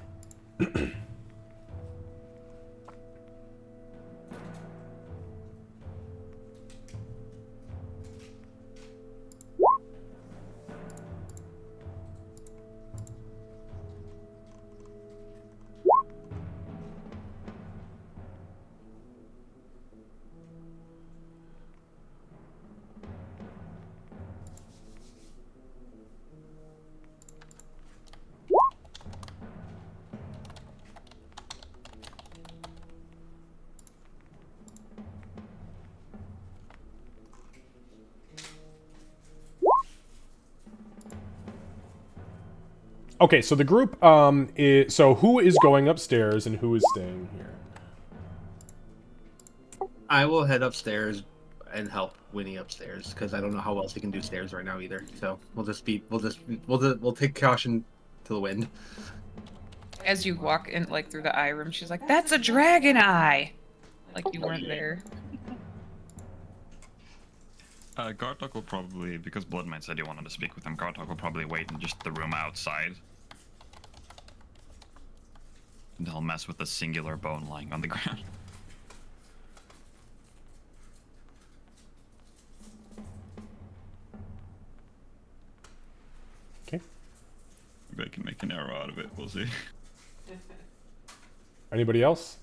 okay, so the group is so who is going upstairs and who is staying here? I will head upstairs and help Winnie upstairs because I don't know how else he can do stairs right now either. So we'll take caution to the wind. As you walk in, like through the eye room, she's like, "That's a dragon eye!" Like you weren't there. Gartok will probably, because Bloodmine said he wanted to speak with him, Gartok will probably wait in just the room outside. And he'll mess with the singular bone lying on the ground. Okay. Maybe I can make an arrow out of it, we'll see. Anybody else?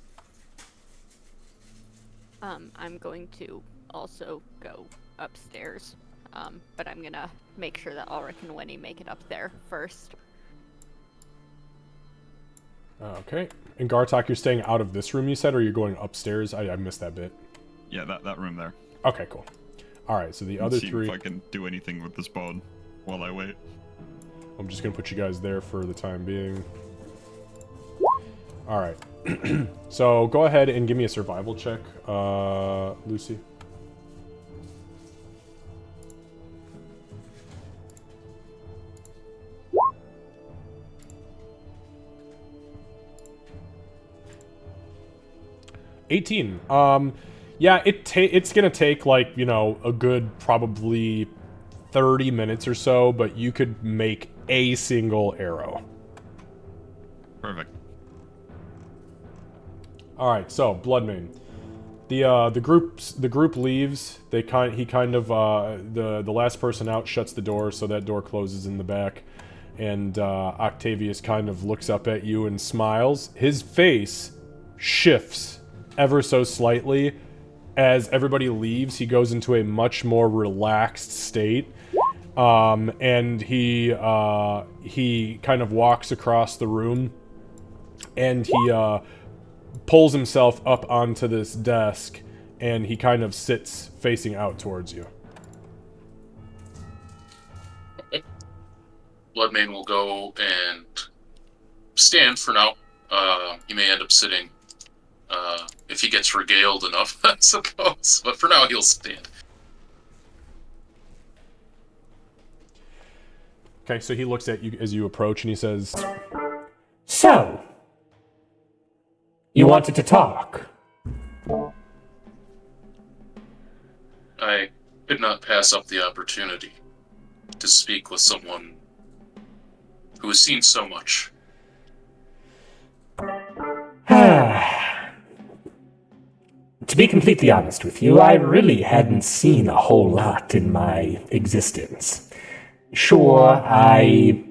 I'm going to also go upstairs, but I'm gonna make sure that Ulrich and Winnie make it up there first. Okay. And Gartok, you're staying out of this room, you said, or you're going upstairs? I missed that bit. Yeah, that room there. Okay, cool. All right, so the other See three... if I can do anything with this bone while I wait. I'm just going to put you guys there for the time being. All right. So go ahead and give me a survival check, Lucy. Yeah, it's gonna take like, you know, a good probably 30 minutes or so, but you could make a single arrow. Perfect. All right, so Bloodmane, The group leaves. The last person out shuts the door, so that door closes in the back. And Octavius kind of looks up at you and smiles. His face shifts ever so slightly as everybody leaves. He goes into a much more relaxed state, and he kind of walks across the room, and he pulls himself up onto this desk, and he kind of sits facing out towards you. Bloodmane will go and stand for now. He may end up sitting if he gets regaled enough, I suppose. But for now, he'll stand. Okay, so he looks at you as you approach, and he says, So, you wanted to talk? I could not pass up the opportunity to speak with someone who has seen so much. To be completely honest with you, I really hadn't seen a whole lot in my existence. Sure, I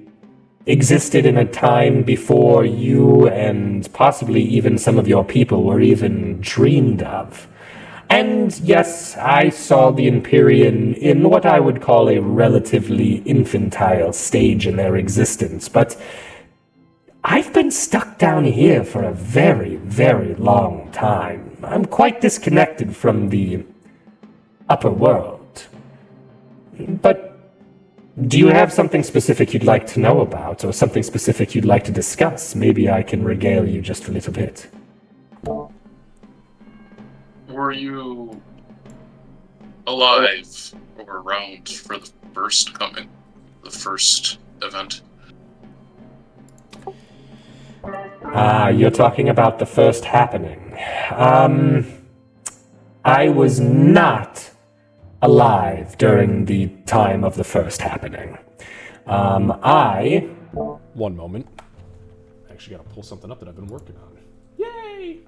existed in a time before you and possibly even some of your people were even dreamed of. And yes, I saw the Empyrean in what I would call a relatively infantile stage in their existence, but I've been stuck down here for a very, very long time. I'm quite disconnected from the upper world. But do you have something specific you'd like to know about, or something specific you'd like to discuss? Maybe I can regale you just a little bit. Were you alive or around for the first coming, the first event? You're talking about the first happening. I was not alive during the time of the first happening. One moment. I actually gotta pull something up that I've been working on. Yay!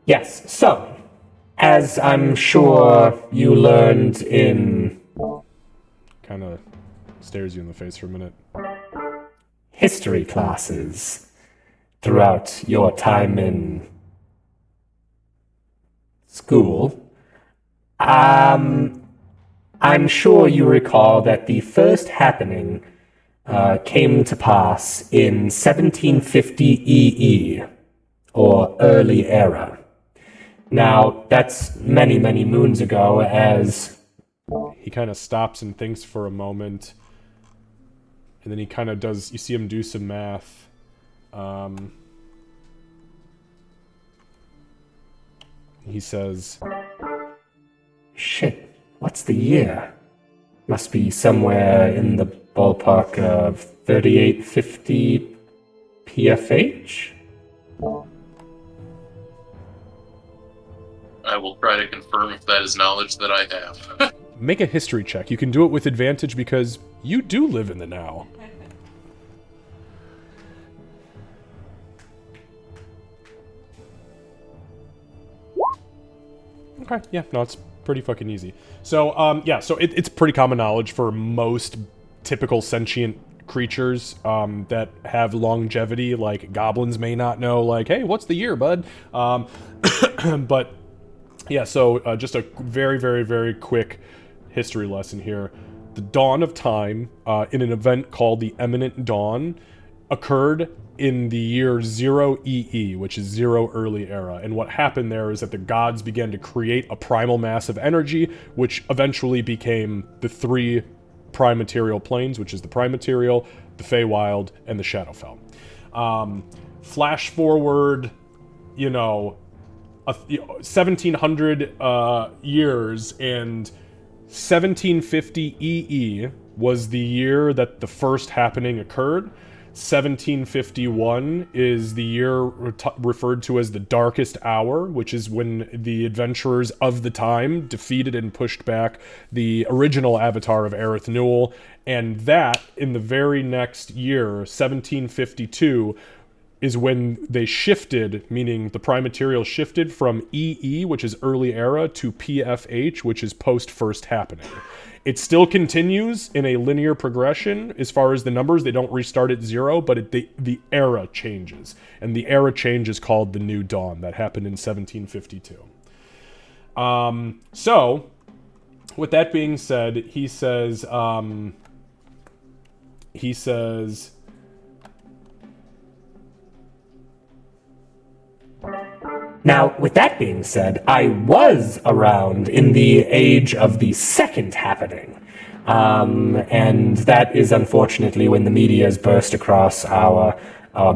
Yes, so, as I'm sure you learned in Kind of stares you in the face for a minute. history classes throughout your time in school, I'm sure you recall that the first happening came to pass in 1750 EE, or early era. Now, that's many, many moons ago, as He kind of stops and thinks for a moment, and then he kind of does. You see him do some math. He says, shit, what's the year? Must be somewhere in the ballpark of 3850 PFH? I will try to confirm if that is knowledge that I have. make a history check. You can do it with advantage because you do live in the now. Okay, yeah, no, it's pretty fucking easy. So, yeah, so it's pretty common knowledge for most typical sentient creatures that have longevity. Like, goblins may not know, like, hey, what's the year, bud? But, yeah, so just a very, very, very quick history lesson here. The dawn of time, in an event called the Eminent Dawn, occurred in the year 0 EE, which is 0 early era. And what happened there is that the gods began to create a primal mass of energy, which eventually became the 3 prime material planes, which is the prime material, the Feywild, and the Shadowfell. Flash forward, 1700 years, and 1750 EE was the year that the first happening occurred. 1751 is the year referred to as the Darkest Hour, which is when the adventurers of the time defeated and pushed back the original avatar of Aerith Newell. And that, in the very next year, 1752, is when they shifted, meaning the prime material shifted from EE, which is early era, to PFH, which is post first happening. It still continues in a linear progression as far as the numbers. They don't restart at 0, but the era changes. And the era change is called the New Dawn. That happened in 1752. So, with that being said, he says, Now, with that being said, I was around in the age of the second happening. And that is unfortunately when the meteors burst across our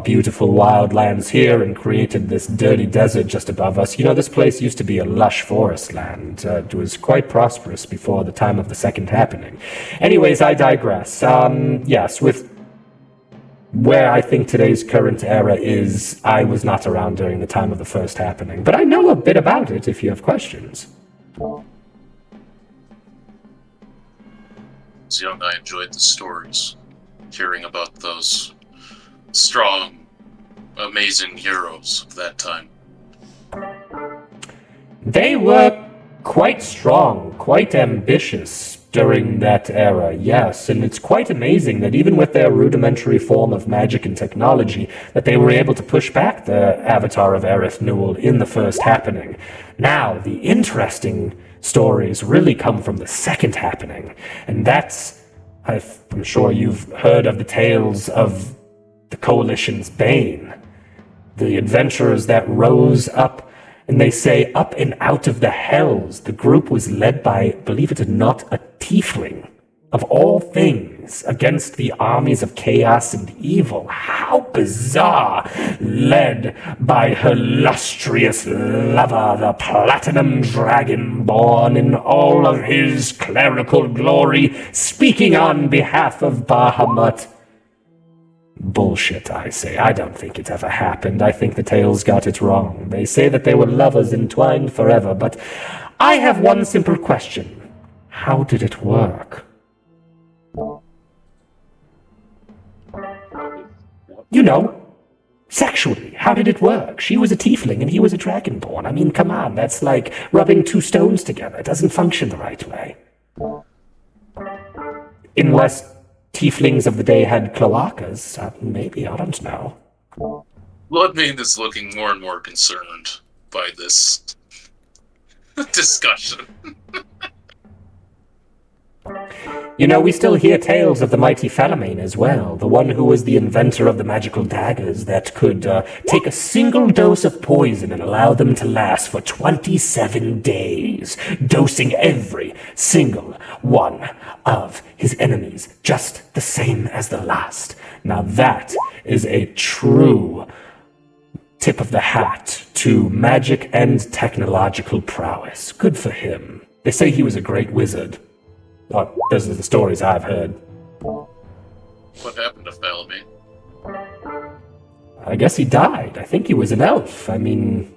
beautiful wildlands here and created this dirty desert just above us. This place used to be a lush forest land. It was quite prosperous before the time of the second happening. Anyways, I digress. Yes, with where I think today's current era is, I was not around during the time of the first happening, but I know a bit about it if you have questions. As young, I enjoyed the stories, hearing about those strong, amazing heroes of that time. They were quite strong, quite ambitious during that era, yes, and it's quite amazing that even with their rudimentary form of magic and technology, that they were able to push back the avatar of Aerith Newell in the first happening. Now, the interesting stories really come from the second happening, and that's, I'm sure you've heard of the tales of the Coalition's Bane, the adventurers that rose up. And they say, up and out of the hells, the group was led by, believe it or not, a tiefling, of all things, against the armies of chaos and evil. How bizarre! Led by her lustrous lover, the Platinum Dragonborn, in all of his clerical glory, speaking on behalf of Bahamut. Bullshit, I say. I don't think it ever happened. I think the tales got it wrong. They say that they were lovers entwined forever, but I have one simple question. How did it work? Sexually, how did it work? She was a tiefling and he was a dragonborn. I mean, come on, that's like rubbing 2 stones together. It doesn't function the right way. Unless tieflings of the day had cloacas. Maybe, I don't know. Bloodmane is looking more and more concerned by this discussion. We still hear tales of the mighty Falamane as well, the one who was the inventor of the magical daggers that could take a single dose of poison and allow them to last for 27 days, dosing every single one of his enemies just the same as the last. Now that is a true tip of the hat to magic and technological prowess. Good for him. They say he was a great wizard. Well, those are the stories I've heard. What happened to Falamane? I guess he died. I think he was an elf. I mean,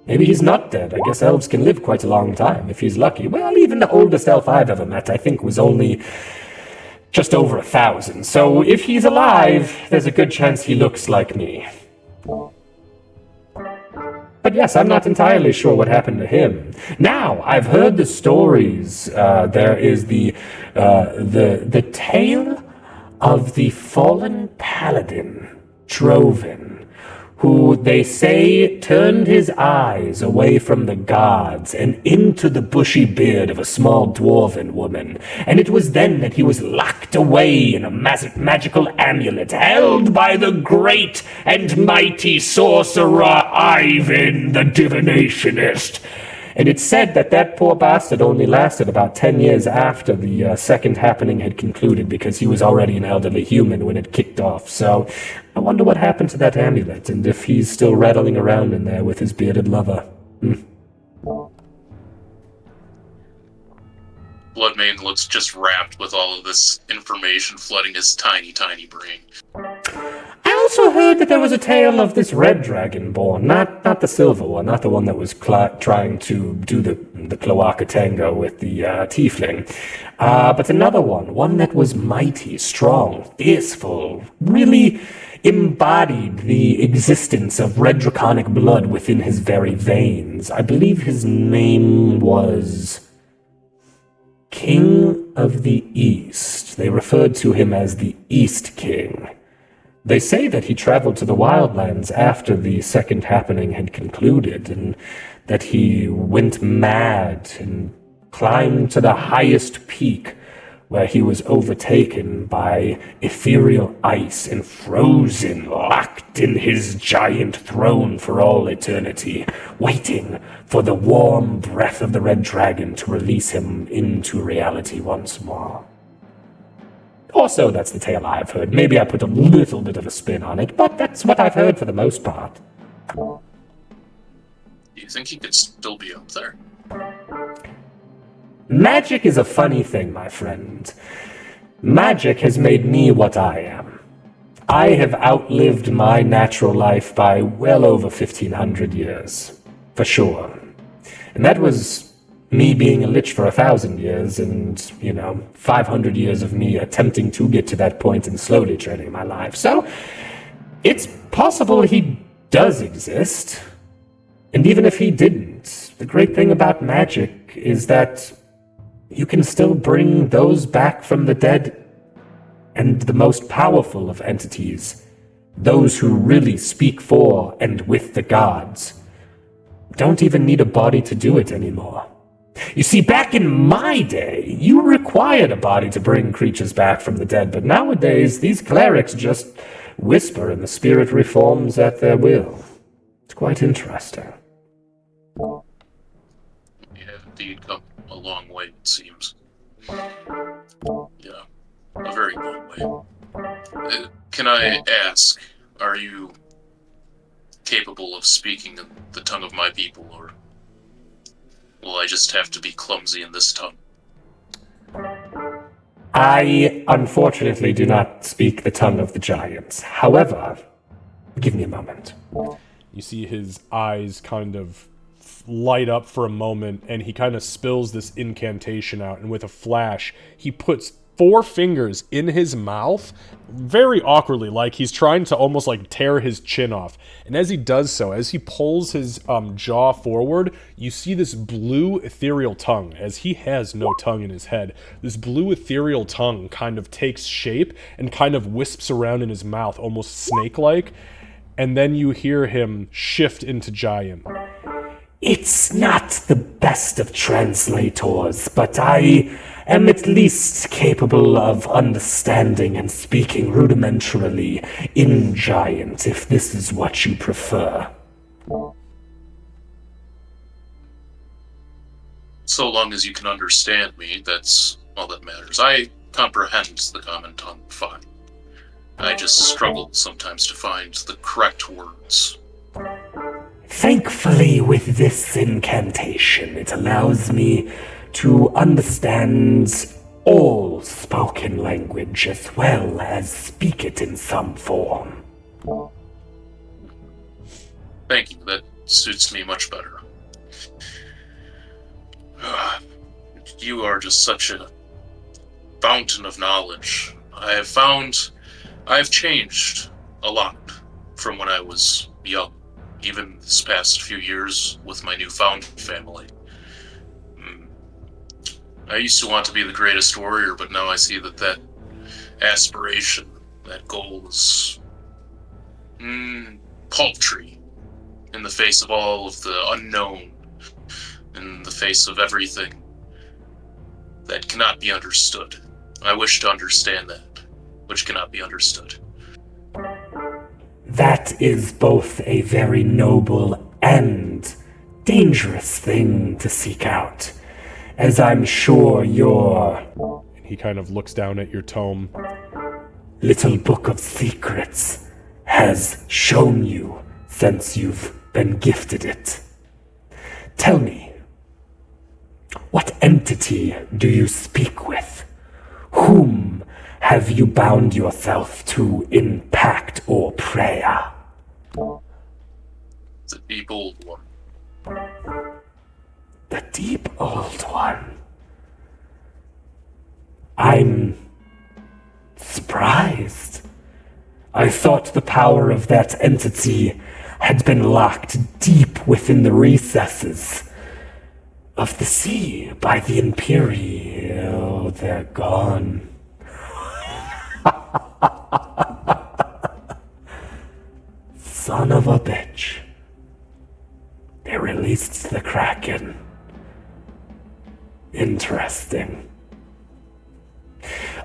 maybe he's not dead. I guess elves can live quite a long time, if he's lucky. Well, even the oldest elf I've ever met, I think, was only just over 1,000. So if he's alive, there's a good chance he looks like me. But yes, I'm not entirely sure what happened to him. Now, I've heard the stories. There is the tale of the fallen paladin, Drovin, who they say turned his eyes away from the gods and into the bushy beard of a small dwarven woman, and it was then that he was locked away in a magical amulet held by the great and mighty sorcerer Ivan the Divinationist. And it's said that that poor bastard only lasted about 10 years after the second happening had concluded, because he was already an elderly human when it kicked off. So I wonder what happened to that amulet, and if he's still rattling around in there with his bearded lover. Bloodmane looks just wrapped with all of this information flooding his tiny, tiny brain. I also heard that there was a tale of this red dragonborn, not the silver one, not the one that was trying to do the cloaca tango with the tiefling, but another one that was mighty, strong, fierceful, really embodied the existence of red draconic blood within his very veins. I believe his name was King of the East. They referred to him as the East King. They say that he traveled to the Wildlands after the second happening had concluded, and that he went mad and climbed to the highest peak, where he was overtaken by ethereal ice and frozen, locked in his giant throne for all eternity, waiting for the warm breath of the red dragon to release him into reality once more. Also, that's the tale I've heard. Maybe I put a little bit of a spin on it, but that's what I've heard for the most part. Do you think he could still be up there? Magic is a funny thing, my friend. Magic has made me what I am. I have outlived my natural life by well over 1,500 years, for sure. And that was me being a lich for 1,000 years and, 500 years of me attempting to get to that point and slowly treading my life. So, it's possible he does exist. And even if he didn't, the great thing about magic is that you can still bring those back from the dead, and the most powerful of entities, those who really speak for and with the gods, don't even need a body to do it anymore. You see, back in my day, you required a body to bring creatures back from the dead, but nowadays, these clerics just whisper and the spirit reforms at their will. It's quite interesting. We have indeed come a long way, it seems. Yeah, a very long way. Can I ask, are you capable of speaking in the tongue of my people, or will I just have to be clumsy in this tongue? I, unfortunately, do not speak the tongue of the giants. However, give me a moment. You see his eyes kind of light up for a moment, and he kind of spills this incantation out, and with a flash, he puts 4 fingers in his mouth, very awkwardly, like he's trying to almost like tear his chin off. And as he does so, as he pulls his jaw forward, you see this blue ethereal tongue, as he has no tongue in his head. This blue ethereal tongue kind of takes shape and kind of wisps around in his mouth, almost snake-like, and then you hear him shift into giant. It's not the best of translators, but I am at least capable of understanding and speaking rudimentarily in giant, if this is what you prefer. So long as you can understand me, that's all that matters. I comprehend the common tongue fine. I just struggle sometimes to find the correct words. Thankfully, with this incantation, it allows me to understand all spoken language as well as speak it in some form. Thank you, that suits me much better. You are just such a fountain of knowledge. I've changed a lot from when I was young, even this past few years with my newfound family. I used to want to be the greatest warrior, but now I see that aspiration, that goal is paltry in the face of all of the unknown, in the face of everything that cannot be understood. I wish to understand that, which cannot be understood. That is both a very noble and dangerous thing to seek out, as I'm sure your He kind of looks down at your tome. little book of secrets has shown you since you've been gifted it. Tell me, what entity do you speak with? Whom have you bound yourself to in pact or prayer? The deep old one. The deep old one. I'm surprised. I thought the power of that entity had been locked deep within the recesses of the sea by the Imperial. They're gone. Son of a bitch. They released the Kraken. Interesting.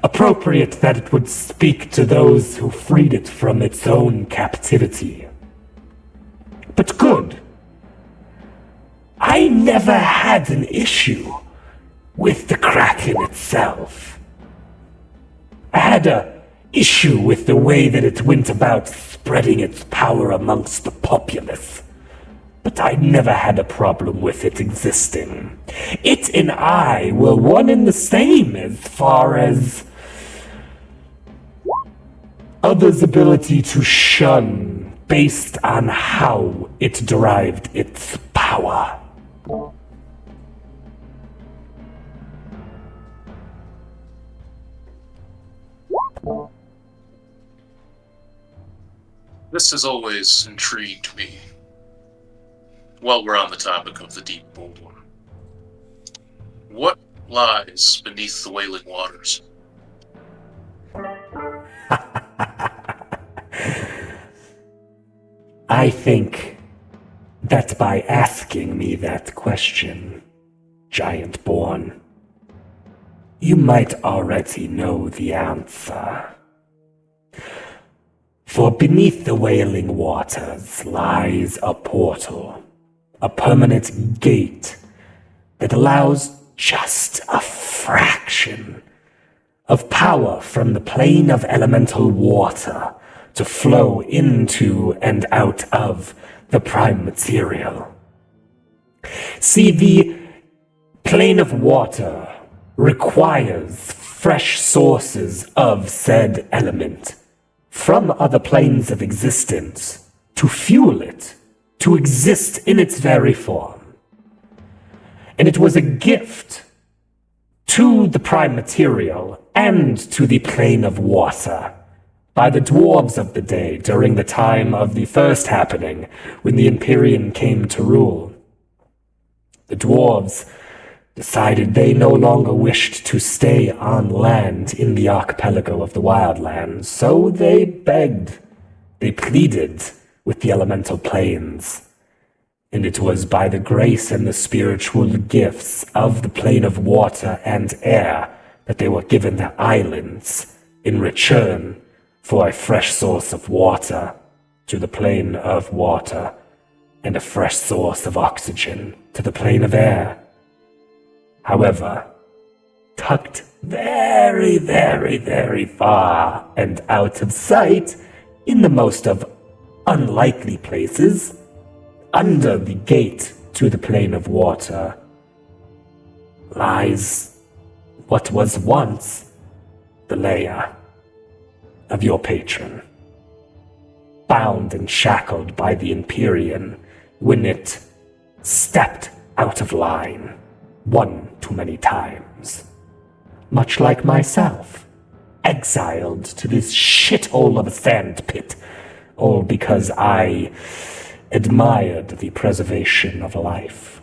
Appropriate that it would speak to those who freed it from its own captivity. But good. I never had an issue with the Kraken itself. I had an issue with the way that it went about spreading its power amongst the populace. But I never had a problem with it existing. It and I were one and the same as far as others' ability to shun based on how it derived its power. This has always intrigued me. While we're on the topic of the deep old one, what lies beneath the Wailing Waters? I think that by asking me that question, Giant-born, you might already know the answer. For beneath the Wailing Waters lies a portal, a permanent gate that allows just a fraction of power from the plane of elemental water to flow into and out of the prime material. See, the plane of water requires fresh sources of said element from other planes of existence to fuel it, to exist in its very form. And it was a gift to the prime material and to the plane of water by the dwarves of the day during the time of the first happening when the Empyrean came to rule. The dwarves decided they no longer wished to stay on land in the archipelago of the Wildlands, so they begged, they pleaded with the elemental planes. And it was by the grace and the spiritual gifts of the plane of water and air that they were given the islands in return for a fresh source of water to the plane of water and a fresh source of oxygen to the plane of air. However, tucked very, very, very far and out of sight in the most of unlikely places, under the gate to the plane of water, lies what was once the lair of your patron, bound and shackled by the Empyrean when it stepped out of line one too many times. Much like myself, exiled to this shithole of a sandpit, all because I admired the preservation of life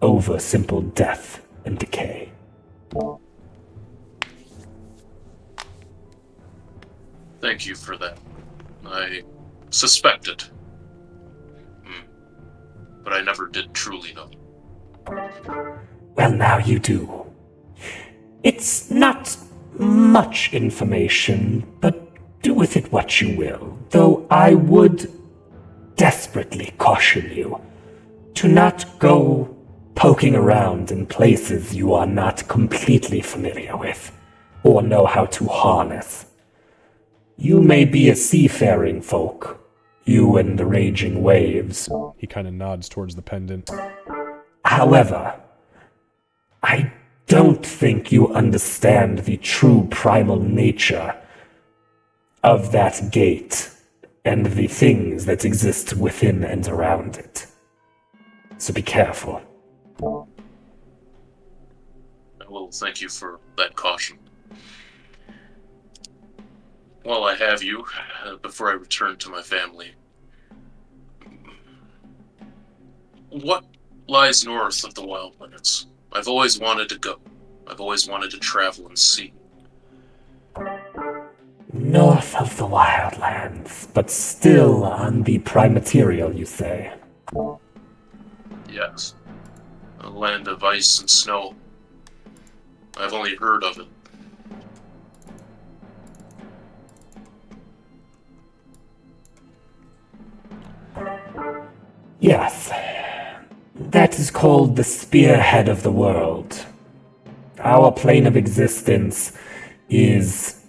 over simple death and decay. Thank you for that. I suspected but I never did truly know. Well, now you do. It's not much information, but do with it what you will, though I would desperately caution you to not go poking around in places you are not completely familiar with or know how to harness. You may be a seafaring folk, you and the raging waves. He kind of nods towards the pendant. However, I don't think you understand the true primal nature of that gate and the things that exist within and around it. So be careful. Well, thank you for that caution. While I have you, before I return to my family, what lies north of the Wildlands? I've always wanted to go. I've always wanted to travel and see. North of the Wildlands, but still on the prime material, you say? Yes. A land of ice and snow. I've only heard of it. Yes. That is called the spearhead of the world. Our plane of existence is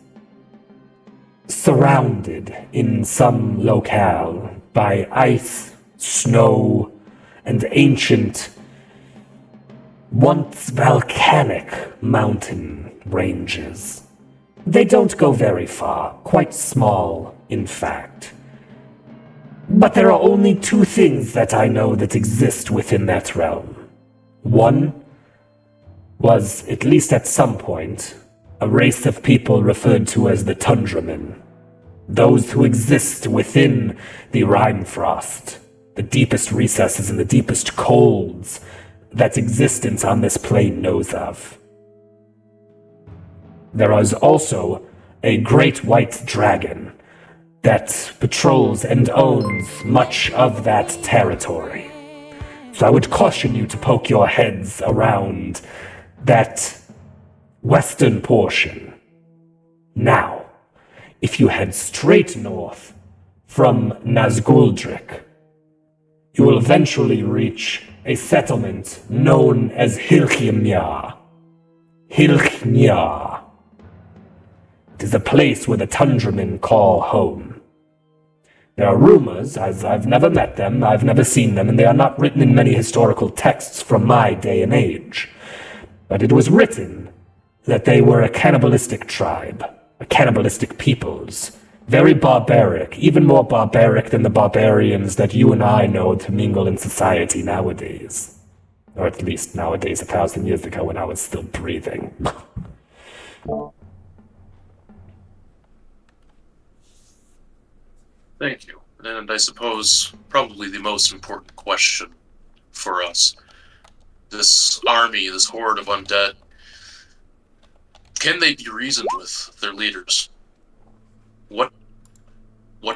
surrounded in some locale by ice, snow, and ancient, once volcanic mountain ranges. They don't go very far, quite small, in fact. But there are only two things that I know that exist within that realm. One was, at least at some point, a race of people referred to as the Tundramen. Those who exist within the Rime-Frost, the deepest recesses and the deepest colds that existence on this plane knows of. There is also a great white dragon that patrols and owns much of that territory. So I would caution you to poke your heads around that western portion. Now, if you head straight north from Nazguldrik, you will eventually reach a settlement known as Hilchimya. Hilchimya. It is a place where the Tundramen call home. There are rumors, as I've never met them, I've never seen them, and they are not written in many historical texts from my day and age. But it was written that they were a cannibalistic tribe, a cannibalistic peoples, very barbaric, even more barbaric than the barbarians that you and I know to mingle in society nowadays. Or at least nowadays, 1,000 years ago when I was still breathing. Thank you. And I suppose probably the most important question for us. This army, this horde of undead, can they be reasoned with, their leaders? What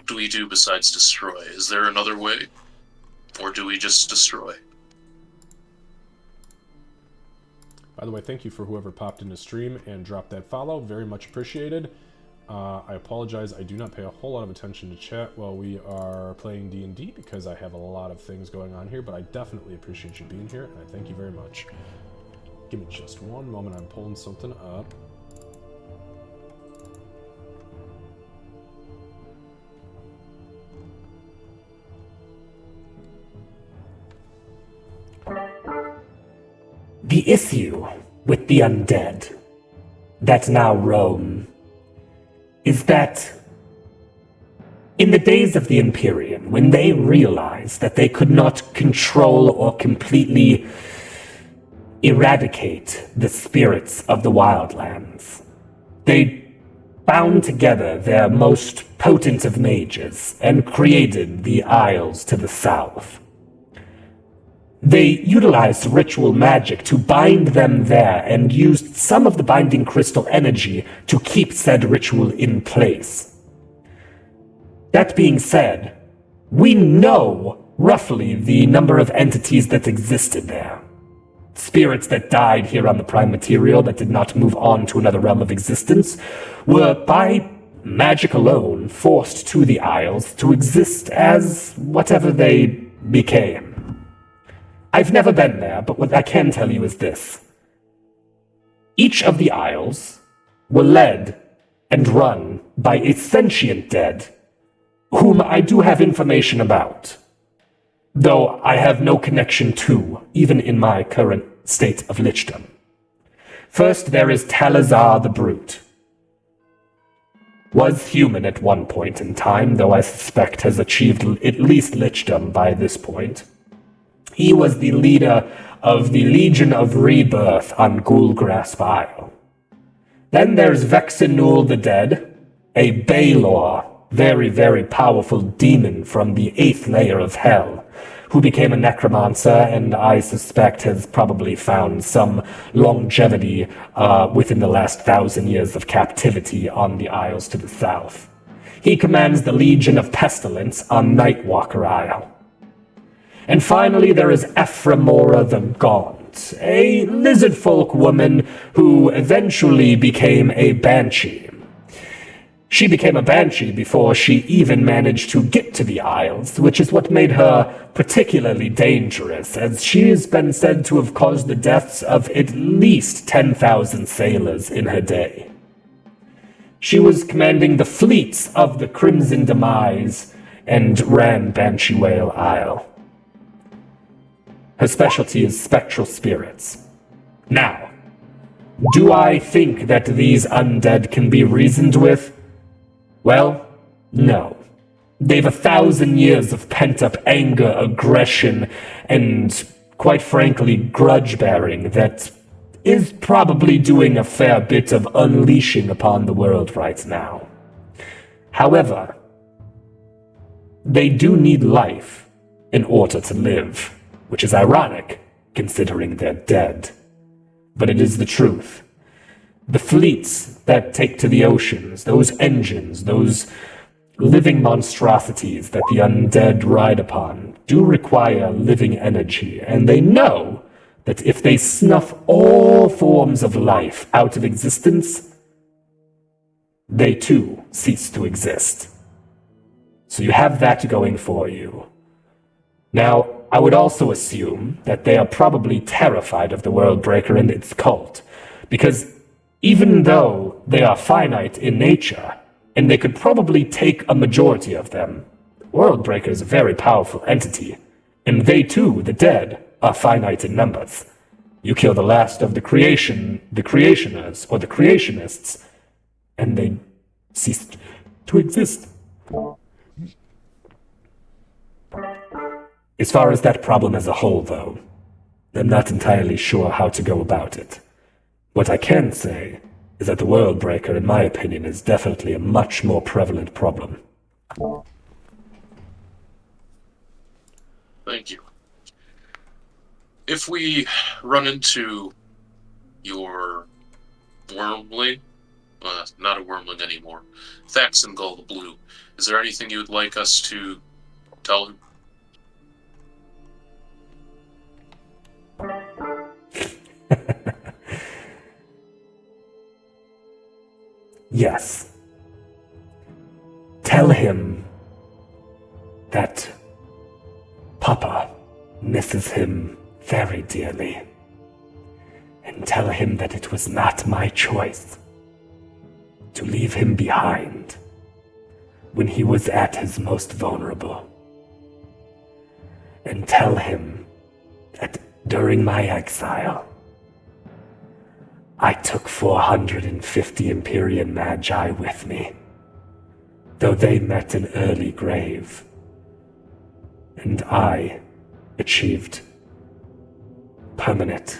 do we do besides destroy? Is there another way? Or do we just destroy? By the way, thank you for whoever popped into stream and dropped that follow. Very much appreciated. I apologize, I do not pay a whole lot of attention to chat while we are playing D&D because I have a lot of things going on here, but I definitely appreciate you being here, and I thank you very much. Give me just one moment, I'm pulling something up. The issue with the undead that now roam is that in the days of the Empyrean, when they realized that they could not control or completely eradicate the spirits of the Wildlands, they bound together their most potent of mages and created the Isles to the south. They utilized ritual magic to bind them there and used some of the binding crystal energy to keep said ritual in place. That being said, we know roughly the number of entities that existed there. Spirits that died here on the prime material that did not move on to another realm of existence were, by magic alone, forced to the Isles to exist as whatever they became. I've never been there, but what I can tell you is this. Each of the Isles were led and run by a sentient dead, whom I do have information about, though I have no connection to, even in my current state of lichdom. First, there is Talazar the Brute. Was human at one point in time, though I suspect has achieved at least lichdom by this point. He was the leader of the Legion of Rebirth on Ghoulgrasp Isle. Then there's Vexenul the Dead, a Baelor, very, very powerful demon from the 8th layer of Hell, who became a necromancer and I suspect has probably found some longevity within the last 1,000 years of captivity on the Isles to the south. He commands the Legion of Pestilence on Nightwalker Isle. And finally, there is Ephraimora the Gaunt, a lizard folk woman who eventually became a banshee. She became a banshee before she even managed to get to the Isles, which is what made her particularly dangerous, as she has been said to have caused the deaths of at least 10,000 sailors in her day. She was commanding the fleets of the Crimson Demise and ran Banshee Whale Isle. Her specialty is spectral spirits. Now, do I think that these undead can be reasoned with? Well, no. They've 1,000 years of pent-up anger, aggression, and, quite frankly, grudge-bearing that is probably doing a fair bit of unleashing upon the world right now. However, they do need life in order to live. Which is ironic, considering they're dead. But it is the truth. The fleets that take to the oceans, those engines, those living monstrosities that the undead ride upon, do require living energy, and they know that if they snuff all forms of life out of existence, they too cease to exist. So you have that going for you. Now, I would also assume that they are probably terrified of the Worldbreaker and its cult, because even though they are finite in nature, and they could probably take a majority of them, Worldbreaker is a very powerful entity, and they too, the dead, are finite in numbers. You kill the last of the creationers, or the creationists, and they cease to exist. As far as that problem as a whole, though, I'm not entirely sure how to go about it. What I can say is that the Worldbreaker, in my opinion, is definitely a much more prevalent problem. Thank you. If we run into your wormling, not a wormling anymore, Thaxengull the Blue, is there anything you would like us to tell him? Yes. Tell him that Papa misses him very dearly. And tell him that it was not my choice to leave him behind when he was at his most vulnerable. And tell him that during my exile, I took 450 Empyrean Magi with me, though they met an early grave, and I achieved permanent,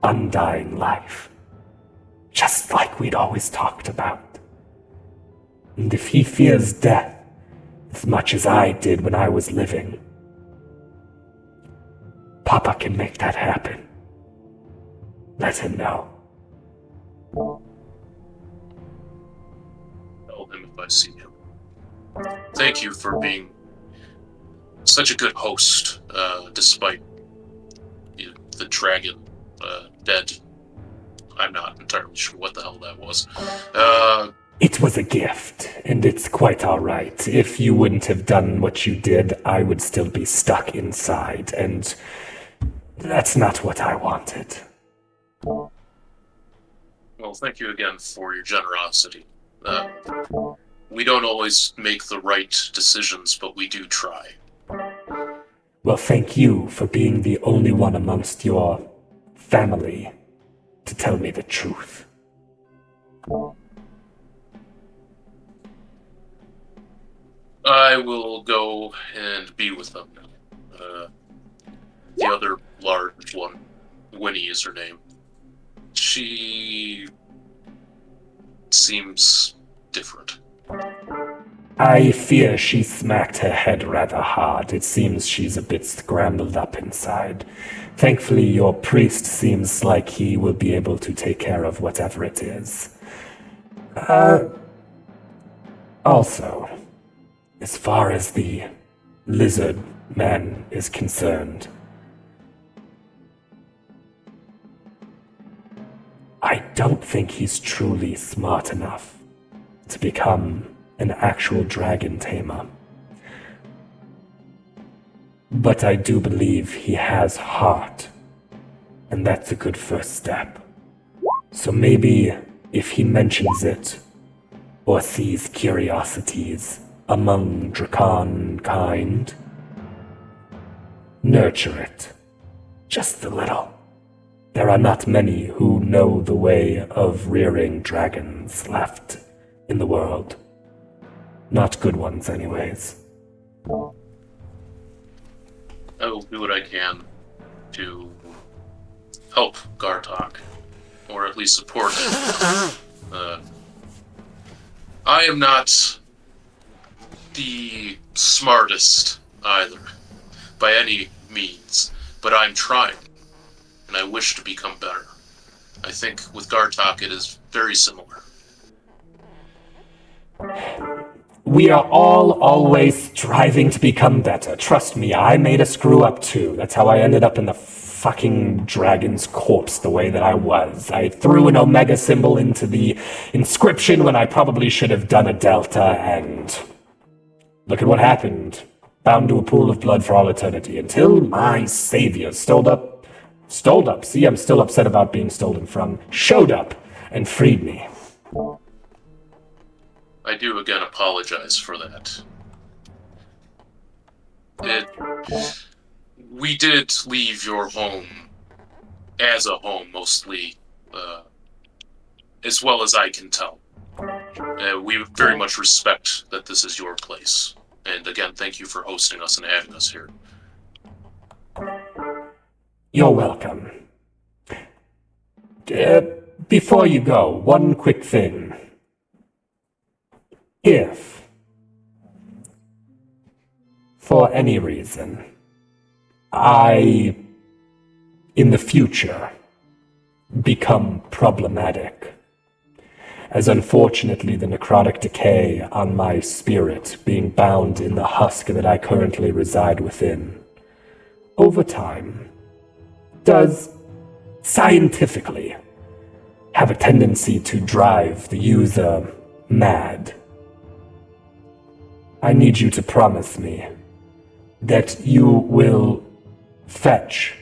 undying life, just like we'd always talked about. And if he fears death as much as I did when I was living, Papa can make that happen. Let him know. Tell him if I see him. Thank you for being such a good host, despite the dragon dead. I'm not entirely sure what the hell that was. It was a gift, and it's quite all right. If you wouldn't have done what you did, I would still be stuck inside, and that's not what I wanted. Well, thank you again for your generosity. We don't always make the right decisions, but we do try. Well, thank you for being the only one amongst your family to tell me the truth. I will go and be with them. The other large one, Winnie is her name. She seems different. I fear she smacked her head rather hard. It seems she's a bit scrambled up inside. Thankfully, your priest seems like he will be able to take care of whatever it is. Also, as far as the lizard man is concerned, I don't think he's truly smart enough to become an actual dragon tamer. But I do believe he has heart, and that's a good first step. So maybe if he mentions it, or sees curiosities among Dracan kind, nurture it, just a little. There are not many who know the way of rearing dragons left in the world. Not good ones, anyways. I will do what I can to help Gartok, or at least support him. I am not the smartest either, by any means, but I'm trying, and I wish to become better. I think with Gartok it is very similar. We are all always striving to become better. Trust me, I made a screw up too. That's how I ended up in the fucking dragon's corpse the way that I was. I threw an omega symbol into the inscription when I probably should have done a delta, and look at what happened. Bound to a pool of blood for all eternity until my savior stole up. See, I'm still upset about being stolen from. Showed up and freed me. I do again apologize for that. We did leave your home as a home, mostly, as well as I can tell. We very much respect that this is your place. And again, thank you for hosting us and having us here. You're welcome. Before you go, one quick thing. If, for any reason, I, in the future, become problematic, as unfortunately the necrotic decay on my spirit being bound in the husk that I currently reside within, over time, does scientifically have a tendency to drive the user mad. I need you to promise me that you will fetch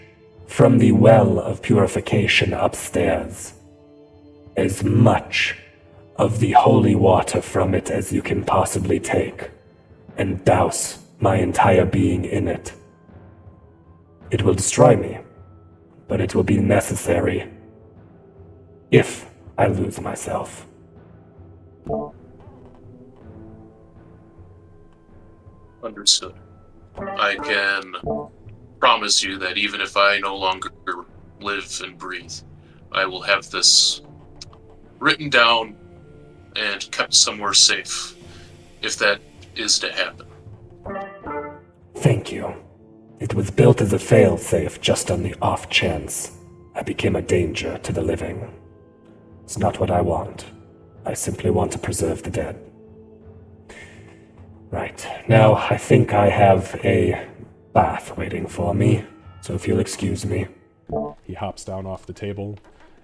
from the well of purification upstairs as much of the holy water from it as you can possibly take, and douse my entire being in it. It will destroy me, but it will be necessary if I lose myself. Understood. I can promise you that even if I no longer live and breathe, I will have this written down and kept somewhere safe, if that is to happen. Thank you. It was built as a fail-safe just on the off chance I became a danger to the living. It's not what I want. I simply want to preserve the dead. Right. Now, I think I have a bath waiting for me, so if you'll excuse me. He hops down off the table,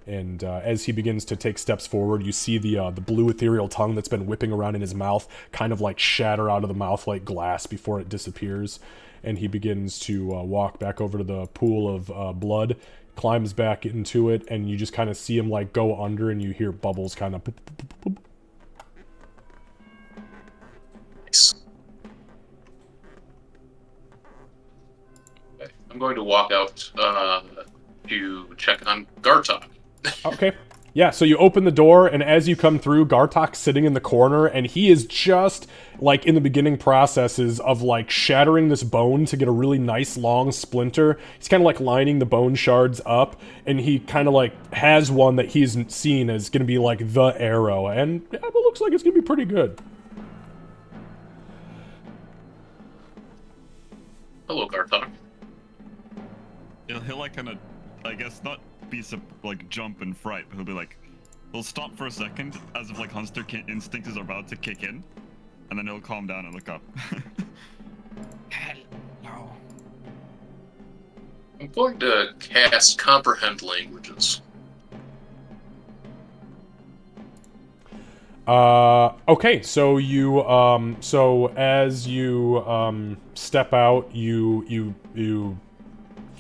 and as he begins to take steps forward, you see the blue ethereal tongue that's been whipping around in his mouth kind of like shatter out of the mouth like glass before it disappears. And he begins to walk back over to the pool of blood, climbs back into it, and you just kind of see him like go under, and you hear bubbles kind of. Nice. Okay. I'm going to walk out to check on Gartok. Okay. Yeah, so you open the door, and as you come through, Gartok's sitting in the corner, and he is just, like, in the beginning processes of, like, shattering this bone to get a really nice long splinter. He's kind of, like, lining the bone shards up, and he kind of, like, has one that he's seen as going to be, like, the arrow, and yeah, it looks like it's going to be pretty good. Hello, Gartok. He'll like, kind of, I guess, not be like jump and fright, but he'll be like, he'll stop for a second as if like Hunter instinct is about to kick in, and then he'll calm down and look up. Hello. I'm going to cast Comprehend Languages. Okay, so you, so as you, step out, you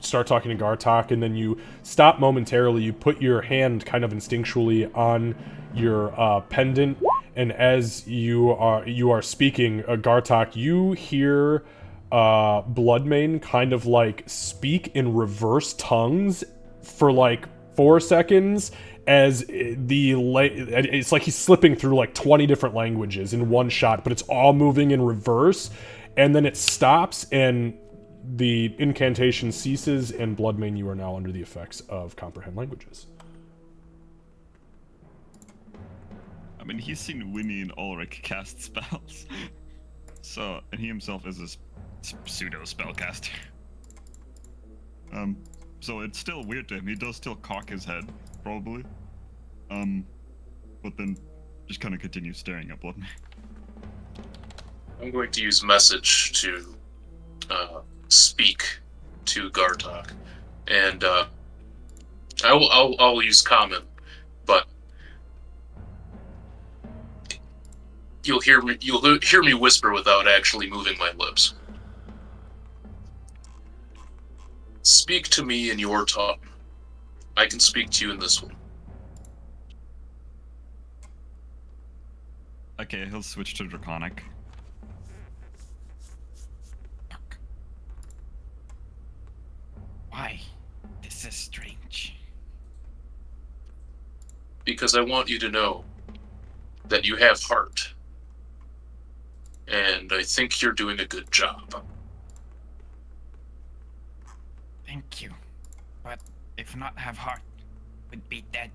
start talking to Gartok, and then you stop momentarily. You put your hand kind of instinctually on your pendant, and as you are speaking, Gartok, you hear Bloodmane kind of like speak in reverse tongues for like 4 seconds, as it's like he's slipping through like 20 different languages in one shot, but it's all moving in reverse, and then it stops, and the incantation ceases, and Bloodmane, you are now under the effects of Comprehend Languages. I mean, he's seen Winnie and Ulrich cast spells. So, and he himself is a pseudo spellcaster. So it's still weird to him. He does still cock his head, probably. But then just kind of continues staring at Bloodmane. I'm going to use message to speak to Gartok, and I'll use common, but you'll hear me whisper without actually moving my lips. Speak to me in your tongue. I can speak to you in this one. Okay, he'll switch to Draconic. Why? This is strange. Because I want you to know that you have heart. And I think you're doing a good job. Thank you. But if not have heart, would be dead.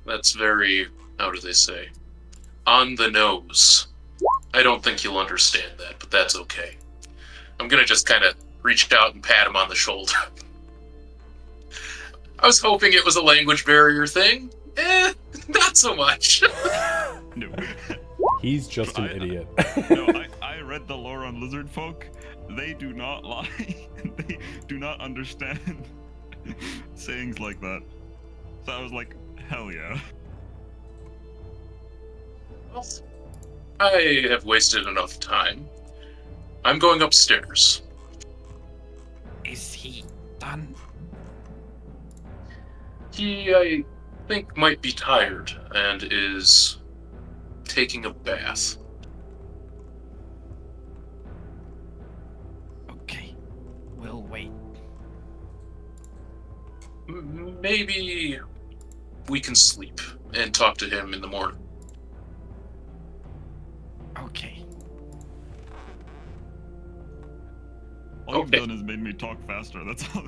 That's very, how do they say, on the nose. I don't think you'll understand that, but that's okay. I'm gonna just kind of reach out and pat him on the shoulder. I was hoping it was a language barrier thing. Not so much. No. He's just an idiot. No, I read the lore on lizard folk. They do not lie. They do not understand sayings like that. So I was like, hell yeah. Well, I have wasted enough time. I'm going upstairs. Is he done? He, I think, might be tired and is taking a bath. Okay, we'll wait. Maybe we can sleep and talk to him in the morning. Okay. All you've Okay. done is made me talk faster, that's all.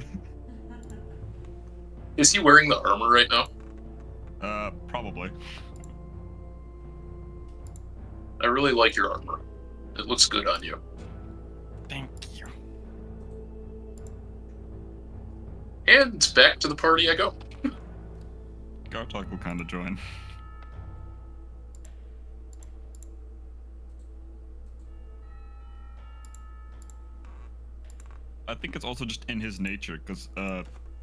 Is he wearing the armor right now? Probably. I really like your armor. It looks good on you. Thank you. And back to the party I go. Gartok will kind of join. I think it's also just in his nature, because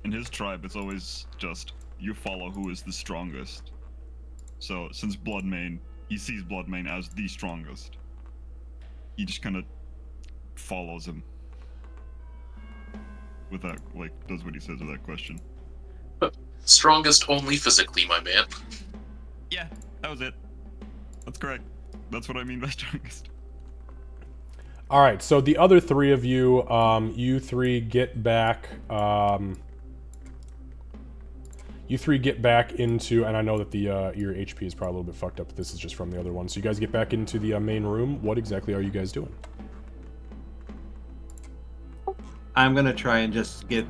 in his tribe, it's always just you follow who is the strongest. So since Bloodmane, he sees Bloodmane as the strongest. He just kind of follows him. With that, like, does what he says with that question. Strongest only physically, my man. Yeah, that was it. That's correct. That's what I mean by strongest. All right, so the other three of you, you three get back. You three get back into, and I know that the your HP is probably a little bit fucked up. But this is just from the other one. So you guys get back into the main room. What exactly are you guys doing? I'm gonna try and just get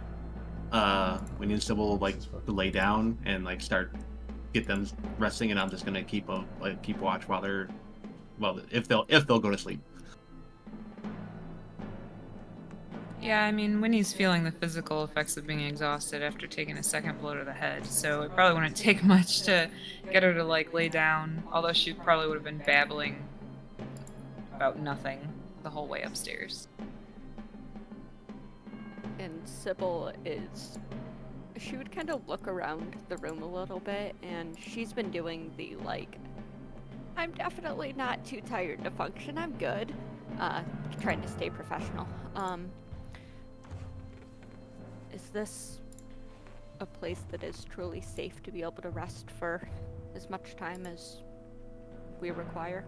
Winnie and Sybil like to lay down and like get them resting, and I'm just gonna keep watch while they're if they'll go to sleep. Yeah, I mean, Winnie's feeling the physical effects of being exhausted after taking a second blow to the head, so it probably wouldn't take much to get her to like lay down, although she probably would have been babbling about nothing the whole way upstairs. And Sybil she would kind of look around the room a little bit, and she's been doing the, like, I'm definitely not too tired to function, I'm good, trying to stay professional. Is this a place that is truly safe to be able to rest for as much time as we require?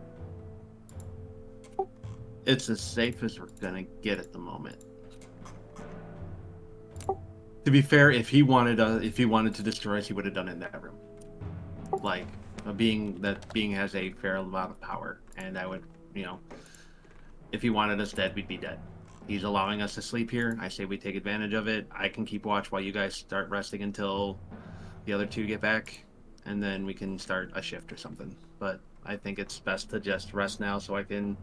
It's as safe as we're gonna get at the moment. To be fair, if he wanted to destroy us, he would have done it in that room. Like a being has a fair amount of power, and I would, if he wanted us dead, we'd be dead. He's allowing us to sleep here. I say we take advantage of it. I can keep watch while you guys start resting until the other two get back, and then we can start a shift or something. But I think it's best to just rest now so I can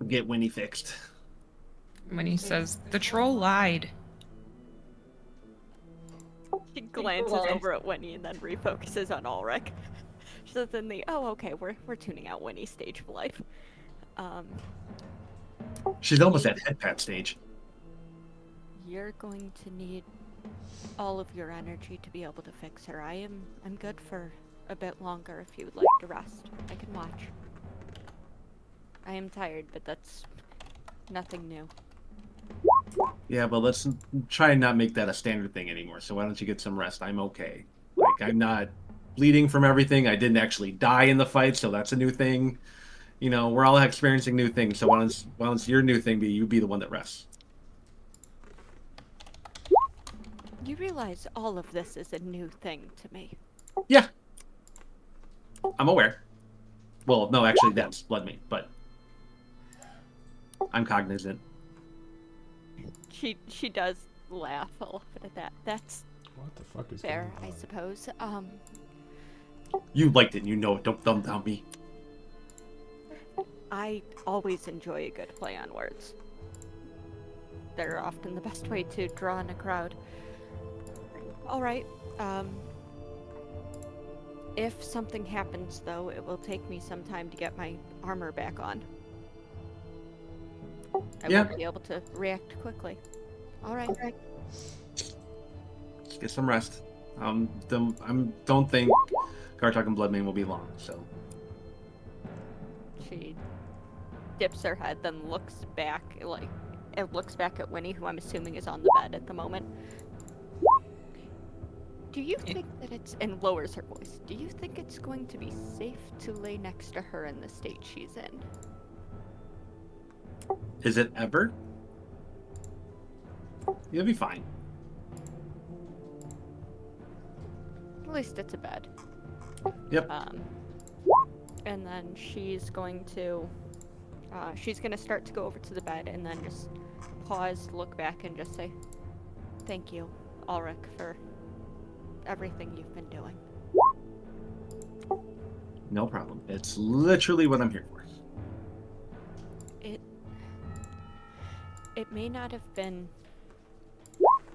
get Winnie fixed. Winnie says, the troll lied. She glances over at Winnie and then refocuses on Ulrich. She says in the, oh, okay, we're tuning out Winnie's stage of life. She's almost at head pat stage. You're going to need all of your energy to be able to fix her. I'm good for a bit longer if you would like to rest. I can watch. I am tired, but that's nothing new. Yeah, but let's try and not make that a standard thing anymore. So why don't you get some rest? I'm okay. Like, I'm not bleeding from everything. I didn't actually die in the fight, so that's a new thing. We're all experiencing new things. So why don't your new thing be you be the one that rests? You realize all of this is a new thing to me. Yeah. I'm aware. Well, no, actually, that's Bloodmane, but I'm cognizant. She does laugh a little bit at that. That's What the fuck is fair, going I on? suppose. You liked it, and you know it. Don't dumb down me. I always enjoy a good play on words. They're often the best way to draw in a crowd. Alright, if something happens, though, it will take me some time to get my armor back on. I won't be able to react quickly. Alright. Get some rest. Don't think Gartok and Bloodmane will be long, so. She dips her head, then looks back, looks back at Winnie, who I'm assuming is on the bed at the moment. Do you think that it's, and lowers her voice, do you think it's going to be safe to lay next to her in the state she's in? Is it ever? You'll be fine. At least it's a bed. Yep. And then she's going to start to go over to the bed and then just pause, look back, and just say, thank you, Ulrich, for everything you've been doing. No problem. It's literally what I'm here for. It may not have been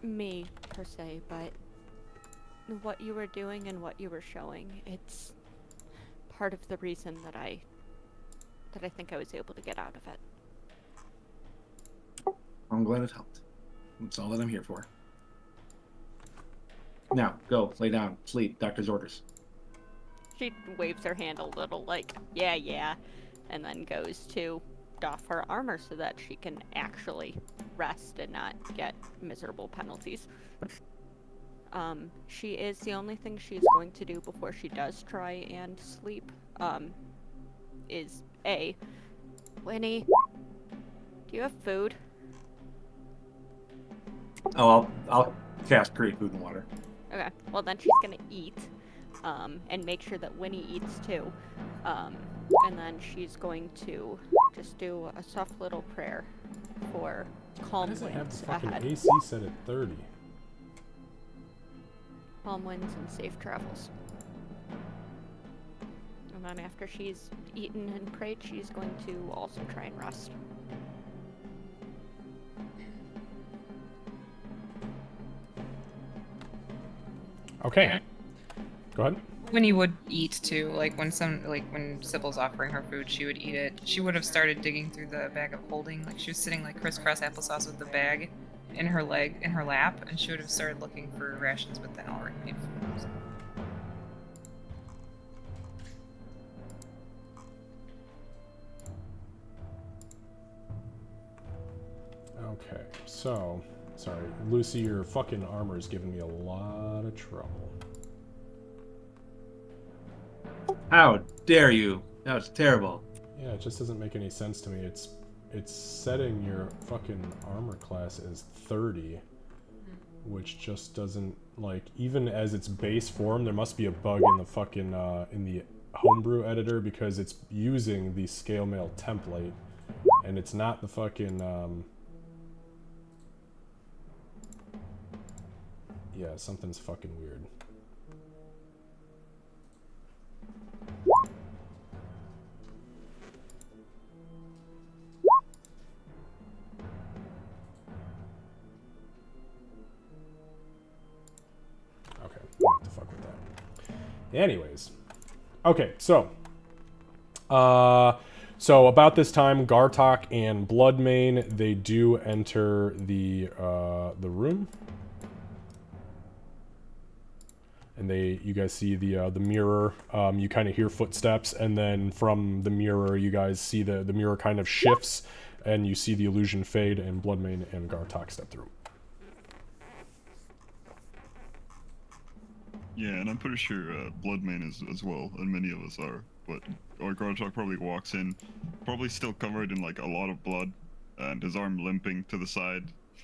me, per se, but what you were doing and what you were showing, it's part of the reason that I think I was able to get out of it. I'm glad it helped. That's all that I'm here for. Now, go, lay down, sleep, doctor's orders. She waves her hand a little like, yeah, and then goes to doff her armor so that she can actually rest and not get miserable penalties. She is the only thing she's going to do before she does try and sleep, is A, Winnie, do you have food? Oh, I'll cast create food and water. Okay, well then she's gonna eat, and make sure that Winnie eats too. And then she's going to just do a soft little prayer for Why calm does it have the winds fucking ahead. AC set at 30? Calm winds and safe travels. And then after she's eaten and prayed, she's going to also try and rest. Okay. Go ahead. Winnie would eat too. Like when Sybil's offering her food, she would eat it. She would have started digging through the bag of holding. Like she was sitting like crisscross applesauce with the bag in her lap, and she would have started looking for rations with the already made food. Okay, so, sorry, Lucy, your fucking armor is giving me a lot of trouble. How dare you? That was terrible. Yeah, it just doesn't make any sense to me. It's setting your fucking armor class as 30, which just doesn't, like, even as its base form, there must be a bug in the fucking, in the homebrew editor, because it's using the scale mail template, and it's not the fucking, yeah, something's fucking weird. Okay, we'll have to fuck with that. Anyways. Okay, so about this time, Gartok and Bloodmane, they do enter the room. And you guys see the mirror. You kind of hear footsteps, and then from the mirror, you guys see the mirror kind of shifts, and you see the illusion fade, and Bloodmane and Gartok step through. Yeah, and I'm pretty sure Bloodmane is as well, and many of us are. But Gartok probably walks in, probably still covered in like a lot of blood, and his arm limping to the side,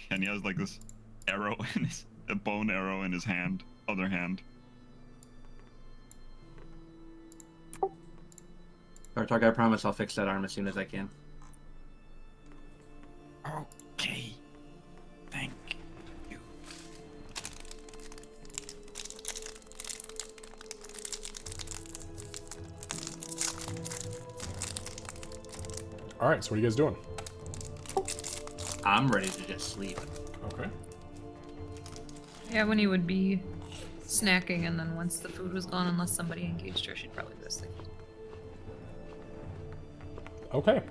and he has like this arrow in a bone arrow in his other hand. Gartok, I promise I'll fix that arm as soon as I can. Okay. Thank you. All right, so what are you guys doing? I'm ready to just sleep. Okay. Yeah, Winnie would be snacking, and then once the food was gone, unless somebody engaged her, she'd probably go to sleep. Okay.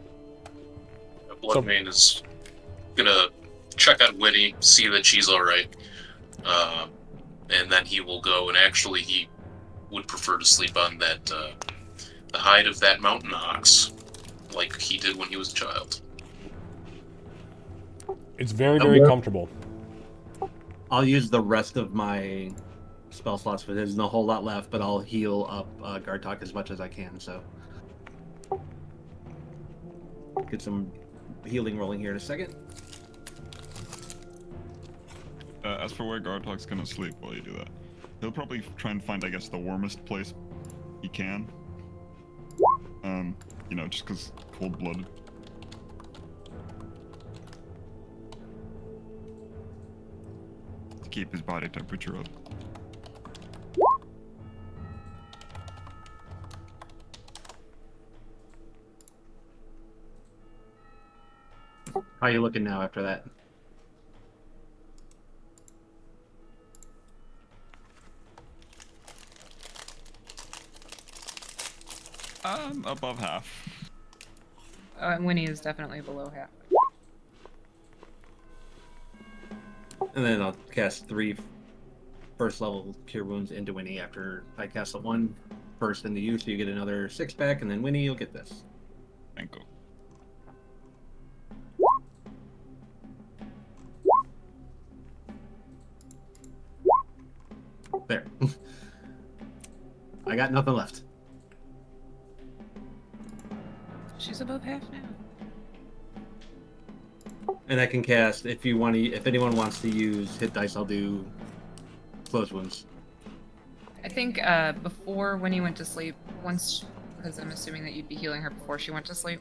Bloodmane is gonna check on Winnie, see that she's alright, and then he will go, and actually he would prefer to sleep on that, the hide of that mountain ox, like he did when he was a child. It's very, very comfortable. I'll use the rest of my spell slots for there's no whole lot left, but I'll heal up Gartok as much as I can, so. Get some healing rolling here in a second. As for where Gartok's gonna sleep while you do that, he'll probably try and find, I guess, the warmest place he can. You know, just because cold-blooded. To keep his body temperature up. How are you looking now after that? Above half. And Winnie is definitely below half. And then I'll cast 3 first level Cure Wounds into Winnie after I cast the 1 first into you, so you get another 6 back, and then Winnie, you'll get this. Thank you. There. I got nothing left. She's above half now. And I can cast if you want to. If anyone wants to use hit dice, I'll do close wounds. I think before when he went to sleep, once, because I'm assuming that you'd be healing her before she went to sleep.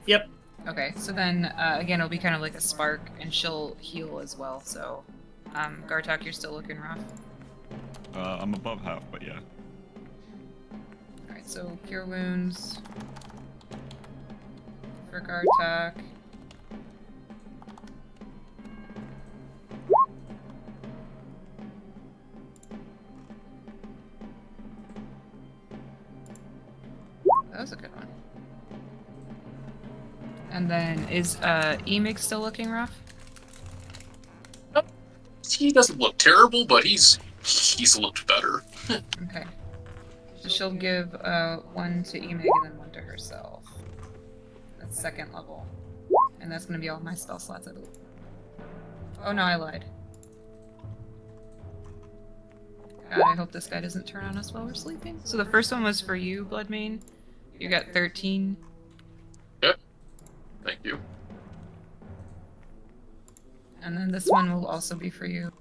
Yep. Okay, so then again, it'll be kind of like a spark, and she'll heal as well. So, Gartok, you're still looking rough. I'm above half, but yeah. All right, so cure wounds for Gartok. That was a good one. And then is Emig still looking rough? He doesn't look terrible, but he's looked better. Okay. So she'll give 1 to Emig and then 1 to herself. That's 2nd level. And that's gonna be all my spell slots, I believe. Oh no, I lied. God, I hope this guy doesn't turn on us while we're sleeping. So the first one was for you, Bloodmane. You got 13. Yep. Thank you. And then this one will also be for you.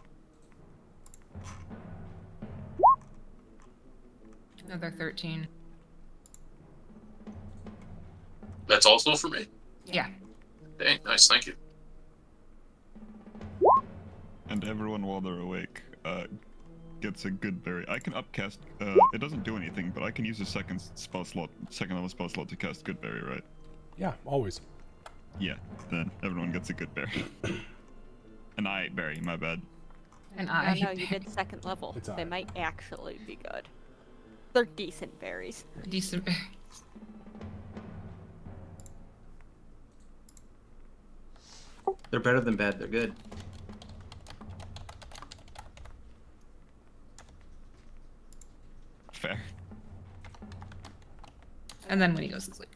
Another 13. That's also for me. Yeah. Dang, nice, thank you. And everyone while they're awake gets a good berry. I can upcast. It doesn't do anything, but I can use a second level spell slot to cast good berry, right? Yeah, always. Yeah. Then everyone gets a good berry. An eye berry, my bad. And No, I. no, you did 2nd level. It's They alright. might actually be good. They're decent berries. Decent. They're better than bad. They're good. Fair. And then when he goes to sleep.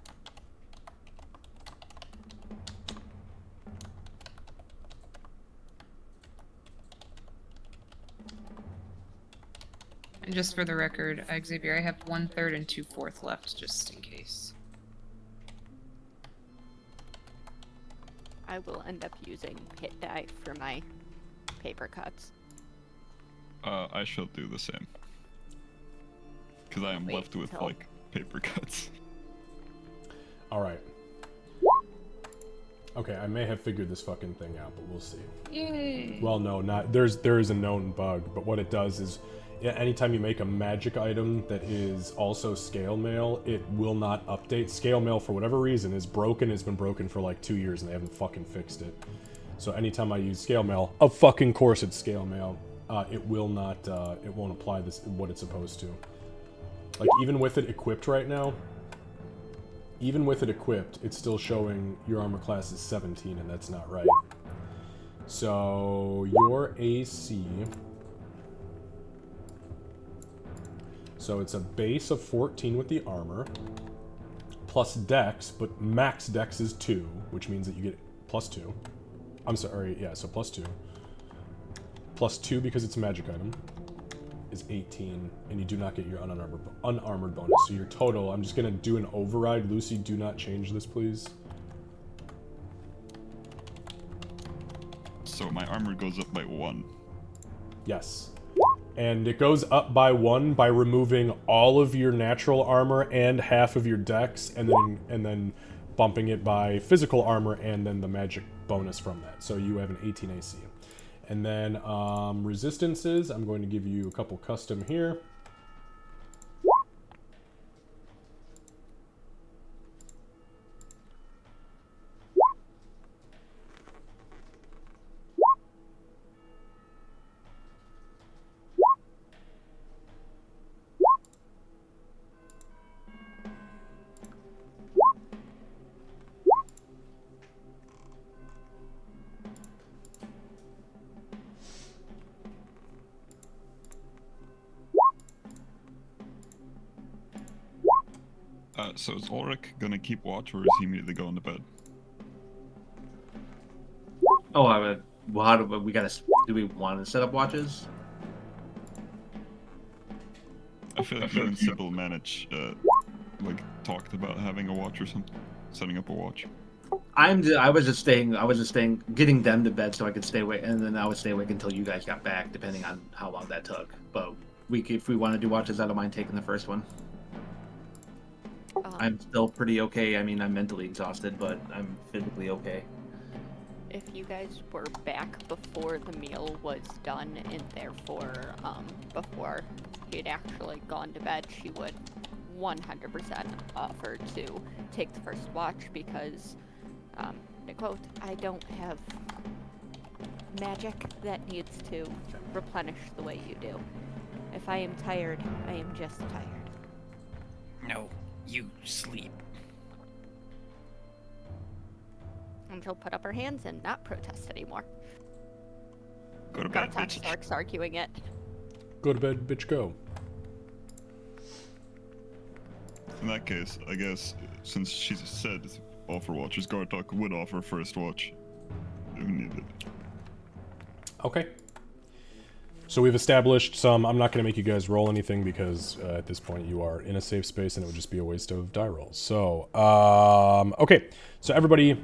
And just for the record, Xavier, I have 1/3 and 2/4 left, just in case. I will end up using hit die for my paper cuts. I shall do the same. Because I am Wait left with, till- like, paper cuts. All right. Okay, I may have figured this fucking thing out, but we'll see. Yay! Well, no, not there is a known bug, but what it does is, anytime you make a magic item that is also scale mail, it will not update. Scale mail, for whatever reason, is broken. It's been broken for like 2 years, and they haven't fucking fixed it. So anytime I use scale mail, of fucking course it's scale mail. It will not. It won't apply this what it's supposed to. Like even with it equipped right now. Even with it equipped, it's still showing your armor class is 17, and that's not right. So, your AC... So it's a base of 14 with the armor, plus dex, but max dex is 2, which means that you get plus 2. I'm sorry, yeah, so plus 2. Plus 2 because it's a magic item is 18, and you do not get your unarmored bonus. So your total, I'm just going to do an override. Lucy, do not change this, please. So my armor goes up by 1. Yes. And it goes up by 1 by removing all of your natural armor and half of your dex, and then bumping it by physical armor and then the magic bonus from that. So you have an 18 AC. And then resistances, I'm going to give you a couple custom here. So is Ulrich gonna keep watch, or is he immediately going to bed? Oh, I would. Well, how do we gotta? Do we want to set up watches? I feel like you and Sybil manage, like, talked about having a watch or something, setting up a watch. I was just staying, getting them to bed so I could stay awake, and then I would stay awake until you guys got back, depending on how long that took. But if we want to do watches, I don't mind taking the first one. I'm still pretty okay. I mean, I'm mentally exhausted, but I'm physically okay. If you guys were back before the meal was done, and therefore, before he had actually gone to bed, she would 100% offer to take the first watch because, to quote, I don't have magic that needs to replenish the way you do. If I am tired, I am just tired. No, you sleep. And she'll put up her hands and not protest anymore. Go to bed, Gartok bitch. starts arguing it. Go to bed, bitch, go. In that case, I guess, since she said offer watches, Gartok would offer first watch if needed. Okay. So we've established some... I'm not going to make you guys roll anything because at this point you are in a safe space and it would just be a waste of die rolls. So, okay. So everybody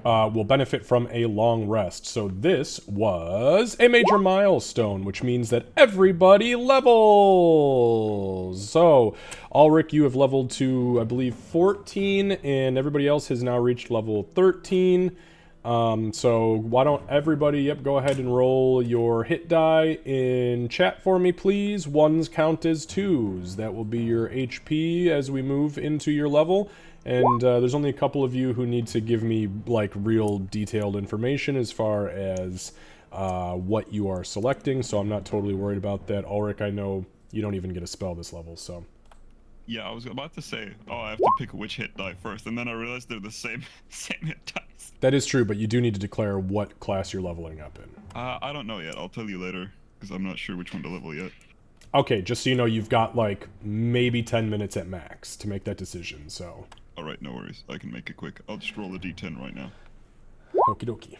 will benefit from a long rest. So this was a major milestone, which means that everybody levels. So, Ulrich, you have leveled to, I believe, 14, and everybody else has now reached level 13. So why don't everybody, go ahead and roll your hit die in chat for me, please. Ones count as twos. That will be your HP as we move into your level. And there's only a couple of you who need to give me, like, real detailed information as far as what you are selecting, so I'm not totally worried about that. Ulrich, I know you don't even get a spell this level, so... Yeah, I was about to say, oh, I have to pick which hit die first, and then I realized they're the same hit dice. That is true, but you do need to declare what class you're leveling up in. I don't know yet. I'll tell you later, because I'm not sure which one to level yet. Okay, just so you know, you've got, like, maybe 10 minutes at max to make that decision, so... Alright, no worries. I can make it quick. I'll just roll a d10 right now. Okie dokie.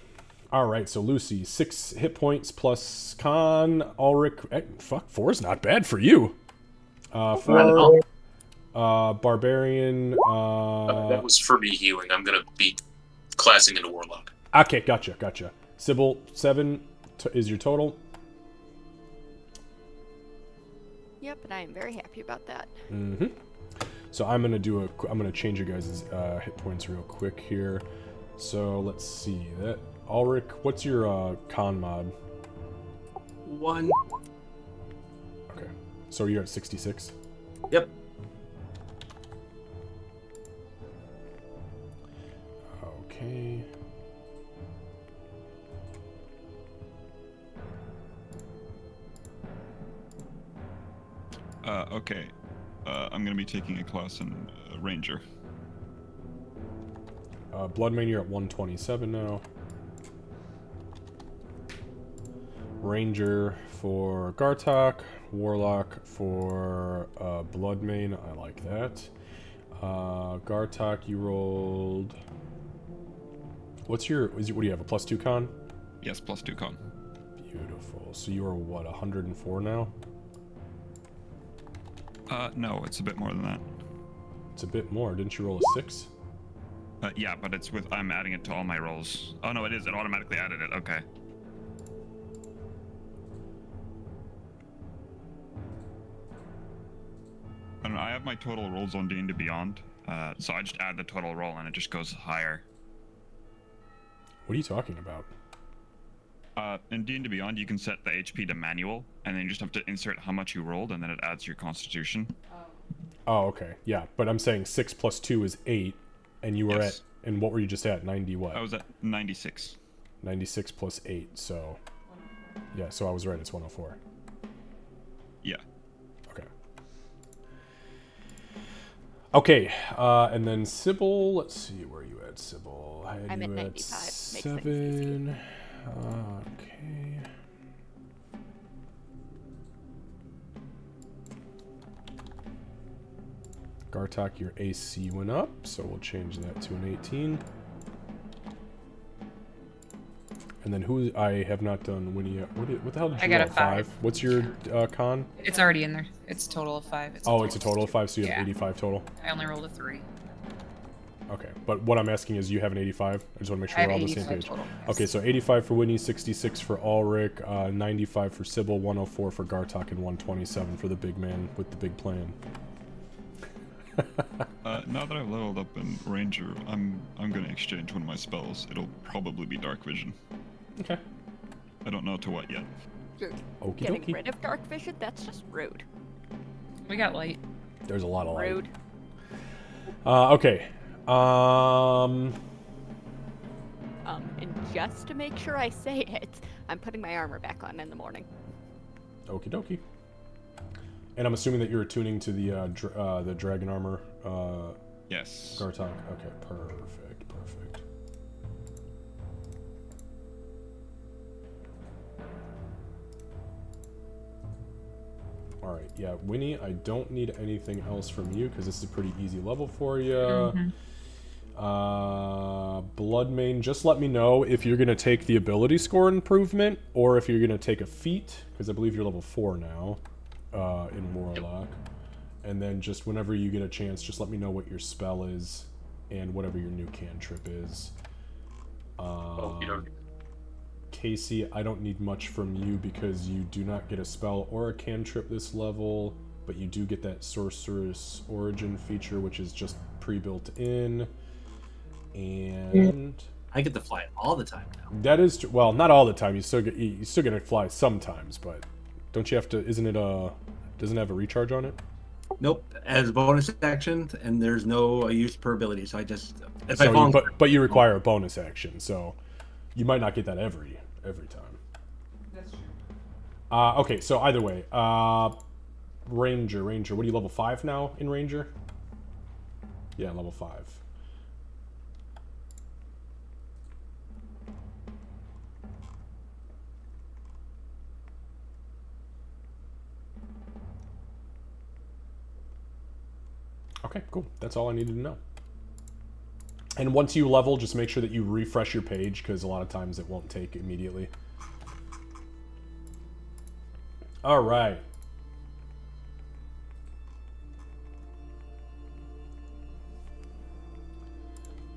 Alright, so Lucy, 6 hit points plus con. Ulrich, fuck, 4's not bad for you. 4... Barbarian, that was for me healing. I'm gonna be classing into Warlock. Okay, gotcha. Sybil, 7 is your total. Yep, and I am very happy about that. Mm-hmm. So I'm gonna change you guys' hit points real quick here. So let's see that. Ulrich, what's your con mod? 1. Okay. So you're at 66? Yep. Okay. Okay. I'm gonna be taking a class in Ranger. Bloodmane, you're at 127 now. Ranger for Gartok. Warlock for Bloodmane. I like that. Gartok, you rolled... what do you have, a +2 con? Yes, +2 con. Beautiful. So you are, what, 104 now? No, it's a bit more than that. It's a bit more. Didn't you roll a 6? Yeah, but it's with, I'm adding it to all my rolls. Oh no, it is. It automatically added it. Okay. I don't know, I have my total rolls on D&D Beyond, so I just add the total roll and it just goes higher. What are you talking about? In D&D Beyond, you can set the HP to manual, and then you just have to insert how much you rolled, and then it adds your constitution. Oh, okay. Yeah, but I'm saying 6 plus 2 is 8, and you were Yes. at... and what were you just at? 90 what? I was at 96. 96 plus 8, so... yeah, so I was right, it's 104. Yeah. Okay. Okay, and then Sybil, let's see, where are you at, Sybil? I had I'm you at 95, makes things 7. Okay. Gartok, your AC went up, so we'll change that to an 18. And then who? I have not done Winnie yet. What the hell did you I got roll? a 5. What's your con? It's already in there. It's a total of 5. It's a total of 5, so you have 85 total. I only rolled a 3. Okay, but what I'm asking is you have an 85? I just want to make sure we're all on the same page. Total, yes. Okay, so 85 for Winnie, 66 for Ulrich, 95 for Sybil, 104 for Gartok, and 127 for the big man with the big plan. Now that I've leveled up in Ranger, I'm gonna exchange one of my spells. It'll probably be Dark Vision. Okay. I don't know to what yet. Okie Getting dokie. rid of dark vision? That's just rude. We got light. There's a lot of light. Rude. Okay. And just to make sure I say it, I'm putting my armor back on in the morning. Okie dokie. And I'm assuming that you're attuning to the dragon armor, Yes. Gartok. Okay, perfect, perfect. All right, yeah, Winnie, I don't need anything else from you because this is a pretty easy level for you. Bloodmane, just let me know if you're gonna take the ability score improvement or if you're gonna take a feat, because I believe you're level 4 now in Warlock. And then just whenever you get a chance, just let me know what your spell is and whatever your new cantrip is. Casey, I don't need much from you because you do not get a spell or a cantrip this level, but you do get that Sorceress Origin feature, which is just pre-built in. And I get to fly all the time now. that is well, not all the time. You still gonna fly sometimes, but don't you have to? Isn't it doesn't it have a recharge on it? Nope, as a bonus action, and there's no use per ability. So I just if I So fall, but you require a bonus action, so you might not get that every time. That's true. Okay, so either way, Ranger, what are you, level 5 now in Ranger? Yeah, level 5. Okay, cool. That's all I needed to know. And once you level, just make sure that you refresh your page, because a lot of times it won't take immediately. All right.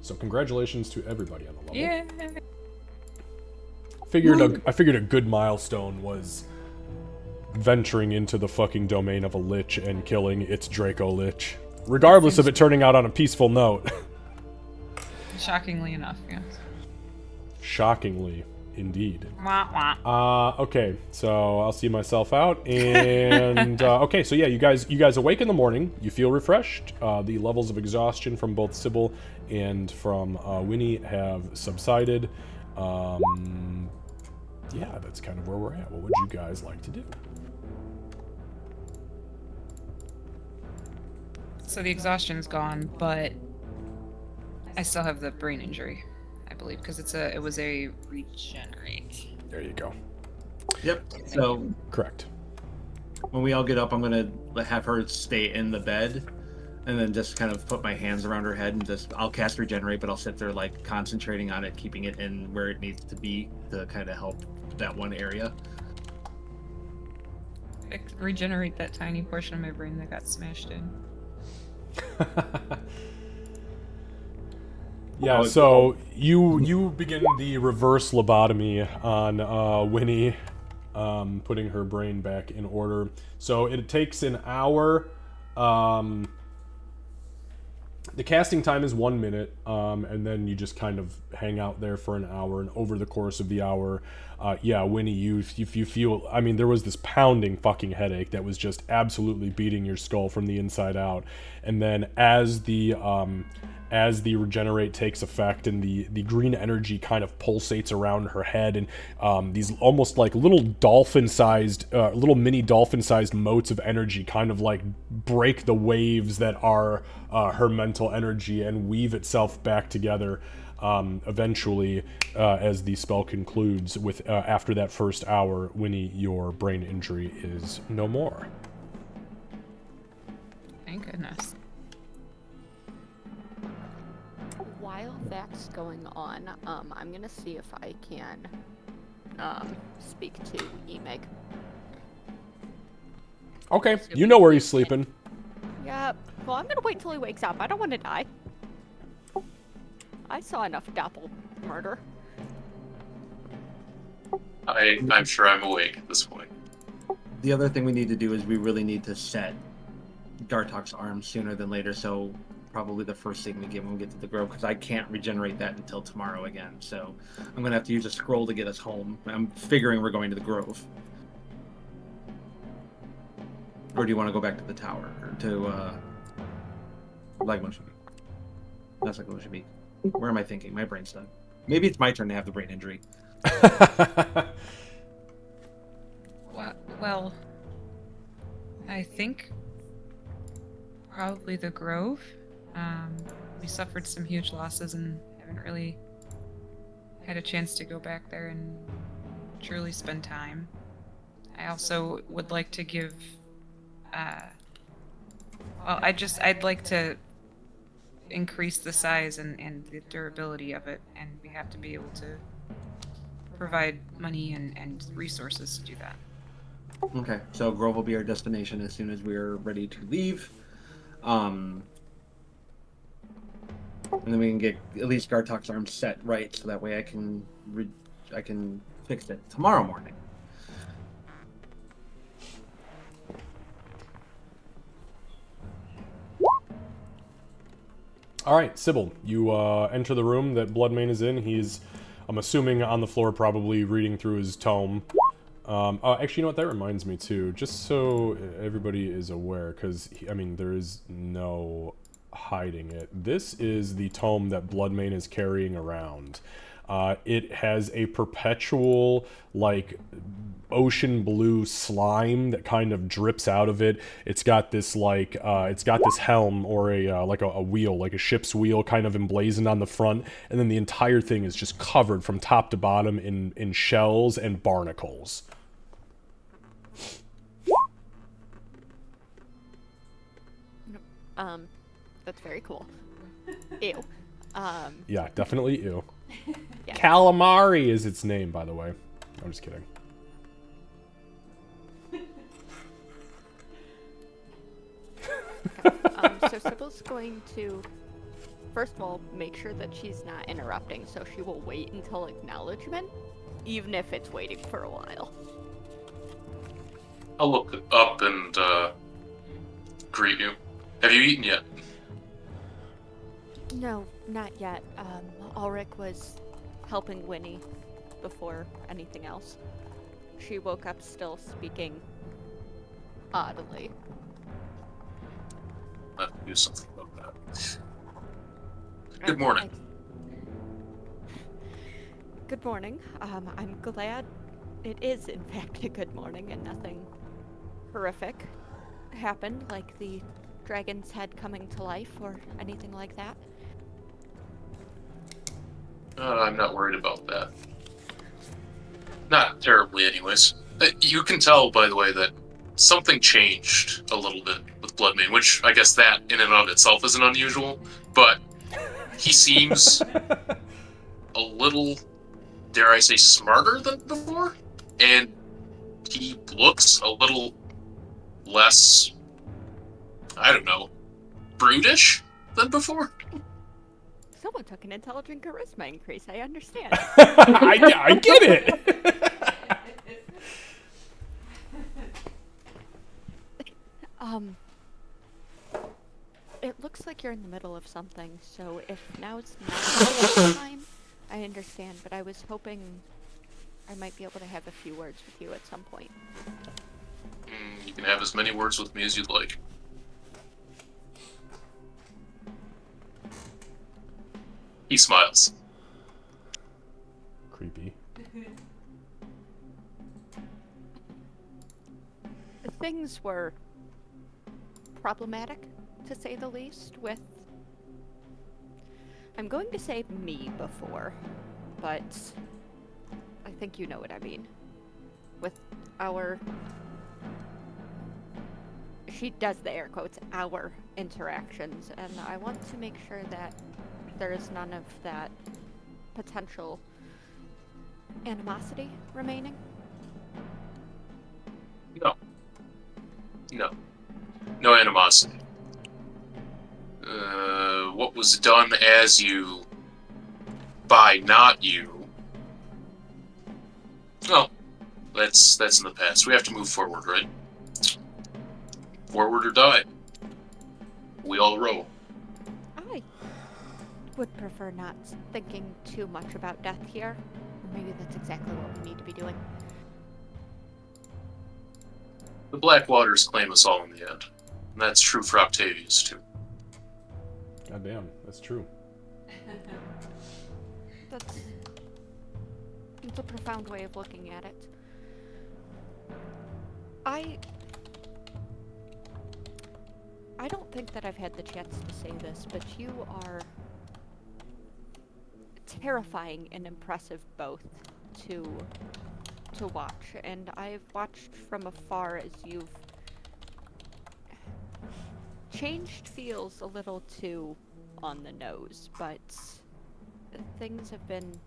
So congratulations to everybody on the level. Yeah. I figured a good milestone was venturing into the fucking domain of a lich and killing its Draco Lich. Regardless of it turning out on a peaceful note. Shockingly enough, yes. Shockingly, indeed. Wah, wah. Okay, so I'll see myself out, and okay, so yeah, you guys awake in the morning. You feel refreshed. The levels of exhaustion from both Sybil and from Winnie have subsided. Yeah, that's kind of where we're at. What would you guys like to do? So the exhaustion's gone, but I still have the brain injury, I believe, because it was a regenerate. There you go. Yep. So Correct. when we all get up, I'm gonna have her stay in the bed, and then just kind of put my hands around her head and I'll cast regenerate, but I'll sit there like concentrating on it, keeping it in where it needs to be to kind of help that one area. Regenerate that tiny portion of my brain that got smashed in. Yeah, so you begin the reverse lobotomy on Winnie, putting her brain back in order. So it takes an hour. The casting time is 1 minute, and then you just kind of hang out there for an hour, and over the course of the hour, yeah, Winnie, if you feel, I mean, there was this pounding fucking headache that was just absolutely beating your skull from the inside out, and then as the regenerate takes effect and the green energy kind of pulsates around her head, and these almost like little mini dolphin-sized motes of energy kind of like break the waves that are her mental energy and weave itself back together eventually as the spell concludes with after that first hour. Winnie, your brain injury is no more. Thank goodness. while that's going on, I'm gonna see if I can speak to Emig. Okay, you know where he's sleeping. Yeah, well, I'm gonna wait till he wakes up. I don't want to die. I saw enough doppel murder. I'm sure I'm awake at this point. The other thing we need to do is we really need to set Gartok's arm sooner than later, so probably the first thing we get when we get to the grove, because I can't regenerate that until tomorrow again. So I'm going to have to use a scroll to get us home. I'm figuring we're going to the grove. Or do you want to go back to the tower? Or to, Lagmotion? That's Lagmotion be. Where am I thinking? My brain's done. Maybe it's my turn to have the brain injury. Well, I think probably the Grove. We suffered some huge losses and haven't really had a chance to go back there and truly spend time. I also would like to give, I'd like to increase the size and the durability of it, and we have to be able to provide money and resources to do that. Okay, so Grove will be our destination as soon as we're ready to leave. And then we can get at least Gartok's arm set right, so that way I can fix it tomorrow morning. All right, Sybil, you enter the room that Bloodmane is in. He's, I'm assuming, on the floor, probably reading through his tome. Actually, you know what? That reminds me, too. Just so everybody is aware, because, I mean, there is no hiding it. This is the tome that Bloodmane is carrying around. It has a perpetual, like, ocean blue slime that kind of drips out of it. It's got this, like, it's got this helm or like a wheel, like a ship's wheel kind of emblazoned on the front. And then the entire thing is just covered from top to bottom in shells and barnacles. That's very cool. Ew. Yeah, definitely ew. Yeah. Calamari is its name, by the way. I'm just kidding. So Sybil's going to, first of all, make sure that she's not interrupting, so she will wait until acknowledgement, even if it's waiting for a while. I'll look up and greet you. Have you eaten yet? No, not yet. Ulrich was helping Winnie before anything else. She woke up still speaking oddly. I have to do something about that. Good morning. Good morning. I'm glad it is, in fact, a good morning and nothing horrific happened, like the dragon's head coming to life or anything like that. I'm not worried about that. Not terribly, anyways. You can tell, by the way, that something changed a little bit with Bloodmane, which I guess that in and of itself isn't unusual, but he seems a little, dare I say, smarter than before, and he looks a little less, I don't know, brutish than before. Someone took an intelligent charisma increase, I understand. I get it! It looks like you're in the middle of something, so if now's not the time, I understand, but I was hoping I might be able to have a few words with you at some point. You can have as many words with me as you'd like. He smiles. Creepy. Things were problematic, to say the least, with, I'm going to say me before, but I think you know what I mean. With our, she does the air quotes, our interactions, and I want to make sure that there is none of that potential animosity remaining? No. No. No animosity. What was done as you, by not you, well, that's in the past. We have to move forward, right? Forward or die. We all row. I would prefer not thinking too much about death here. Maybe that's exactly what we need to be doing. The Blackwaters claim us all in the end. And that's true for Octavius, too. Goddamn, that's true. It's a profound way of looking at it. I don't think that I've had the chance to say this, but you are terrifying and impressive both to watch, and I've watched from afar as you've changed feels a little too on the nose, but things have been...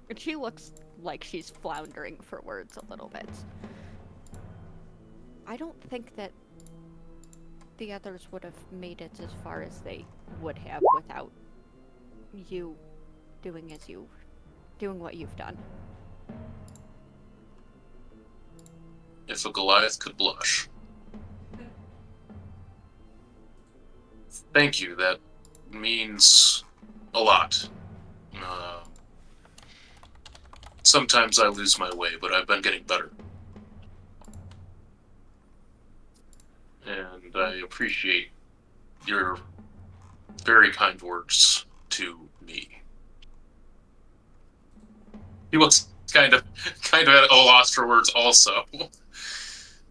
And she looks like she's floundering for words a little bit. I don't think that the others would have made it as far as they would have without you doing what you've done. If a Goliath could blush. Thank you, that means a lot. Sometimes I lose my way, but I've been getting better. And I appreciate your very kind words to me. He looks kind of at a loss for words also.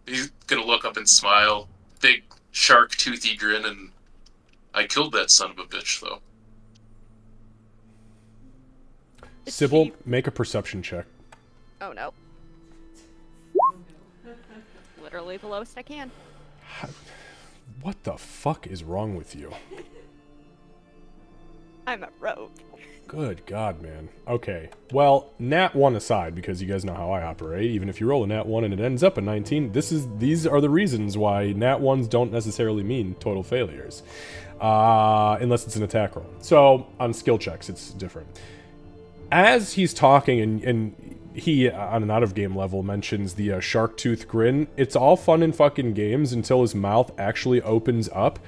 He's gonna look up and smile. Big, shark, toothy grin, and I killed that son of a bitch, though. Sybil, make a perception check. Oh no. Literally the lowest I can. What the fuck is wrong with you? I'm a rogue. Good God, man. Okay. Well, nat 1 aside, because you guys know how I operate, even if you roll a nat 1 and it ends up a 19, these are the reasons why nat 1s don't necessarily mean total failures. Unless it's an attack roll. So, on skill checks, it's different. As he's talking, and he, on an out-of-game level, mentions the shark tooth grin, it's all fun in fucking games until his mouth actually opens up,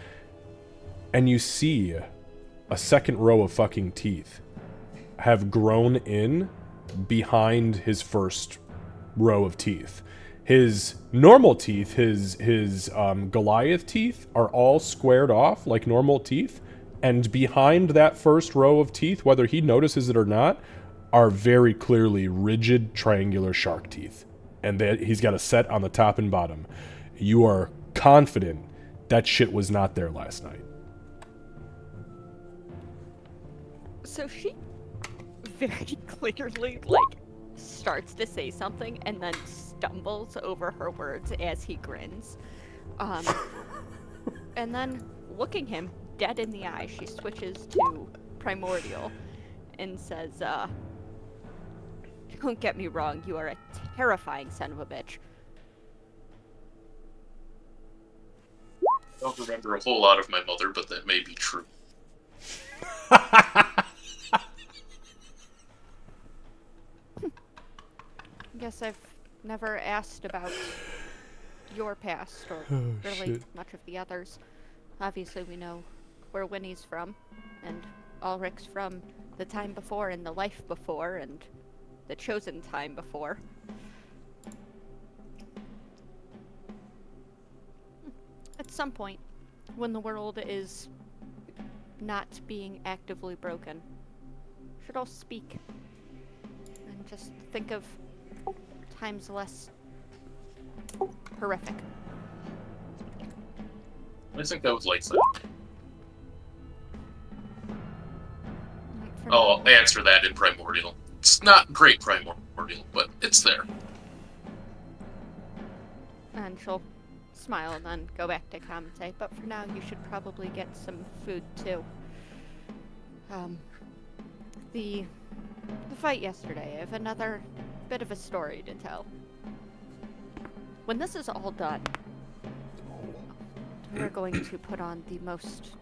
and you see a second row of fucking teeth have grown in behind his first row of teeth. His normal teeth, his Goliath teeth, are all squared off like normal teeth, and behind that first row of teeth, whether he notices it or not, are very clearly rigid triangular shark teeth. And he's got a set on the top and bottom. You are confident that shit was not there last night. So she very clearly, starts to say something and then stumbles over her words as he grins. And then, looking him dead in the eye, she switches to Primordial and says, don't get me wrong, you are a terrifying son of a bitch. I don't remember a whole lot of my mother, but that may be true. Guess I've never asked about your past or really much of the others. Obviously we know where Winnie's from, and Ulrich's from the time before and the life before and the chosen time before. At some point, when the world is not being actively broken, we should all speak and just think of times less horrific. I think I would like that. I'll answer that in Primordial. It's not great Primordial, but it's there. And she'll smile and then go back to commentate, but for now you should probably get some food too. The fight yesterday. I have another bit of a story to tell. When this is all done, we're going to put on the most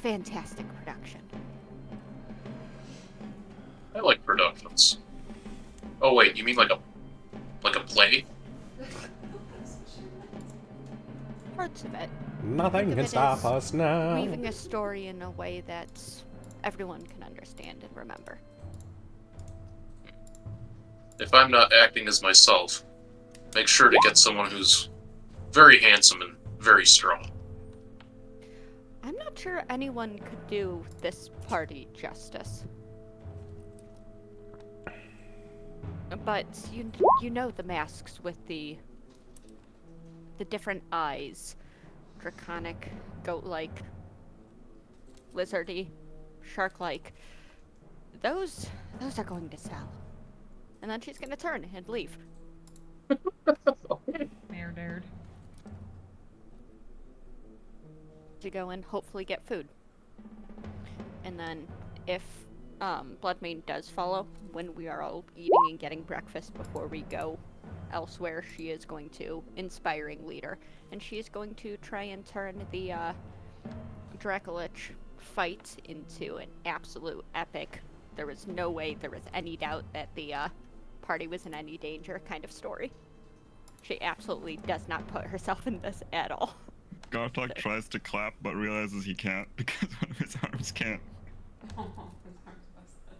fantastic production. I like productions. Oh wait, you mean like a play? Parts of it. Nothing Think of can it stop as us now. Weaving a story in a way that everyone can understand and remember. If I'm not acting as myself, make sure to get someone who's very handsome and very strong. I'm not sure anyone could do this party justice. But you know the masks with the different eyes. Draconic, goat-like, lizardy, shark-like. Those are going to sell. And then she's gonna turn and leave. Murdered. To go and hopefully get food. And then if Bloodmane does follow, when we are all eating and getting breakfast before we go elsewhere, she is going to inspiring leader, and she is going to try and turn the Dracolich fight into an absolute epic. There was no way there was any doubt that the party was in any danger kind of story. She absolutely does not put herself in this at all. Gartok tries to clap but realizes he can't because one of his arms can't.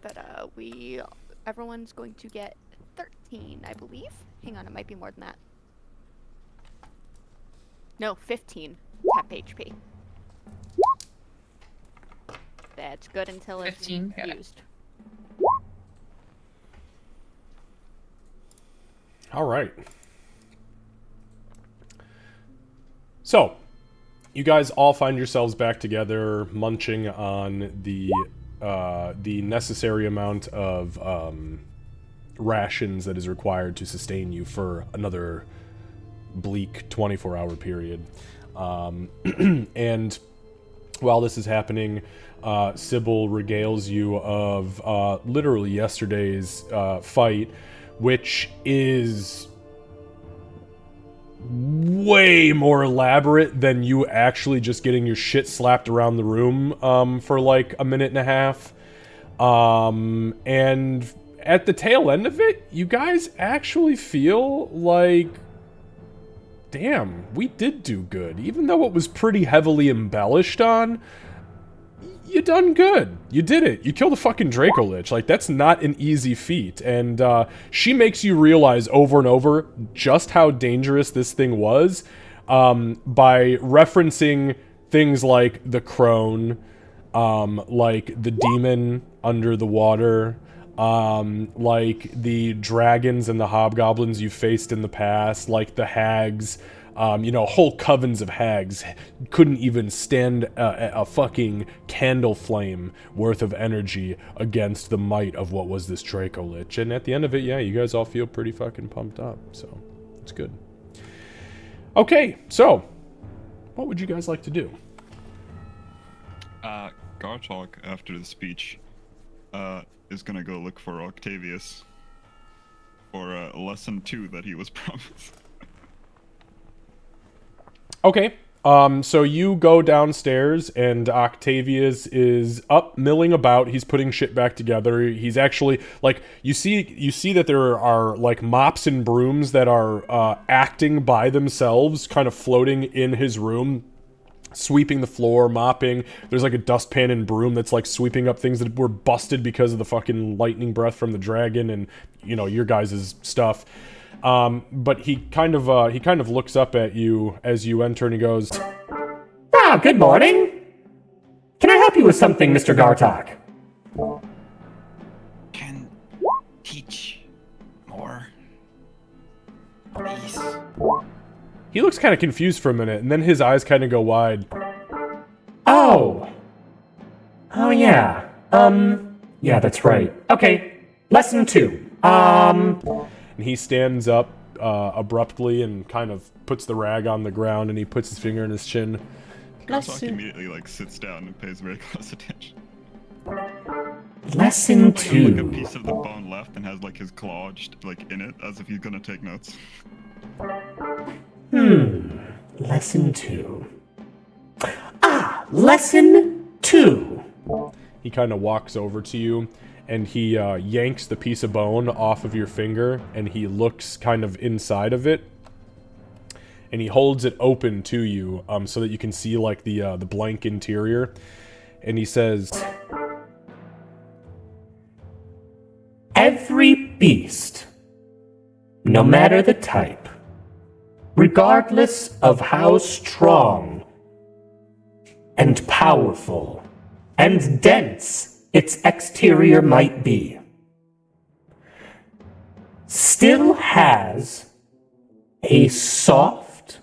But everyone's going to get 13, I believe. Hang on, it might be more than that. No, 15 temp HP. That's good until it's 15? Got it. used. All right. So, you guys all find yourselves back together, munching on the necessary amount of rations that is required to sustain you for another bleak 24-hour period. And while this is happening, Sybil regales you of literally yesterday's fight, which is way more elaborate than you actually just getting your shit slapped around the room for like a minute and a half. And at the tail end of it, you guys actually feel like, damn, we did do good. Even though it was pretty heavily embellished on, you done good. You did it. You killed a fucking Dracolich. Like, that's not an easy feat. And she makes you realize over and over just how dangerous this thing was by referencing things like the crone, like the demon under the water, like the dragons and the hobgoblins you faced in the past, like the hags. You know, whole covens of hags couldn't even stand a fucking candle flame worth of energy against the might of what was this Dracolich. And at the end of it, yeah, you guys all feel pretty fucking pumped up, so it's good. Okay, so what would you guys like to do? Gartok, after the speech, is gonna go look for Octavius for lesson 2 that he was promised. Okay, so you go downstairs and Octavius is up milling about. He's putting shit back together. He's actually, like, you see that there are, like, mops and brooms that are acting by themselves, kind of floating in his room, sweeping the floor, mopping. There's, like, a dustpan and broom that's, like, sweeping up things that were busted because of the fucking lightning breath from the dragon and, you know, your guys' stuff. But he kind of looks up at you as you enter and he goes, Ah, good morning. Can I help you with something, Mr. Gartok? Can teach more, please. he looks kind of confused for a minute and then his eyes kind of go wide. Oh, yeah. Yeah, that's right. Okay, lesson 2. And he stands up abruptly and kind of puts the rag on the ground and he puts his finger in his chin. Gartok immediately, like, sits down and pays very close attention. Lesson Like a 2. piece of the bone left and has like his claw just, like in it, as if he's gonna take notes. Lesson 2. Lesson 2. He kind of walks over to you, and he yanks the piece of bone off of your finger, and he looks kind of inside of it, and he holds it open to you, so that you can see like the blank interior, and he says, Every beast, no matter the type, regardless of how strong and powerful and dense its exterior might be, still has a soft,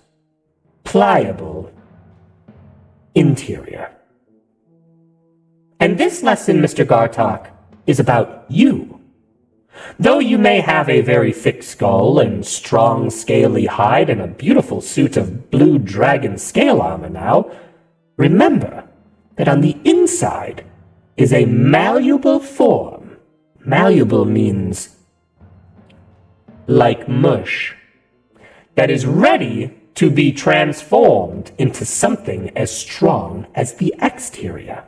pliable interior. And this lesson, Mr. Gartok, is about you. Though you may have a very thick skull and strong, scaly hide and a beautiful suit of blue dragon scale armor now, remember that on the inside is a malleable form. Malleable means like mush, that is ready to be transformed into something as strong as the exterior.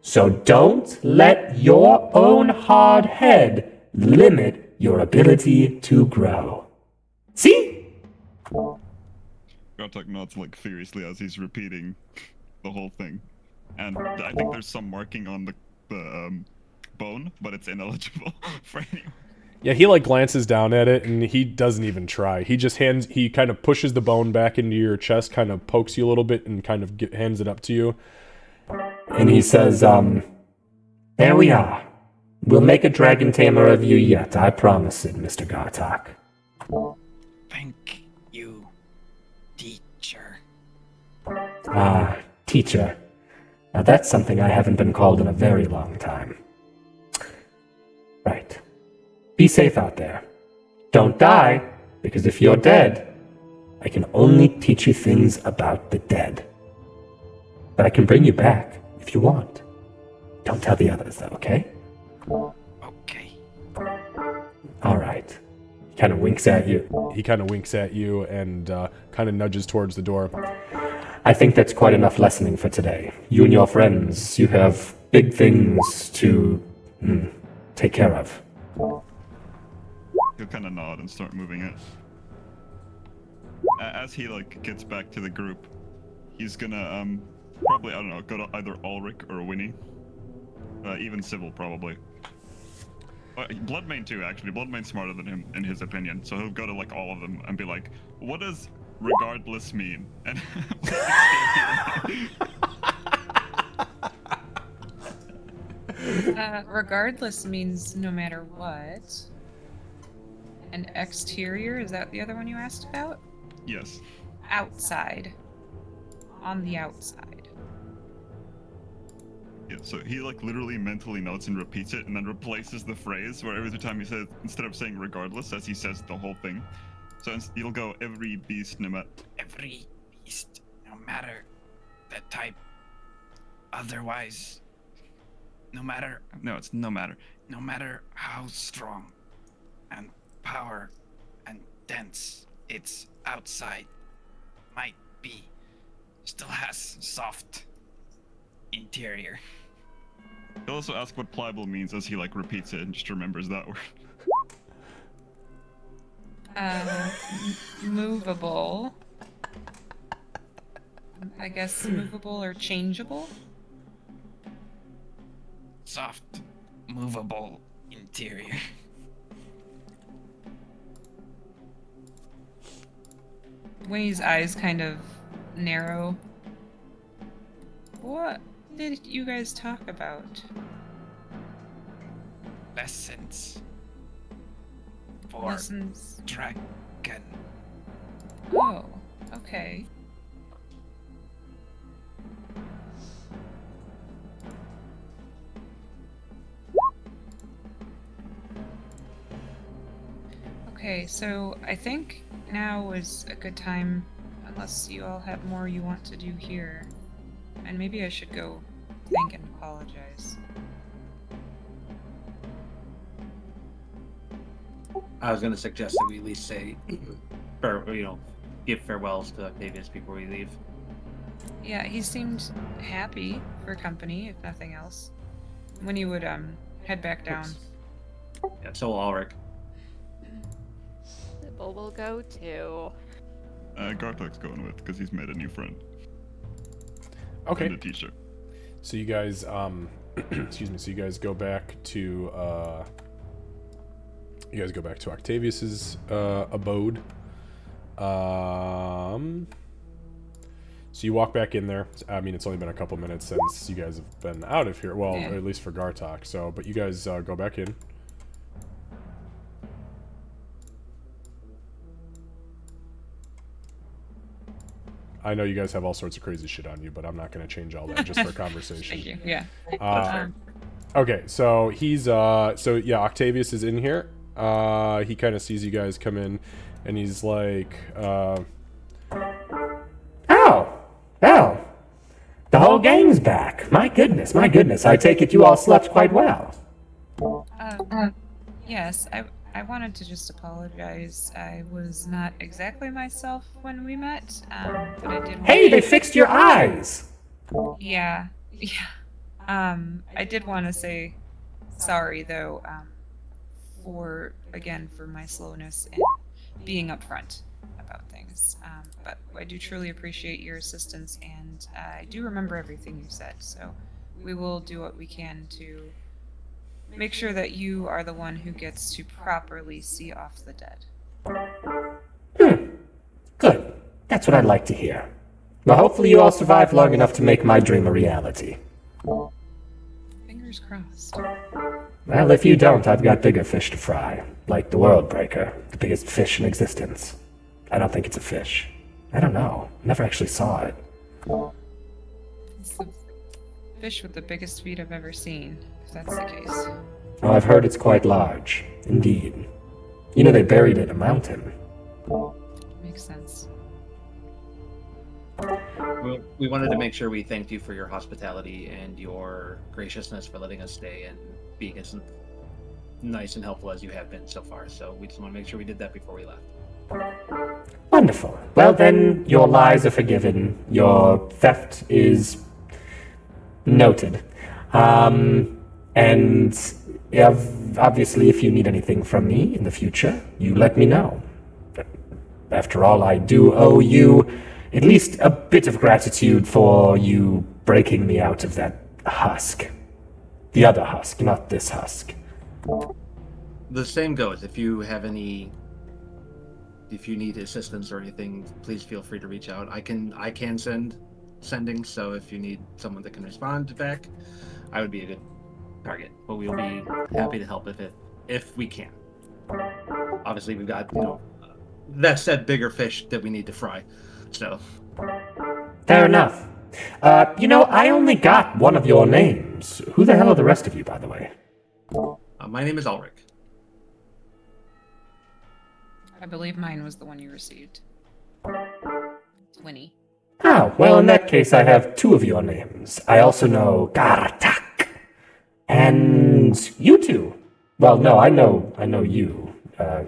So don't let your own hard head limit your ability to grow. See? Gartok nods like furiously as he's repeating the whole thing. And I think there's some marking on the bone, but it's ineligible for anyone. yeah, he like glances down at it, and he doesn't even try. He just he kind of pushes the bone back into your chest, kind of pokes you a little bit, and kind of hands it up to you. And he says, there we are. We'll make a dragon tamer of you yet, I promise it, Mr. Gartok. Thank you, teacher. Teacher. Now that's something I haven't been called in a very long time. Right. Be safe out there. Don't die, because if you're dead, I can only teach you things about the dead. But I can bring you back if you want. Don't tell the others, though, okay? Okay. All right. He kind of winks at you. He kind of winks at you and kind of nudges towards the door. I think that's quite enough lessoning for today. You and your friends, you have big things to take care of. He'll kind of nod and start moving it. As he like gets back to the group, he's gonna probably, I don't know, go to either Ulrich or Winnie. Even Sybil probably. Bloodmane too, actually. Bloodmane's smarter than him in his opinion, so he'll go to like all of them and be like, "What does regardless mean?" And Regardless means no matter what. And exterior, is that the other one you asked about? yes. Outside. On the outside. Yeah, so he like literally mentally notes and repeats it and then replaces the phrase where every time he says, instead of saying regardless, as he says the whole thing. So he'll go every beast no matter. Every beast, no matter the type. Otherwise, no matter how strong and power and dense its outside might be, still has soft interior. He'll also ask what pliable means as he like repeats it and just remembers that word. Movable. I guess movable or changeable? Soft, movable interior. Winnie's eyes kind of narrow. What did you guys talk about? Lessons for Lessons. dragon. Oh, okay. Okay, so I think now is a good time, unless you all have more you want to do here. And maybe I should go think and apologize. I was going to suggest that we at least say, give farewells to Octavius before we leave. Yeah, he seemed happy for company, if nothing else. When he would head back down. Yeah, so will Ulrich. Sybil will go too. Gartok's going with because he's made a new friend. Okay. And a teacher. So you guys, excuse me. So you guys go back to Octavius's abode. So you walk back in there. I mean, it's only been a couple minutes since you guys have been out of here. Well, Yeah. at least for Gartok. So, but you guys go back in. I know you guys have all sorts of crazy shit on you, but I'm not going to change all that just for conversation. Thank you. Yeah. Okay, so he's Octavius is in here. He kind of sees you guys come in, and he's like, Oh, well, the whole gang's back. My goodness. I take it you all slept quite well. Yes, I wanted to just apologize. I was not exactly myself when we met, but I did. Hey, they fixed your eyes. Yeah. I did want to say sorry though, for my slowness in being upfront about things. But I do truly appreciate your assistance, and I do remember everything you said. So we will do what we can to make sure that you are the one who gets to properly see off the dead. Good. That's what I'd like to hear. Well, hopefully you all survive long enough to make my dream a reality. Fingers crossed. Well, if you don't, I've got bigger fish to fry. Like the World Breaker, the biggest fish in existence. I don't think it's a fish. I don't know. Never actually saw it. It's the fish with the biggest feet I've ever seen, if that's the case. Oh, I've heard it's quite large. Indeed. You know they buried it in a mountain. Makes sense. We wanted to make sure we thanked you for your hospitality and your graciousness for letting us stay and being as nice and helpful as you have been so far. So we just want to make sure we did that before we left. Wonderful. Well then, your lies are forgiven. Your theft is noted. And obviously if you need anything from me in the future, you let me know. After all, I do owe you at least a bit of gratitude for you breaking me out of that husk. The other husk, not this husk. The same goes. If you need assistance or anything, please feel free to reach out. I can sending, so if you need someone that can respond back, I would be a good target. But we'll be happy to help if we can. Obviously, we've got that said bigger fish that we need to fry. So Fair enough. I only got one of your names. Who the hell are the rest of you, by the way? my name is Ulrich. I believe mine was the one you received. Winnie. Oh, well, in that case, I have two of your names. I also know Gartak. And you two. Well, no, I know you.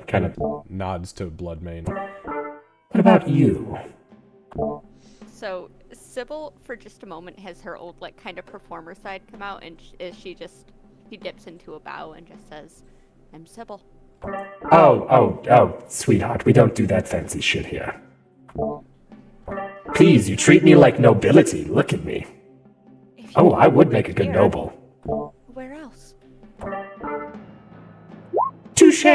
Kind of. Nods to Bloodmane. What about you? So Sybil, for just a moment, has her old kind of performer side come out, and she dips into a bow and just says, "I'm Sybil." Oh, sweetheart, we don't do that fancy shit here. Please, you treat me like nobility. Look at me. Oh, I would make a good noble. Where else? Touche.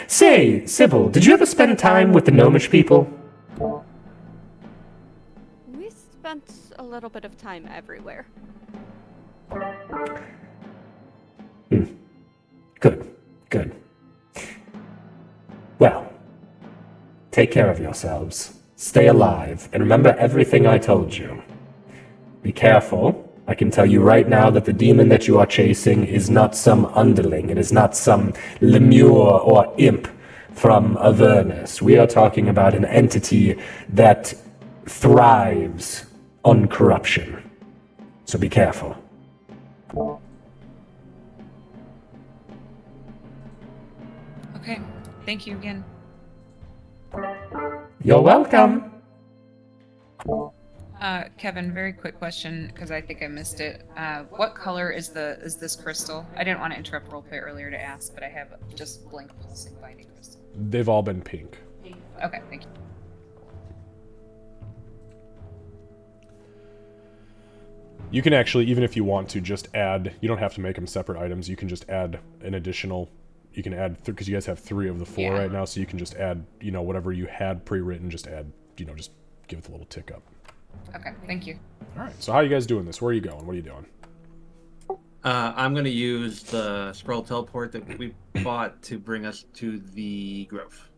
Say, Sybil, did you ever spend time with the gnomish people? We spent a little bit of time everywhere. Good. Well, take care of yourselves. Stay alive, and remember everything I told you. Be careful. I can tell you right now that the demon that you are chasing is not some underling. It is not some lemure or imp from Avernus. We are talking about an entity that thrives on corruption. So be careful. Okay. Thank you again. You're welcome. Kevin, very quick question because I think I missed it. What color is this crystal? I didn't want to interrupt roleplay earlier to ask, but I have just blank pulsing binding crystal. They've all been pink. Okay, thank you. You can actually, even if you want to, just add, you don't have to make them separate items, you can just add an additional, you can add, because you guys have 3 of the 4 right now, so you can just add, you know, whatever you had pre-written, just add, you know, just give it a little tick up. Okay, thank you. Alright, so how are you guys doing this? Where are you going? What are you doing? I'm going to use the scroll teleport that we bought to bring us to the grove.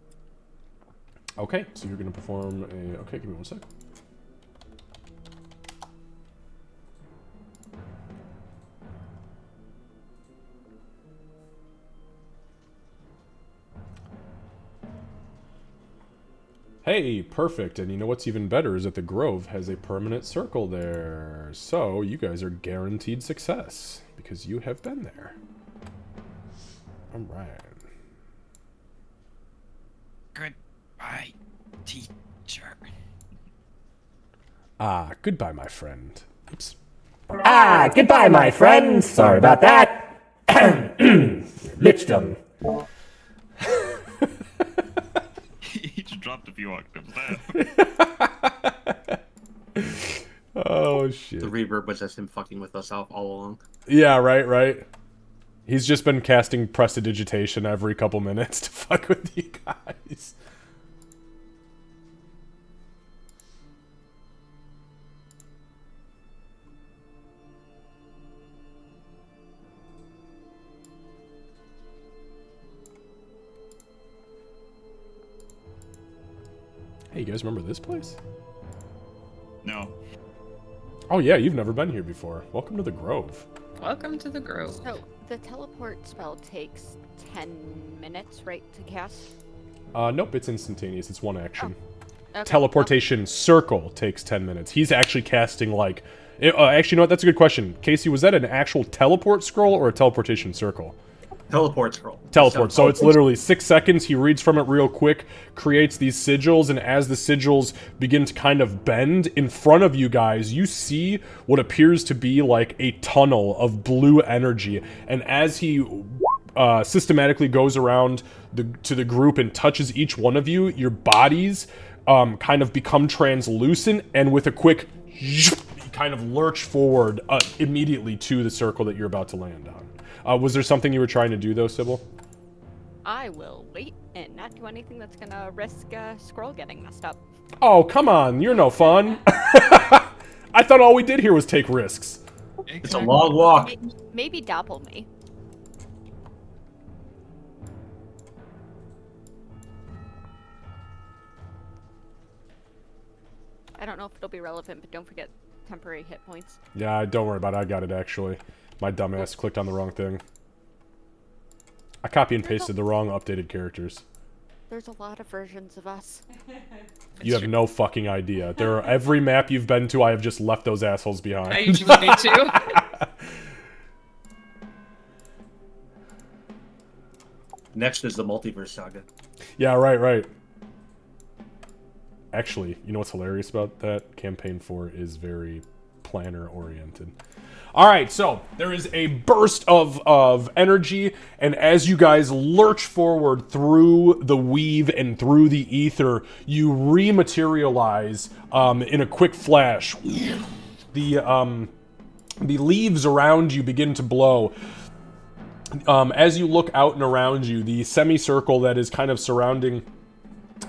Okay, so you're going to perform a, okay, give me 1 sec. Hey, perfect. And you know what's even better is that the Grove has a permanent circle there. So you guys are guaranteed success because you have been there. All right. Goodbye, teacher. Ah, goodbye, my friend. Oops. Ah, goodbye, my friend. Sorry about that. Lichdom. He just dropped a few octaves down. Oh, shit. The reverb was just him fucking with us all along. Yeah, right. He's just been casting prestidigitation every couple minutes to fuck with you guys. Hey, you guys remember this place? No. Oh yeah, you've never been here before. Welcome to the Grove. Welcome to the Grove. So the teleport spell takes 10 minutes, right, to cast? Nope, it's instantaneous. It's 1 action. Okay. Teleportation circle takes 10 minutes. He's actually casting like... actually, you know what? That's a good question. Casey, was that an actual teleport scroll or a teleportation circle? Teleport scroll. Teleport. So it's literally 6 seconds. He reads from it real quick, creates these sigils, and as the sigils begin to kind of bend in front of you guys, you see what appears to be like a tunnel of blue energy. And as he systematically goes around to the group and touches each one of you, your bodies kind of become translucent, and with a quick you kind of lurch forward immediately to the circle that you're about to land on. Was there something you were trying to do, though, Sybil? I will wait and not do anything that's gonna risk scroll getting messed up. Oh, come on. You're no fun. I thought all we did here was take risks. It's a long walk. Maybe dapple me. I don't know if it'll be relevant, but don't forget temporary hit points. Yeah, don't worry about it. I got it, actually. My dumbass clicked on the wrong thing. I copy and pasted the wrong updated characters. There's a lot of versions of us. You have no fucking idea. Every map you've been to, I have just left those assholes behind. I usually do too. Next is the multiverse saga. Yeah, right. Actually, you know what's hilarious about that? Campaign 4 is very planner-oriented. Alright, so there is a burst of energy, and as you guys lurch forward through the weave and through the ether, you rematerialize in a quick flash. The leaves around you begin to blow. As you look out and around you, the semicircle that is kind of surrounding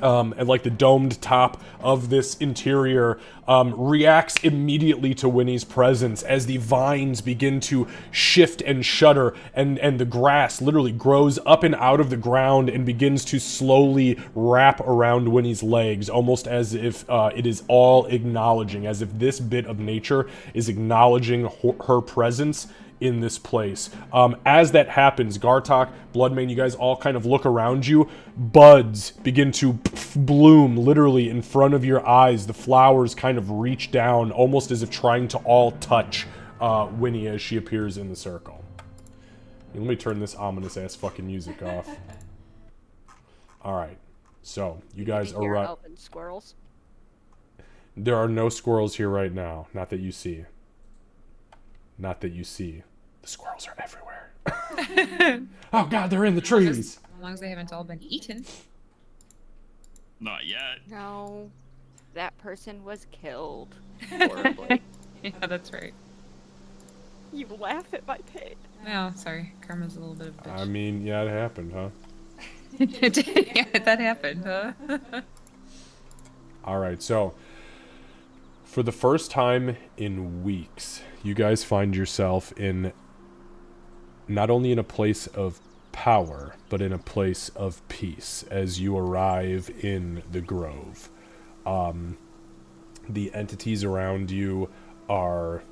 and like the domed top of this interior reacts immediately to Winnie's presence as the vines begin to shift and shudder, and the grass literally grows up and out of the ground and begins to slowly wrap around Winnie's legs, almost as if it is all acknowledging, as if this bit of nature is acknowledging her presence in this place. As that happens, Gartok, Bloodmane, you guys all kind of look around you. Buds begin to bloom literally in front of your eyes. The flowers kind of reach down, almost as if trying to all touch Winnie as she appears in the circle. And let me turn this ominous ass fucking music off. All right. So you Did guys you hear arrive. elfin squirrels? There are no squirrels here right now. Not that you see. Not that you see. The squirrels are everywhere. Oh God, they're in the trees. As long as they haven't all been eaten. Not yet. No, that person was killed horribly. Yeah, that's right. You laugh at my pain. No, sorry. Karma's a little bit of a bitch. I mean, yeah, it happened, huh? Yeah, that happened, huh? All right, so for the first time in weeks, you guys find yourself in not only in a place of power, but in a place of peace as you arrive in the grove. The entities around you are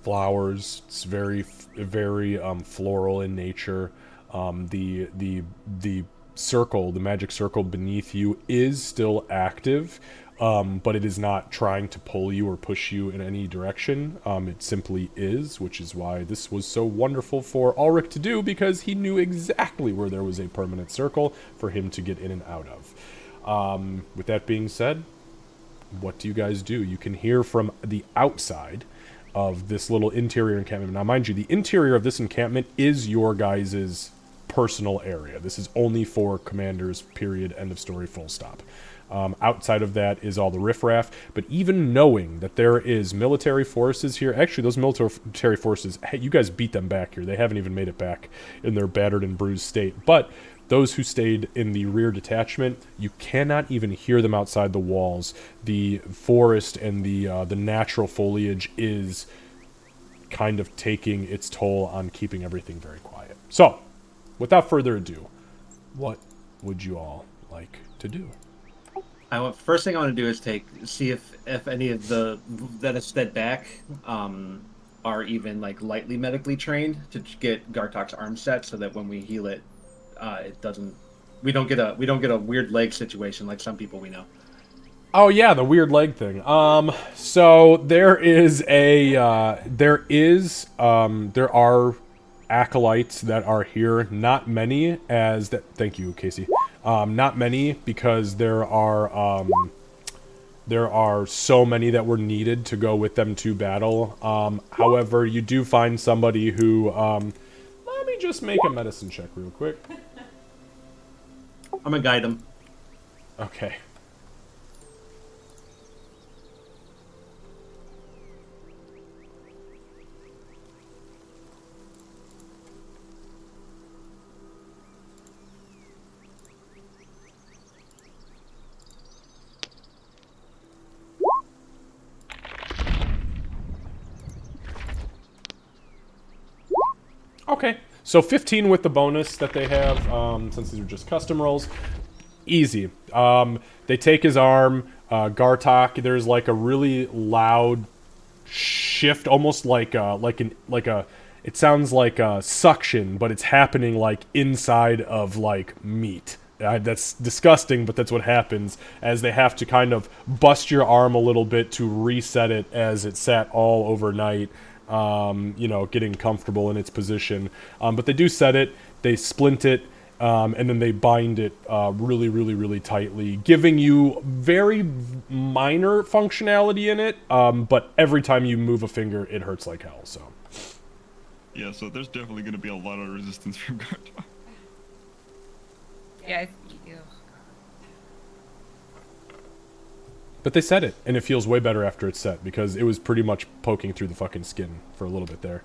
flowers. It's very floral in nature. The circle, the magic circle beneath you is still active, but it is not trying to pull you or push you in any direction. It simply is, which is why this was so wonderful for Ulrich to do, because he knew exactly where there was a permanent circle for him to get in and out of. With that being said, what do you guys do? You can hear from the outside of this little interior encampment. Now, mind you, the interior of this encampment is your guys' personal area. This is only for commanders, period, end of story, full stop. Outside of that is all the riffraff, but even knowing that there is military forces here, actually those military forces, hey, you guys beat them back here. They haven't even made it back in their battered and bruised state, but those who stayed in the rear detachment, you cannot even hear them outside the walls. The forest and the natural foliage is kind of taking its toll on keeping everything very quiet. So, without further ado, what would you all like to do? First thing I want to do is see if any of the that have sped back are even like lightly medically trained to get Gartok's arm set, so that when we heal it, it doesn't. We don't get a weird leg situation like some people we know. Oh yeah, the weird leg thing. So there are acolytes that are here. Not many as that. Thank you, Casey. Not many, because there are so many that were needed to go with them to battle. However, you do find somebody who. Let me just make a medicine check real quick. I'm gonna guide him. Okay. Okay, so 15 with the bonus that they have, since these are just custom rolls. Easy. They take his arm, Gartok. There's like a really loud shift, almost like a. It sounds like a suction, but it's happening like inside of like meat. That's disgusting, but that's what happens as they have to kind of bust your arm a little bit to reset it as it sat all overnight. Getting comfortable in its position. But they do set it, they splint it, and then they bind it really, really, really tightly, giving you very minor functionality in it, but every time you move a finger, it hurts like hell, so. Yeah, so there's definitely going to be a lot of resistance from Gartok. Yeah, But they set it, and it feels way better after it's set, because it was pretty much poking through the fucking skin for a little bit there.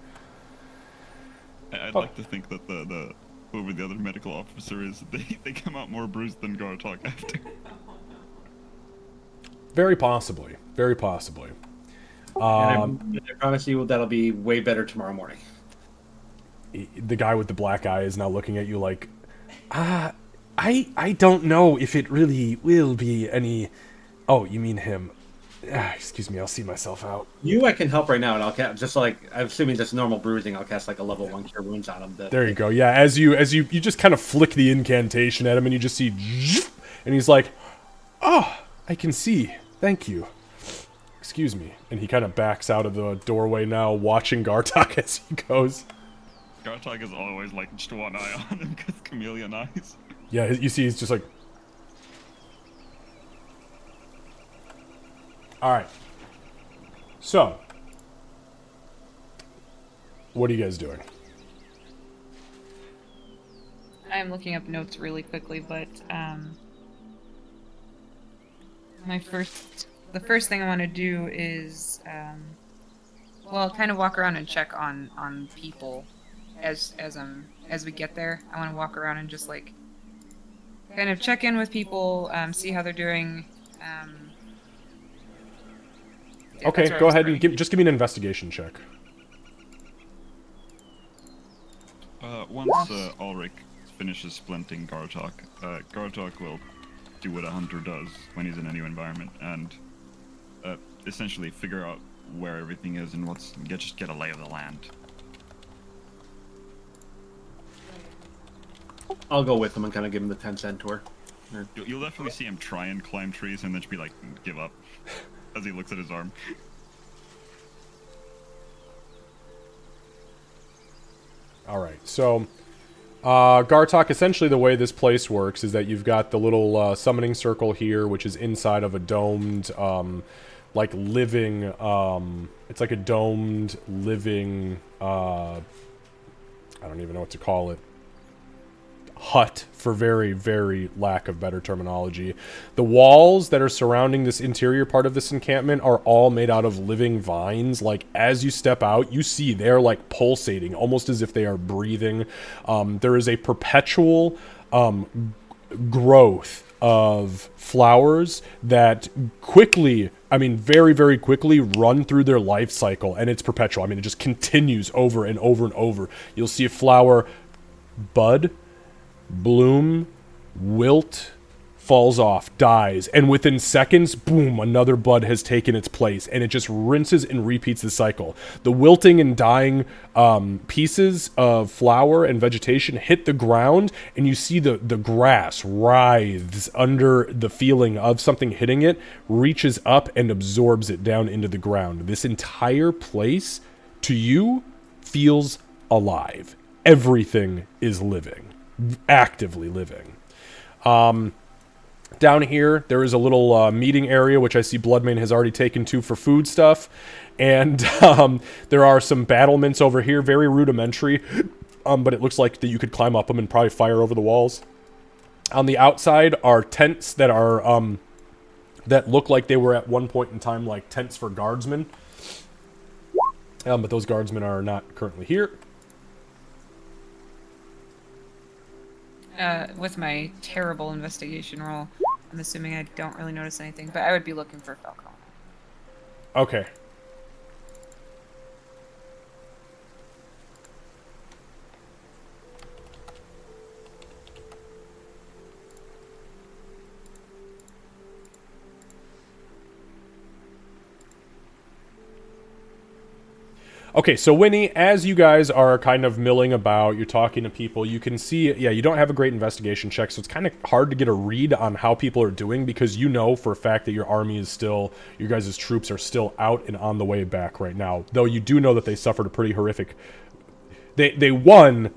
I'd like to think that the whoever the other medical officer is, they come out more bruised than Gartok after. Very possibly. Very possibly. And I promise you that'll be way better tomorrow morning. The guy with the black eye is now looking at you like, I don't know if it really will be any... Oh, you mean him. Excuse me, I'll see myself out. I can help right now, and I'll cast, just like, I'm assuming just normal bruising, I'll cast like a level 1 cure wounds on him. There you go, yeah, as you just kind of flick the incantation at him, and you just see, and he's like, oh, I can see, thank you. Excuse me. And he kind of backs out of the doorway now, watching Gartok as he goes. Gartok is always like just one eye on him, because chameleon eyes. Yeah, you see he's just like, All right. So, what are you guys doing? I'm looking up notes really quickly, but the first thing I want to do is well, kind of walk around and check on people as we get there. I want to walk around and just like kind of check in with people, see how they're doing. Yeah, Okay, that's where I go was ahead and starting. just give me an investigation check. Once Ulrich finishes splinting Gartok, Gartok will do what a hunter does when he's in a new environment and essentially figure out where everything is and just get a lay of the land. I'll go with him and kind of give him the 10-cent tour. You'll definitely see him try and climb trees and then just be like, give up, as he looks at his arm. All right, so Gartok, essentially the way this place works is that you've got the little summoning circle here, which is inside of a domed, like living, it's like a domed living, I don't even know what to call it, hut, for very, very lack of better terminology. The walls that are surrounding this interior part of this encampment are all made out of living vines. Like, as you step out, you see they're like pulsating, almost as if they are breathing. There is a perpetual growth of flowers that quickly, I mean, very, very quickly run through their life cycle, and it's perpetual. I mean, it just continues over and over and over. You'll see a flower bud, bloom, wilt, falls off, dies, and within seconds, boom, another bud has taken its place, and it just rinses and repeats the cycle. The wilting and dying pieces of flower and vegetation hit the ground, and you see the grass writhes under the feeling of something hitting it, reaches up and absorbs it down into the ground. This entire place, to you, feels alive. Everything is living. Actively living. Down here, there is a little meeting area, which I see Bloodmane has already taken to for food stuff. And there are some battlements over here, very rudimentary, but it looks like that you could climb up them and probably fire over the walls. On the outside are tents that are that look like they were at one point in time like tents for guardsmen. But those guardsmen are not currently here. With my terrible investigation roll, I'm assuming I don't really notice anything, but I would be looking for Falcon. Okay. Okay, so Winnie, as you guys are kind of milling about, you're talking to people, you can see, yeah, you don't have a great investigation check, so it's kind of hard to get a read on how people are doing, because you know for a fact that your army is still, your guys' troops are still out and on the way back right now. Though you do know that they suffered a pretty horrific, they won,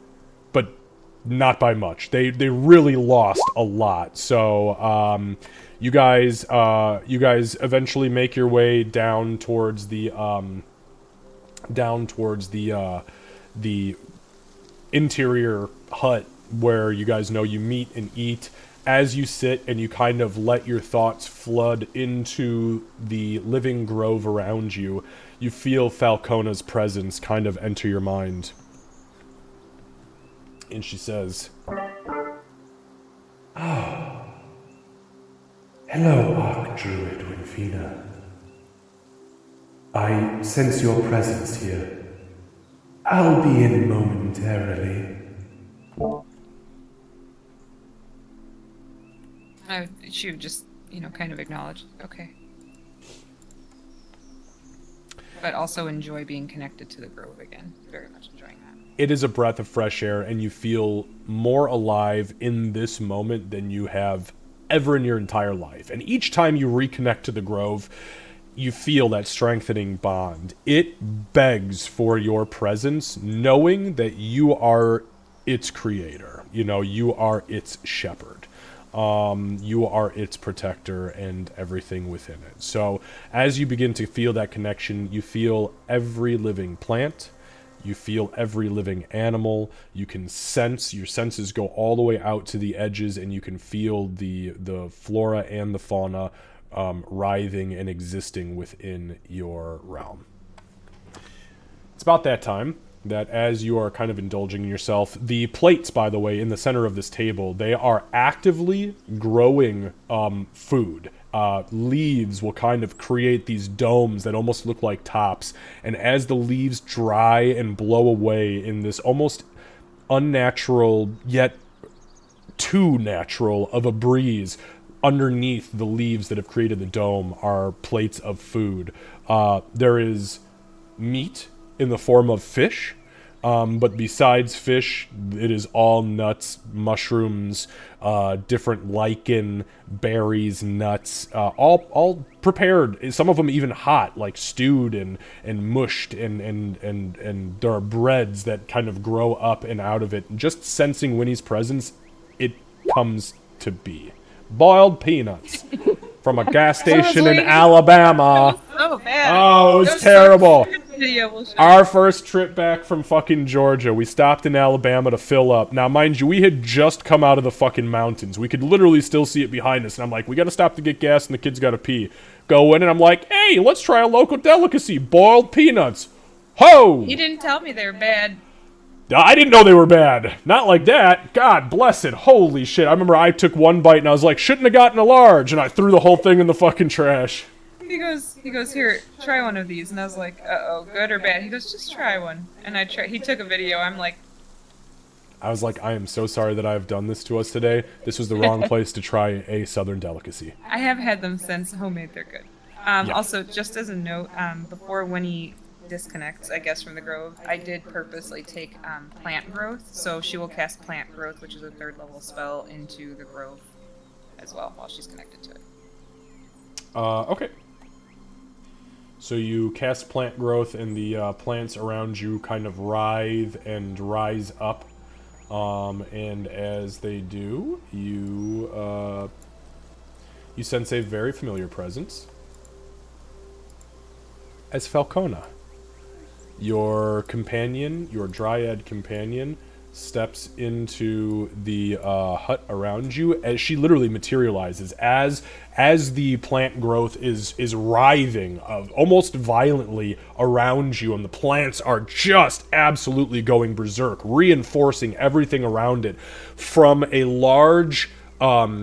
but not by much. They really lost a lot. So, you guys eventually make your way down towards the interior hut where you guys know you meet and eat. As you sit and you kind of let your thoughts flood into the living grove around you, you feel Falcona's presence kind of enter your mind. And she says, Oh. Hello, Archdruid Winfina. I sense your presence here. I'll be in momentarily. She would just, kind of acknowledge, okay. But also enjoy being connected to the grove again. Very much enjoying that. it is a breath of fresh air, and you feel more alive in this moment than you have ever in your entire life. And each time you reconnect to the grove, you feel that strengthening bond. It begs for your presence, knowing that you are its creator. You know, you are its shepherd. you are its protector and everything within it. So as you begin to feel that connection, you feel every living plant, you feel every living animal, you can sense, your senses go all the way out to the edges, and you can feel the flora and the fauna writhing and existing within your realm. It's about that time that as you are kind of indulging in yourself, the plates, by the way, in the center of this table, they are actively growing food. Leaves will kind of create these domes that almost look like tops, and as the leaves dry and blow away in this almost unnatural, yet too natural of a breeze, underneath the leaves that have created the dome are plates of food. There is meat in the form of fish, but besides fish, it is all nuts, mushrooms, different lichen, berries, nuts, all prepared. Some of them even hot, like stewed and mushed, and there are breads that kind of grow up and out of it. Just sensing Winnie's presence, it comes to be boiled peanuts from a gas station in Alabama. Oh, bad. Oh, it was Those terrible. video will show. Our first trip back from fucking Georgia, we stopped in Alabama to fill up. Now, mind you, we had just come out of the fucking mountains. We could literally still see it behind us, and I'm like, we gotta stop to get gas, and the kids gotta pee. Go in, and I'm like, hey, let's try a local delicacy, boiled peanuts. Ho! You didn't tell me they were bad. I didn't know they were bad. Not like that. God bless it. Holy shit. I remember I took one bite, and I was like, shouldn't have gotten a large, and I threw the whole thing in the fucking trash. He goes, here, try one of these. And I was like, uh-oh, good or bad? He goes, just try one. And he took a video. I'm like, I was like, I am so sorry that I have done this to us today. This was the wrong place to try a southern delicacy. I have had them since. Homemade, they're good. Yeah. Also, just as a note, before Winnie disconnects, I guess, from the grove, I did purposely take plant growth. So she will cast plant growth, which is a 3rd level spell, into the grove as well while she's connected to it. Okay. So you cast plant growth, and the plants around you kind of writhe and rise up. And as they do, you sense a very familiar presence as Falcona. Your companion, your dryad companion, steps into the hut around you as she literally materializes as the plant growth is writhing almost violently around you, and the plants are just absolutely going berserk, reinforcing everything around it from a large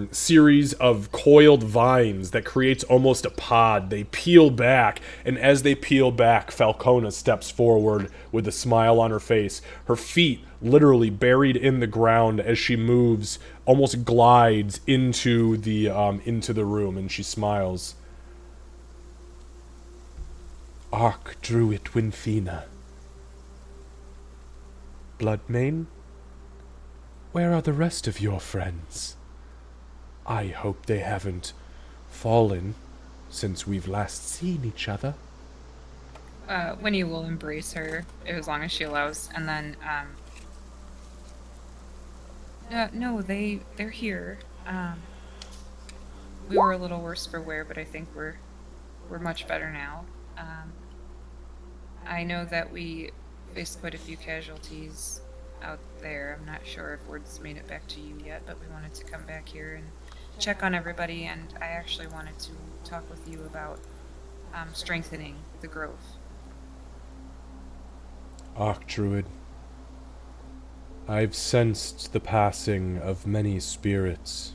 series of coiled vines that creates almost a pod. They peel back, and as they peel back, Falcona steps forward with a smile on her face, her feet literally buried in the ground as she moves, almost glides into the room, and she smiles. Archdruid Winthina. Bloodmane? Where are the rest of your friends? I hope they haven't fallen since we've last seen each other. Winnie will embrace her as long as she allows, and then no, they're here. We were a little worse for wear, but I think we're much better now. I know that we faced quite a few casualties out there. I'm not sure if word's made it back to you yet, but we wanted to come back here and check on everybody, and I actually wanted to talk with you about strengthening the grove. Archdruid, I've sensed the passing of many spirits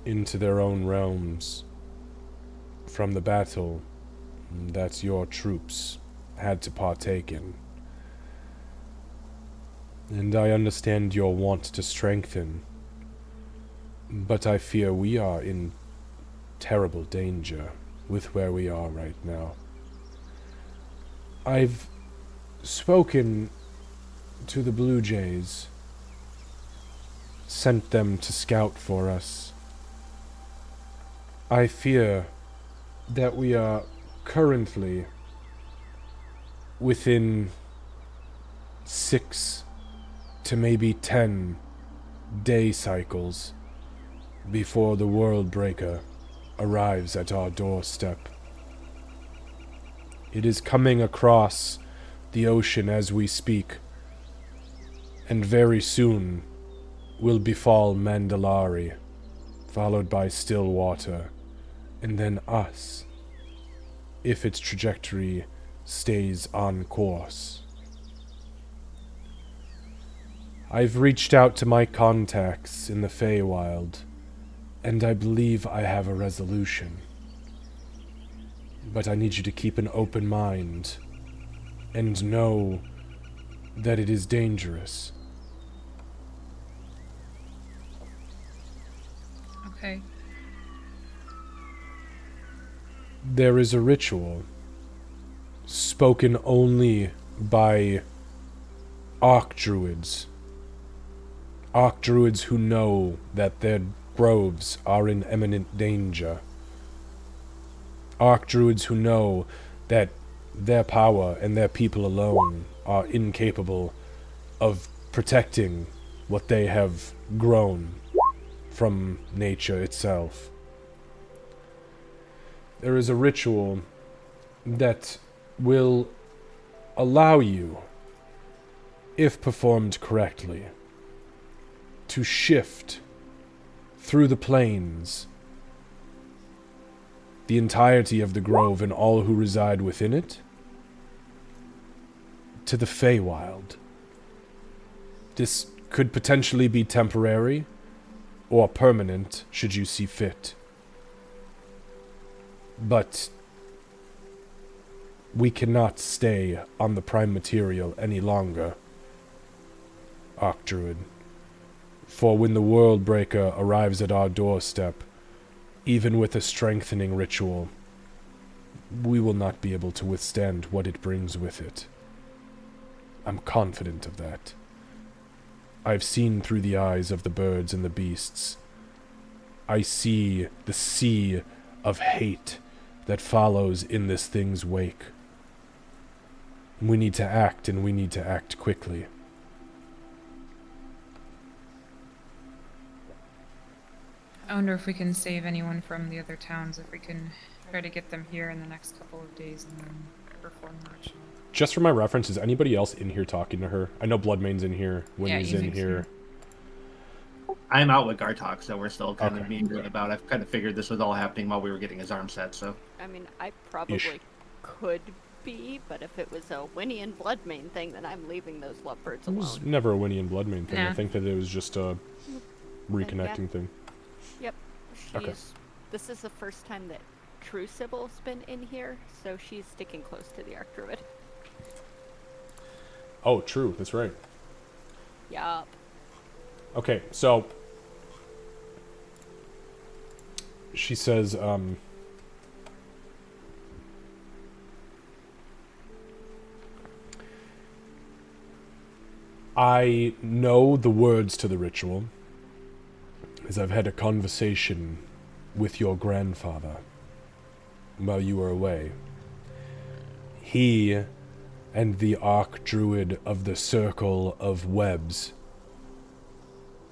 into their own realms from the battle that your troops had to partake in. And I understand your want to strengthen, but I fear we are in terrible danger with where we are right now. I've spoken to the Blue Jays, sent them to scout for us. I fear that we are currently within 6 to maybe 10 day cycles before the World Breaker arrives at our doorstep. It is coming across the ocean as we speak, and very soon will befall Mandalari, followed by Stillwater, and then us, if its trajectory stays on course. I've reached out to my contacts in the Feywild, and I believe I have a resolution. But I need you to keep an open mind, and know that it is dangerous. Okay. There is a ritual spoken only by Archdruids. Archdruids who know that their groves are in imminent danger. Archdruids who know that their power and their people alone are incapable of protecting what they have grown from nature itself. There is a ritual that will allow you, if performed correctly, to shift through the plains, the entirety of the grove and all who reside within it, to the Feywild. This could potentially be temporary or permanent, should you see fit. But we cannot stay on the prime material any longer, Archdruid. For when the World Breaker arrives at our doorstep, even with a strengthening ritual, we will not be able to withstand what it brings with it. I'm confident of that. I've seen through the eyes of the birds and the beasts. I see the sea of hate that follows in this thing's wake. We need to act, and we need to act quickly. I wonder if we can save anyone from the other towns, if we can try to get them here in the next couple of days and then perform the ritual. Just for my reference, is anybody else in here talking to her? I know Bloodmane's in here, Winnie's in here. I'm out with Gartok, so we're still kind of Okay. being good about. I've kind of figured this was all happening while we were getting his arm set, so. I mean, I probably could be, but if it was a Winnie and Bloodmane thing, then I'm leaving those lovebirds It was alone. never a Winnie and Bloodmane thing. I Nah. think that it was just a reconnecting thing. Yep. Okay. This is the first time that Crucible's been in here, so she's sticking close to the Archdruid. Oh, true. That's right. Yup. Okay, so she says, I know the words to the ritual, as I've had a conversation with your grandfather while you were away. He and the Archdruid of the Circle of Webs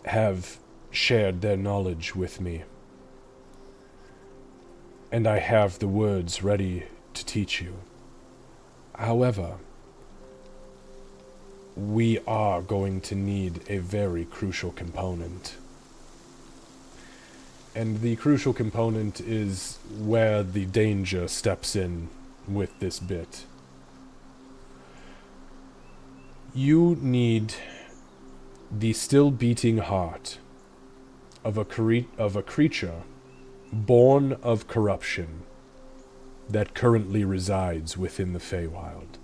have shared their knowledge with me. And I have the words ready to teach you. However, we are going to need a very crucial component. And the crucial component is where the danger steps in with this bit. You need the still beating heart of a creature born of corruption that currently resides within the Feywild.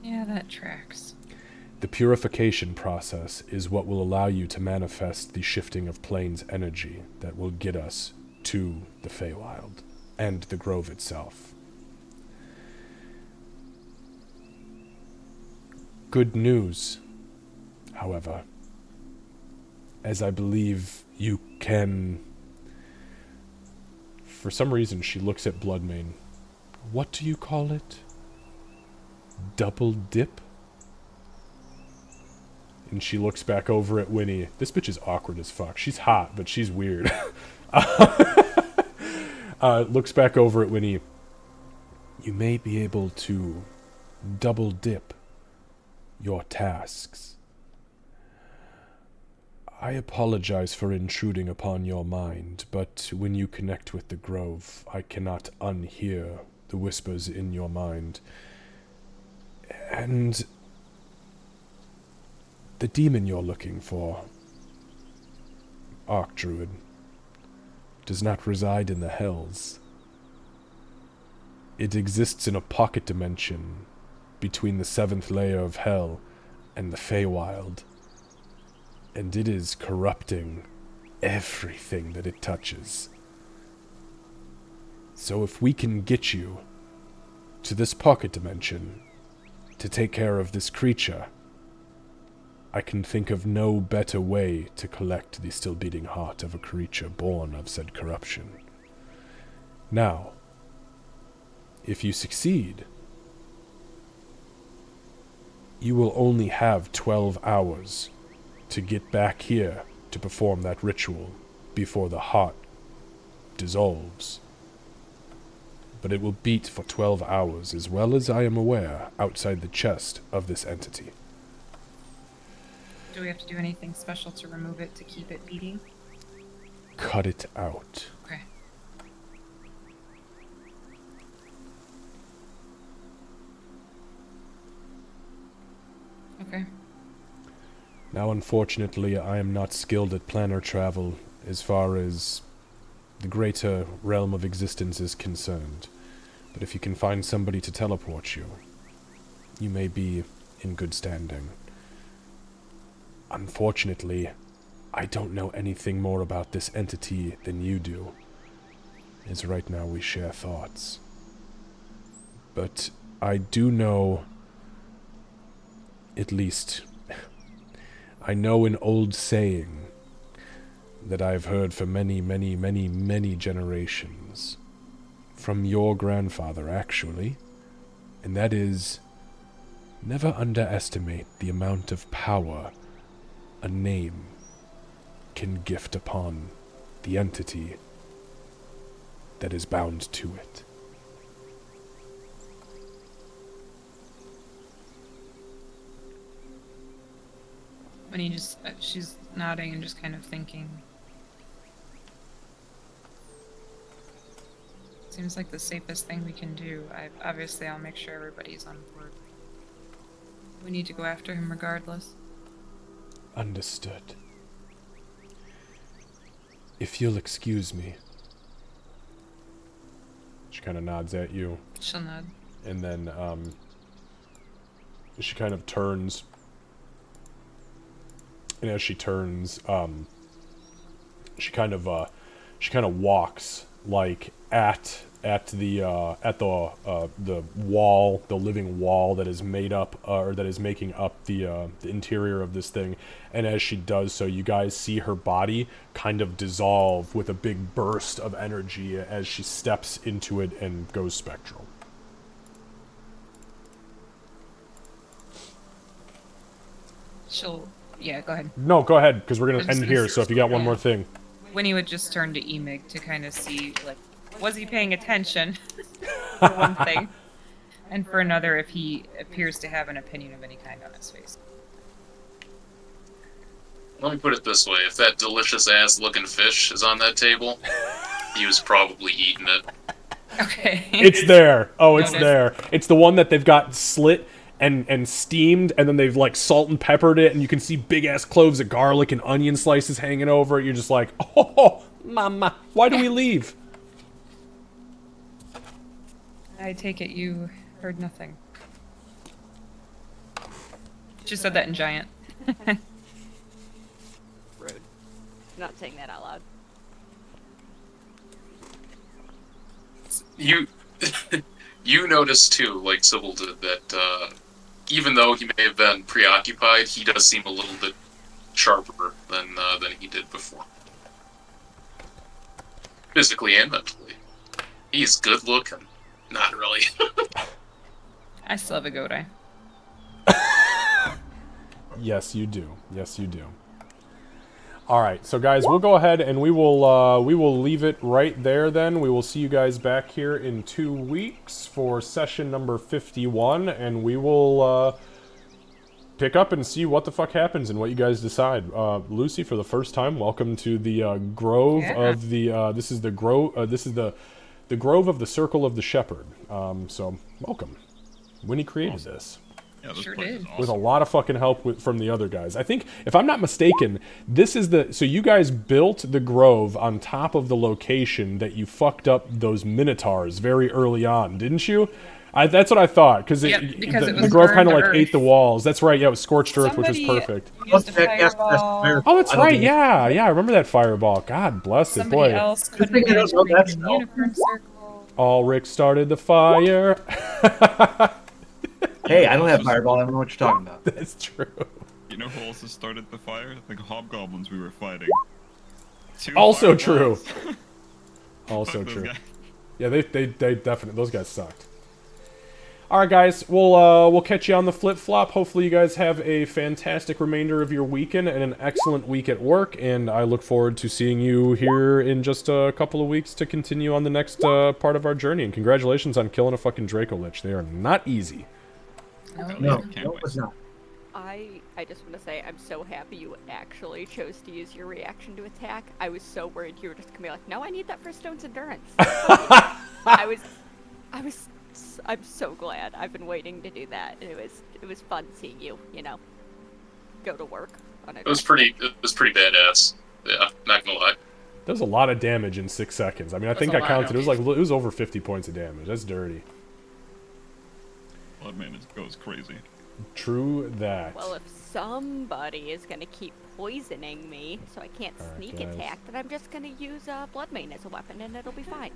Yeah, that tracks. The purification process is what will allow you to manifest the shifting of planes energy that will get us to the Feywild and the grove itself. Good news, however, as I believe you can... For some reason, she looks at Bloodmane. What do you call it? Double dip? And she looks back over at Winnie. This bitch is awkward as fuck. She's hot, but she's weird. Looks back over at Winnie. You may be able to double dip your tasks. I apologize for intruding upon your mind, but when you connect with the Grove, I cannot unhear the whispers in your mind. And the demon you're looking for, Archdruid, does not reside in the Hells. It exists in a pocket dimension between the 7th layer of Hell and the Feywild, and it is corrupting everything that it touches. So if we can get you to this pocket dimension to take care of this creature, I can think of no better way to collect the still beating heart of a creature born of said corruption. Now, if you succeed, you will only have 12 hours to get back here to perform that ritual before the heart dissolves. But it will beat for 12 hours, as well as I am aware, outside the chest of this entity. Do we have to do anything special to remove it to keep it beating? Cut it out. Okay. Okay. Now, unfortunately, I am not skilled at planar travel as far as the greater realm of existence is concerned. But if you can find somebody to teleport you, you may be in good standing. Unfortunately, I don't know anything more about this entity than you do, as right now we share thoughts. But I do know, at least, I know an old saying that I've heard for many, many, many, many generations. From your grandfather, actually. And that is, never underestimate the amount of power a name can gift upon the entity that is bound to it. When he just, she's nodding and just kind of thinking. Seems like the safest thing we can do. Obviously, I'll make sure everybody's on board. We need to go after him regardless. Understood. If you'll excuse me. She kind of nods at you. She'll nod. And then, she kind of turns. And as she turns, she kind of walks, like, at the wall, the living wall that is made up, or that is making up the interior of this thing. And as she does so, you guys see her body kind of dissolve with a big burst of energy as she steps into it and goes spectral. Yeah, go ahead. No, go ahead, because we're I going was to end just here, gonna so if you got one yeah. more thing. Winnie would just turn to Emig to kind of see, like, was he paying attention, for one thing, and for another, if he appears to have an opinion of any kind on his face. Let me put it this way: if that delicious-ass-looking fish is on that table, he was probably eating it. Okay. It's there. Oh, it's Noted. there. It's the one that they've got slit and steamed, and then they've, like, salt and peppered it, and you can see big-ass cloves of garlic and onion slices hanging over it. You're just like, oh, mama, why do we leave? I take it you heard nothing. She said that in giant. Rude. Not saying that out loud. You notice too, like Sybil did, that even though he may have been preoccupied, he does seem a little bit sharper than he did before, physically and mentally. He's good looking. Not really. I still have a goat eye. Yes, you do. Yes, you do. All right, so guys, we'll go ahead and we will leave it right there. Then we will see you guys back here in 2 weeks for session number 51, and we will pick up and see what the fuck happens and what you guys decide. Lucy, for the first time, welcome to the grove of the. This is the grove. This is the grove of the Circle of the Shepherd. So welcome. Winnie created this. Yeah, this Sure place did. is With a awesome. lot of fucking help from the other guys. I think, if I'm not mistaken, this is the... So you guys built the grove on top of the location that you fucked up those minotaurs very early on, didn't you? That's what I thought, because Yep, because it the was grove burned kind of to like earth. ate the walls. That's right, yeah, it was scorched earth, which was Somebody perfect. used a Yes, fireball. Oh, that's I don't right, think- yeah, I remember that fireball. God bless it, Somebody boy. else couldn't think I manage don't to know make that a spell. unicorn circle. Ulrich started the fire. Hey, I don't have fireball. I don't know what you're talking about. That's true. You know who also started the fire? The hobgoblins we were fighting. Two Also fireballs. true. Also Fuck those true. guys. Yeah, they definitely, those guys sucked. All right, guys, we'll catch you on the flip flop. Hopefully, you guys have a fantastic remainder of your weekend and an excellent week at work. And I look forward to seeing you here in just a couple of weeks to continue on the next part of our journey. And congratulations on killing a fucking Dracolich. They are not easy. No, Can't no, wait. it's not. I just want to say I'm so happy you actually chose to use your reaction to attack. I was so worried you were just gonna be like, no, I need that for Stone's endurance. I'm so glad. I've been waiting to do that, and it was fun seeing you, go to work on it. It was pretty badass. Yeah, not gonna lie. That was a lot of damage in 6 seconds. I mean, I think a I lot. counted. It was over 50 points of damage. That's dirty. Bloodman goes crazy. True that. Well, if somebody is gonna keep poisoning me, so I can't Alright, sneak guys. attack, then I'm just gonna use Bloodmane as a weapon, and it'll be fine.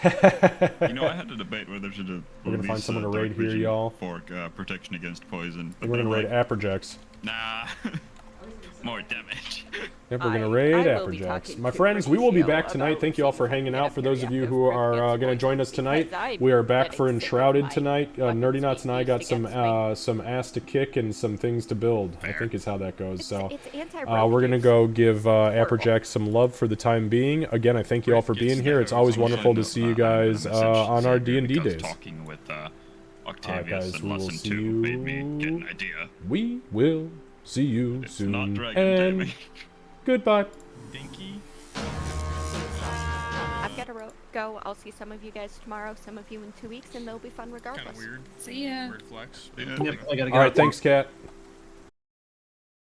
You know, I had a debate whether to We're gonna find someone to raid here, y'all. for protection against poison. And we're gonna raid Apperjacks. Nah, more damage. Yep, we're gonna I raid will be Apperjacks. talking My to friends, we will be Mauricio back tonight. about Thank you all for seeing hanging if out. For those of you Aperitif who are gets gonna join us tonight, because I'm we are back for getting sick of Enshrouded my tonight. weapons Nerdy Knots being and I got used against some ass to kick and some things to build. I Fair. think is how that goes. So. It's anti-rogue We're gonna use. go give Apperjack some love for the time being. Again, I thank you all for being here. It's always wonderful to see you guys on our D&D days. Talking with Alright, Octavius guys, in we will lesson see 2 made me get you. an idea. We will see you It's soon. not dragon And taming. goodbye. Dinky. I've got to go. I'll see some of you guys tomorrow, some of you in 2 weeks, and they'll be fun regardless. Kind of weird. See ya. Weird flex. Yeah. Yep, I gotta All right, thanks, Kat.